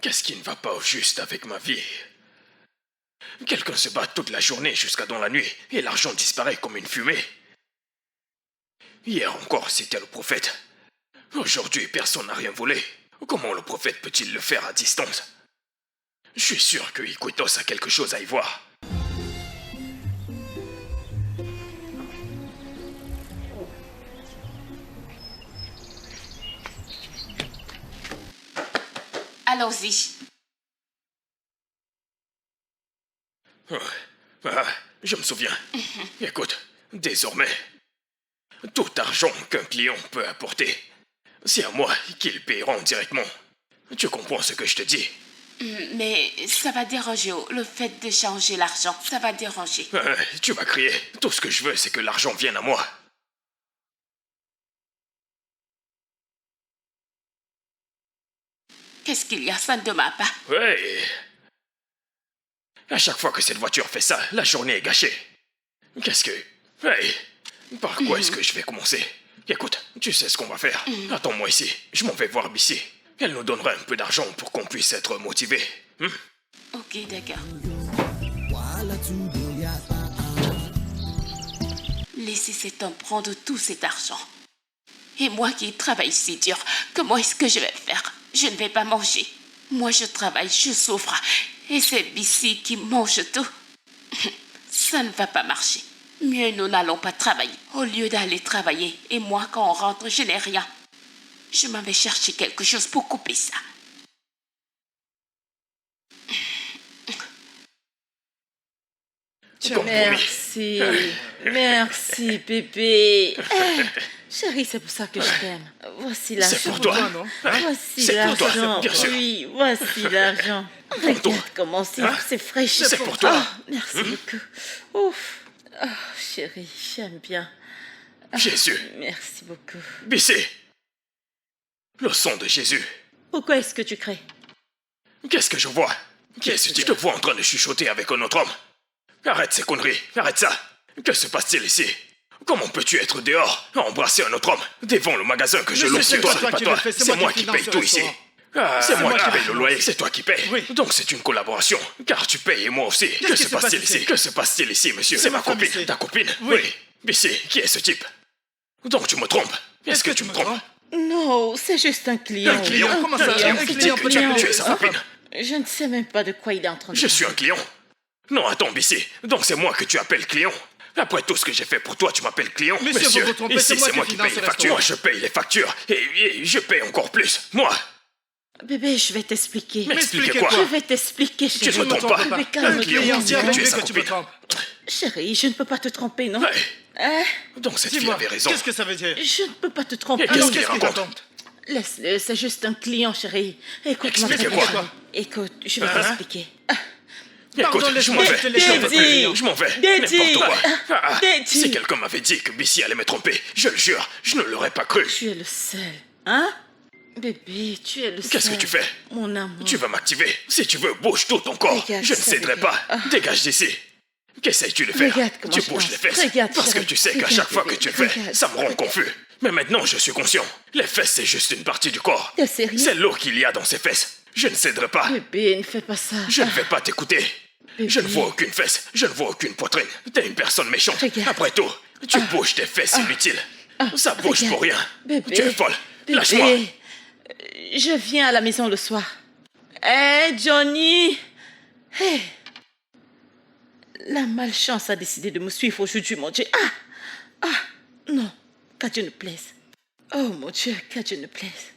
Qu'est-ce qui ne va pas au juste avec ma vie? Quelqu'un se bat toute la journée jusqu'à dans la nuit et l'argent disparaît comme une fumée. Hier encore, c'était le prophète. Aujourd'hui, personne n'a rien volé. Comment le prophète peut-il le faire à distance? Je suis sûr que Iquitos a quelque chose à y voir. Allons-y. Je me souviens. Écoute, désormais, tout argent qu'un client peut apporter, c'est à moi qu'ils paieront directement. Tu comprends ce que je te dis? Mais ça va déranger, le fait de changer l'argent, ça va déranger. Tu vas crier. Tout ce que je veux, c'est que l'argent vienne à moi. Qu'est-ce qu'il y a? Ça ne demande pas. Ouais. À chaque fois que cette voiture fait ça, la journée est gâchée. Qu'est-ce que... Hey, par quoi est-ce que je vais commencer? Écoute, tu sais ce qu'on va faire. Attends-moi ici, je m'en vais voir Bissy. Elle nous donnera un peu d'argent pour qu'on puisse être motivés. Ok, d'accord. Laissez cet homme prendre tout cet argent. Et moi qui travaille si dur, comment est-ce que je vais faire? Je ne vais pas manger. Moi je travaille, je souffre. Et c'est Bissy qui mange tout. Ça ne va pas marcher. Mieux nous n'allons pas travailler. Au lieu d'aller travailler, et moi quand on rentre, je n'ai rien. Je m'en vais chercher quelque chose pour couper ça. Merci. Merci, bébé. Chérie, c'est pour ça que je t'aime. Voici l'argent. C'est pour toi, non? Voici C'est pour toi, l'argent. bien sûr. Oui, voici l'argent. Regarde comment c'est fraîche. C'est pour toi. Oh, merci beaucoup. Ouf. Oh, chérie, j'aime bien. Jésus. Merci beaucoup. Bissy. Le sang de Jésus. Pourquoi est-ce que tu crées? Qu'est-ce que je vois? Qui est-ce que je te vois en train de chuchoter avec un autre homme? Arrête ces conneries, arrête ça. Que se passe-t-il ici? Comment peux-tu être dehors à embrasser un autre homme devant le magasin que je Mais loue? c'est Toi, toi pas qui toi. le fais, C'est moi qui paye finance tout le ici. restaurant. C'est moi qui qui paye le finance. loyer, c'est toi qui payes. Oui. Donc c'est une collaboration, car tu payes et moi aussi. Que qui se se passe passe-t-il ici? ici? Que se passe-t-il ici, monsieur? C'est C'est ma ma femme copine. ici. Ta copine? Oui. Bissy, qui est ce type? Donc tu me trompes. Est-ce que tu me trompes? Non, c'est juste un client. Un client? Comment ça? Un Un client? client Tu peut as appeler tué sa copine? Je ne sais même pas de quoi il est en train de Je suis un client. Non, attends, Bissy. Donc c'est moi que tu appelles client. Après tout ce que j'ai fait pour toi, tu m'appelles client. Monsieur, vous vous trompez, c'est ici, moi c'est qui moi qui finance paye le les factures. restaurant. Moi, je paye les factures. Et je paye encore plus. Moi. Bébé, je vais t'expliquer. Mais expliquez expliquez quoi? Je vais t'expliquer, Tu chérie. ne me trompes pas. Bébé, Un calme-toi. client, dis Tu avec es lui sa que tu me copine. trompes. Chérie, je ne peux pas te tromper, non? Ouais. Hein? Donc cette fille Dis-moi, avait raison. qu'est-ce que ça veut dire? Je ne peux pas te tromper. Et qu'est-ce Alors, qu'il qu'est-ce qui raconte? t'attend? Laisse-le, c'est juste un client, chérie. Écoute-moi Expliquez très quoi? bien. Écoute, je vais Hein? t'expliquer. Pardon, Écoute, je laisse-moi, m'en je vais. te laisse un peu, Daddy. client. Je m'en vais. Daddy. N'importe quoi. Daddy. Si quelqu'un m'avait dit que Bissy allait me tromper, je le jure, je ne l'aurais pas cru. Tu es le seul. Hein? Bébé, tu es le seul. Qu'est-ce que tu fais? Mon amour. Tu vas m'activer. Si tu veux, bouge tout ton corps. Regarde Je ne ça, céderai bébé. pas. Ah. Dégage d'ici. Qu'essayes-tu de faire? Regarde comment Tu je bouges danse. les fesses. Regarde, Parce que chérie. tu sais qu'à Regarde, chaque fois que bébé. tu le fais, Regarde. ça me rend confus. Mais maintenant, je suis conscient. Les fesses, c'est juste une partie du corps. T'es sérieux? C'est l'eau qu'il y a dans ces fesses. Je ne céderai pas. Bébé, ne fais pas ça. Je ne vais pas t'écouter. Bébé. Je ne vois aucune fesse. Je ne vois aucune poitrine. T'es une personne méchante. Regarde. Après tout, tu bouges tes fesses inutiles. Ça bouge Regarde. pour rien. Bébé. Tu es folle. Bébé. Lâche-moi. Je viens à la maison le soir. Hé, Johnny! Hé! La malchance a décidé de me suivre aujourd'hui, mon Dieu. Ah! Non, qu'à Dieu ne plaise. Oh, mon Dieu, qu'à Dieu ne plaise.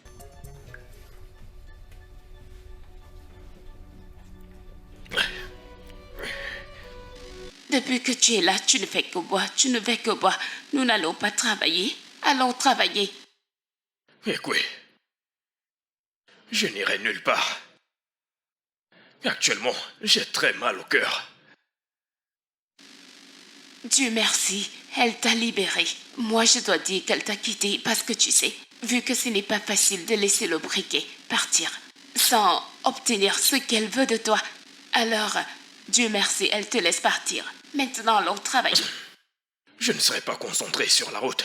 Depuis que tu es là, tu ne fais que boire, tu ne fais que boire. Nous n'allons pas travailler. Allons travailler. Écoute, je n'irai nulle part. Actuellement, j'ai très mal au cœur. Dieu merci, elle t'a libéré. Moi, je dois dire qu'elle t'a quitté parce que tu sais, vu que ce n'est pas facile de laisser le briquet partir, sans obtenir ce qu'elle veut de toi. Alors, Dieu merci, elle te laisse partir. Maintenant, allons travailler. Je ne serai pas concentré sur la route.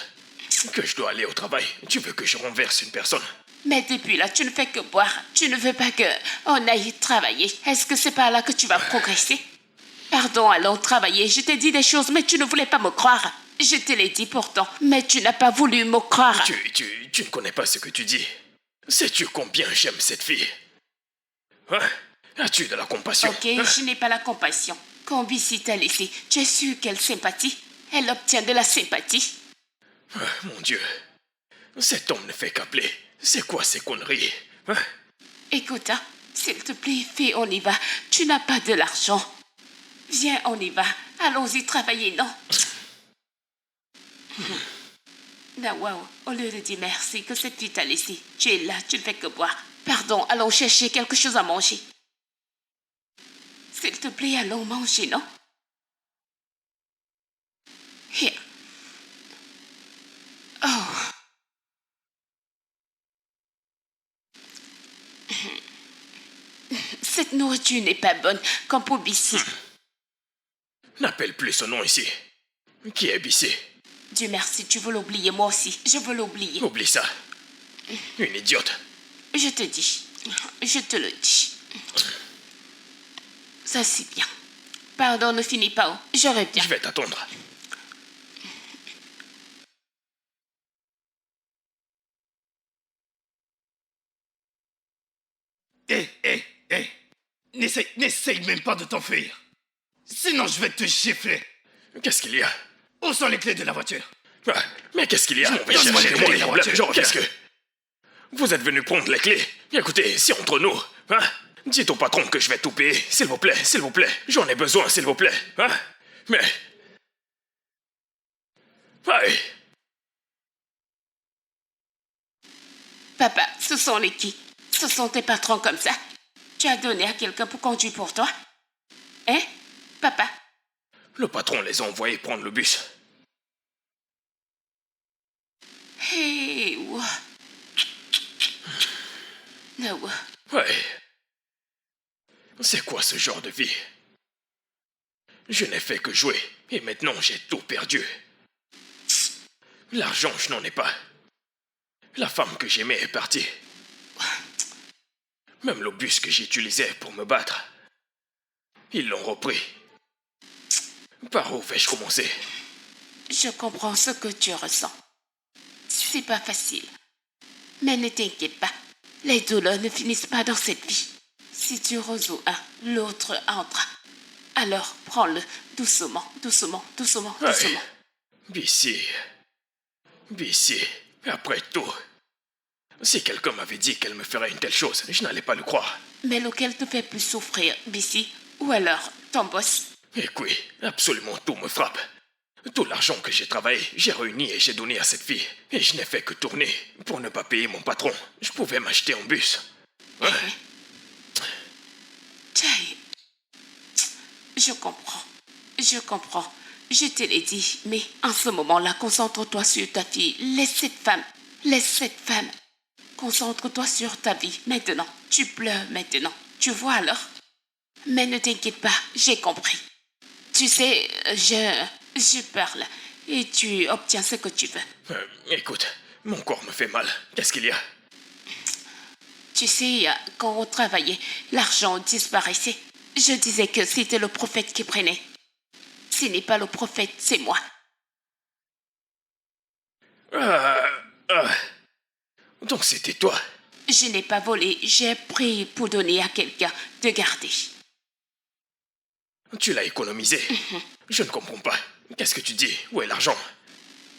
Que je dois aller au travail. Tu veux que je renverse une personne? Mais depuis là, tu ne fais que boire. Tu ne veux pas qu'on aille travailler. Est-ce que c'est par là que tu vas progresser? Pardon, allons travailler. Je t'ai dit des choses, mais tu ne voulais pas me croire. Je te l'ai dit pourtant, mais tu n'as pas voulu me croire. Tu ne connais pas ce que tu dis. Sais-tu combien j'aime cette fille? Hein? As-tu de la compassion? Ok, je n'ai pas la compassion. Quand Bissy t'a laissé, tu es sûr qu'elle sympathie? Elle obtient de la sympathie. Mon Dieu. Cet homme ne fait qu'appeler. C'est quoi ces conneries? Hein? Écoute, hein, s'il te plaît, fais, on y va. Tu n'as pas de l'argent. Viens, on y va. Allons-y travailler, non? Non, wow. Au lieu de dire merci que cette fille t'a laissé, tu es là, tu ne fais que boire. Pardon, allons chercher quelque chose à manger. S'il te plaît, allons manger, non? Here. Oh. Cette nourriture n'est pas bonne, comme pour Bissy. N'appelle plus son nom ici. Qui est Bissy? Dieu merci, tu veux l'oublier, moi aussi. Je veux l'oublier. Oublie ça. Une idiote. Je te dis. Je te le dis. Ça, c'est bien. Pardon, ne finis pas. Oh. Je reviens. Je vais t'attendre. N'essaye même pas de t'enfuir. Sinon, je vais te gifler. Qu'est-ce qu'il y a? Où sont les clés de la voiture? Ah, mais qu'est-ce qu'il y a? Je m'en vais Donne-moi chercher les les clés clés de de la la voiture. voiture. Qu'est-ce que... Vous êtes venu prendre les clés? Écoutez, c'est entre nous. Hein? Dites au patron que je vais tout payer. S'il vous plaît, s'il vous plaît. J'en ai besoin, s'il vous plaît. Hein? Mais... Allez. Papa, ce sont les qui? Ce sont tes patrons comme ça? Tu as donné à quelqu'un pour conduire pour toi? Hein? Papa? Le patron les a envoyés prendre le bus. Hey, ouah. Non, ouah. Ouais. C'est quoi ce genre de vie? Je n'ai fait que jouer, et maintenant j'ai tout perdu. L'argent, je n'en ai pas. La femme que j'aimais est partie. Même le bus que j'utilisais pour me battre, ils l'ont repris. Par où vais-je commencer? Je comprends ce que tu ressens. C'est pas facile. Mais ne t'inquiète pas. Les douleurs ne finissent pas dans cette vie. Si tu résous un, l'autre entre. Alors, prends-le doucement, doucement, doucement, Ouais. doucement. Bissy, après tout. Si quelqu'un m'avait dit qu'elle me ferait une telle chose, je n'allais pas le croire. Mais lequel te fait plus souffrir, Bissy? Ou alors, ton boss? Et oui, absolument tout me frappe. Tout l'argent que j'ai travaillé, j'ai réuni et j'ai donné à cette fille. Et je n'ai fait que tourner pour ne pas payer mon patron. Je pouvais m'acheter un bus. Ouais. Tchaï. Je comprends. Je comprends. Je te l'ai dit, mais en ce moment-là, concentre-toi sur ta fille. Laisse cette femme. Laisse cette femme. Concentre-toi sur ta vie. Maintenant, tu pleures maintenant. Tu vois alors? Mais ne t'inquiète pas, j'ai compris. Tu sais, je parle et tu obtiens ce que tu veux. Écoute, mon corps me fait mal. Qu'est-ce qu'il y a? Tu sais, quand on travaillait, l'argent disparaissait. Je disais que c'était le prophète qui prenait. Ce n'est pas le prophète, c'est moi. Donc c'était toi. Je n'ai pas volé, j'ai pris pour donner à quelqu'un de garder. Tu l'as économisé. Je ne comprends pas. Qu'est-ce que tu dis? Où est l'argent?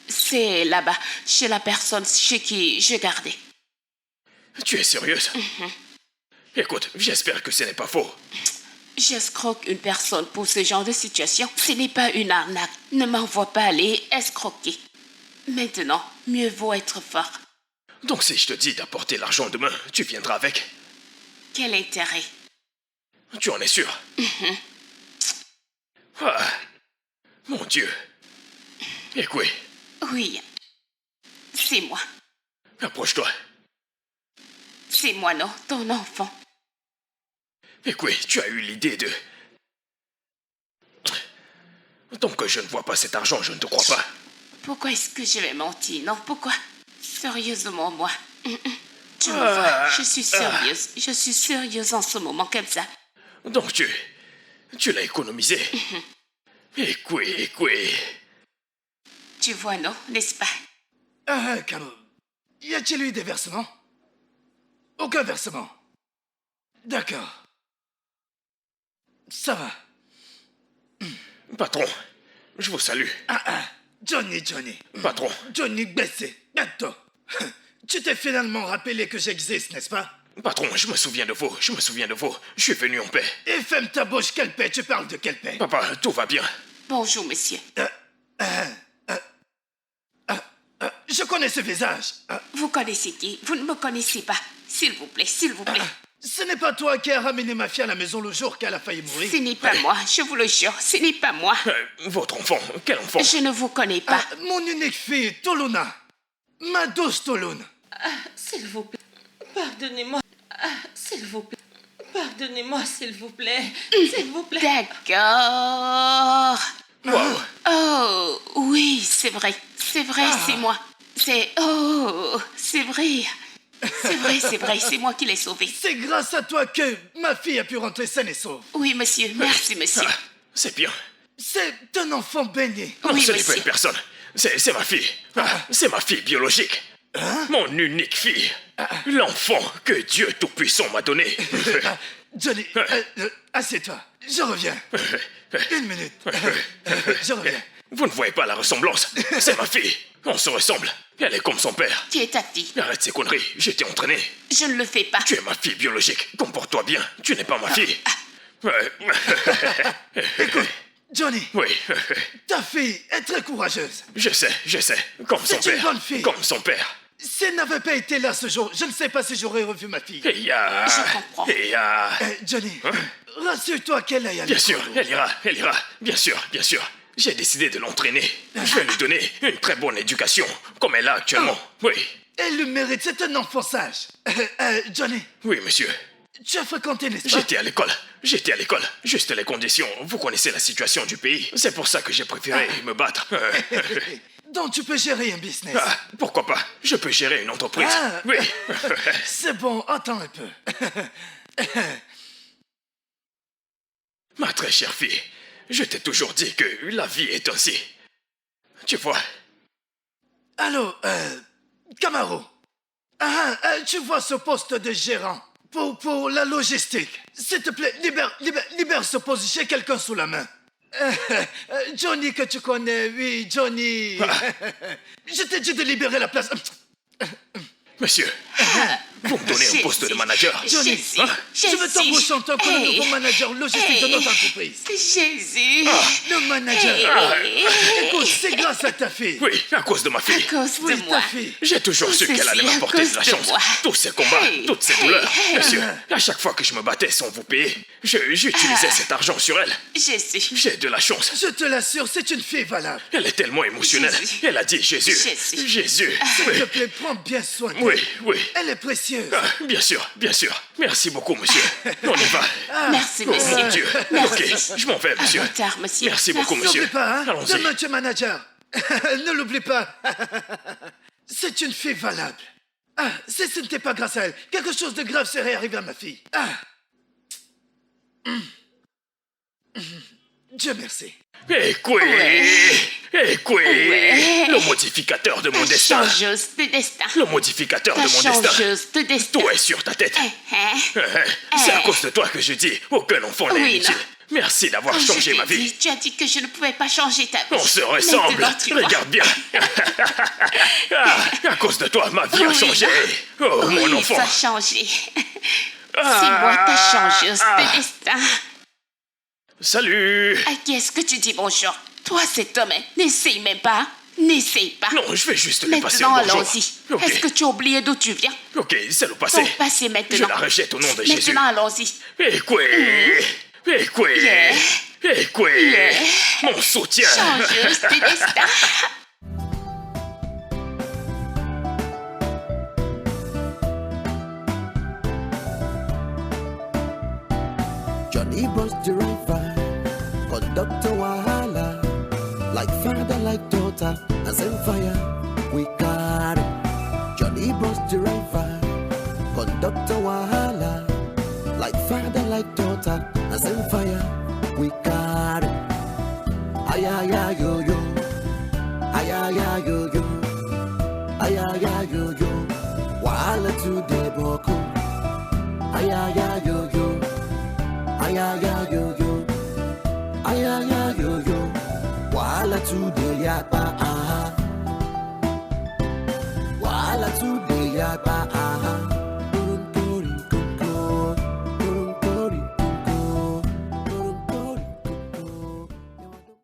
C'est là-bas, chez la personne chez qui je gardais. Tu es sérieuse? Écoute, j'espère que ce n'est pas faux. J'escroque une personne pour ce genre de situation. Ce n'est pas une arnaque. Ne m'envoie pas aller escroquer. Maintenant, mieux vaut être fort. Donc si je te dis d'apporter l'argent demain, tu viendras avec? Quel intérêt? Tu en es sûr? Ah, mon Dieu. Écoute, Oui. C'est moi. approche-toi. C'est moi, non? Ton enfant. Écoute, tu as eu l'idée de... Tant que je ne vois pas cet argent, je ne te crois pas. Pourquoi est-ce que je vais mentir? Non, pourquoi? Sérieusement, moi. Tu me vois, je suis sérieuse. Je suis sérieuse en ce moment comme ça. Donc tu l'as économisé. Écoute. Tu vois, non, n'est-ce pas? Camo, y a-t-il eu des versements? Aucun versement. D'accord. Ça va. Patron, je vous salue. Johnny. Patron, Johnny Bessé, bientôt. Tu t'es finalement rappelé que j'existe, n'est-ce pas? patron, je me souviens de vous. Je suis venu en paix. Et ferme ta bouche, quelle paix? Tu parles de quelle paix? Papa, tout va bien. Bonjour, monsieur. Je connais ce visage. Vous connaissez qui? Vous ne me connaissez pas. S'il vous plaît, s'il vous plaît. Ce n'est pas toi qui as ramené ma fille à la maison le jour qu'elle a failli mourir? Ce n'est pas moi, je vous le jure, ce n'est pas moi. Votre enfant, quel enfant? Je ne vous connais pas. Mon unique fille, Toluna. Ma douce Toluna. S'il vous plaît, pardonnez-moi. S'il vous plaît, pardonnez-moi, s'il vous plaît. S'il vous plaît. D'accord. Wow. Oh, oui, c'est vrai, c'est moi. C'est vrai. C'est moi qui l'ai sauvée. C'est grâce à toi que ma fille a pu rentrer saine et sauve. Oui, monsieur, merci, monsieur. C'est bien. C'est un enfant béni. Non, Oui, ce n'est pas monsieur. une personne. C'est ma fille. C'est ma fille biologique. Mon unique fille. L'enfant que Dieu Tout-Puissant m'a donné. Johnny, assieds-toi. Je reviens. Une minute. Je reviens. Vous ne voyez pas la ressemblance? C'est ma fille. On se ressemble. Elle est comme son père. Tu es ta fille. Arrête ces conneries. Je t'ai entraîné. Je ne le fais pas. Tu es ma fille biologique. Comporte-toi bien. Tu n'es pas ma fille. Johnny, Oui. ta fille est très courageuse. Je sais. Comme son C'est une père. bonne fille. Comme son père. Si elle n'avait pas été là ce jour, je ne sais pas si j'aurais revu ma fille. Et il y a... Je comprends. Et il y a... Johnny, rassure-toi qu'elle aille à Bien sûr, l'école. elle ira. Bien sûr. J'ai décidé de l'entraîner. Je vais lui donner une très bonne éducation, comme elle a actuellement. Oui. Elle le mérite, c'est un enfant sage. Johnny, Oui, monsieur. tu as fréquenté, n'est-ce pas? J'étais à l'école. Juste les conditions. Vous connaissez la situation du pays. C'est pour ça que j'ai préféré me battre. Donc tu peux gérer un business. Pourquoi pas? Je peux gérer une entreprise. Oui. C'est bon, attends un peu. Ma très chère fille, je t'ai toujours dit que la vie est ainsi. Tu vois? Allô, Camaro. Tu vois ce poste de gérant pour la logistique. S'il te plaît, libère ce poste. J'ai quelqu'un sous la main. Johnny que tu connais, oui, Johnny. Je t'ai dit de libérer la place. Monsieur, vous me donnez un poste de manager. Johnny, je veux t'embaucher en tant que le nouveau manager logistique de notre entreprise. Jésus. Le manager. Écoute, c'est grâce à ta fille. Oui, à cause de ma À fille. cause de Oui, moi. ta fille. J'ai toujours su qu'elle allait Ceci à m'apporter cause de la de chance. moi. Tous ces combats, toutes ces douleurs. Hey. Monsieur, à chaque fois que je me battais sans vous payer, j'utilisais cet argent sur elle. Jésus. J'ai de la chance. Je te l'assure, c'est une fille valable. Elle est tellement émotionnelle. Jésus. Elle a dit Jésus. Jésus. Jésus. S'il te Oui, plaît, prends bien soin d'elle. oui. Elle est précieuse. Bien sûr. Merci beaucoup, monsieur. On y va. Merci, Oh monsieur. mon Dieu. Merci. Ok, je m'en vais, monsieur. Plus tard, monsieur. Merci beaucoup, monsieur. N'oublie pas, hein. Allons-y. Demain, tu es manager. Ne l'oublie pas. C'est une fille valable. Si ce n'était pas grâce à elle, quelque chose de grave serait arrivé à ma fille. Dieu merci. Écoute, Ouais. le modificateur de mon Ta destin. changeuse de destin. Le modificateur Ta de mon destin. changeuse de destin. Tout est sur ta tête. C'est à cause de toi que je dis aucun enfant n'est Oui, inutile. non. Merci d'avoir Quand changé je ma t'ai vie. dit, tu as dit que je ne pouvais pas changer ta vie. On se ressemble. Maintenant, tu vois. Regarde bien. À cause de toi, ma vie a Oui, changé. Oh, Oui, mon enfant. ça a changé. C'est moi ta changeuse de destin. Salut. À qui est-ce que tu dis bonjour? Toi, cet homme, n'essaye même pas. N'essaye pas. Non, je vais juste lui passer un Maintenant, bonjour. allons-y. Ok, Est-ce que tu as oublié d'où tu viens? ok, c'est le passé. Ton passé maintenant. Je la rejette au nom de Jésus. Maintenant, allons-y. Écoute. Yeah. Mon soutien. Changeuse de destin. bus driver, conductor wahala, like father, like daughter, and same fire. We got it. Johnny bus driver, conductor wahala, like father, like daughter, and same fire. We got it. Ay ay ay yo yo, ay ay ay yo yo, ay ay ay yo yo. Wahala today boko. Ay ay ay yo yo, ay ay ay yo yo, ay ay ay yo yo. Wahala today yakba ah. Wahala today yakba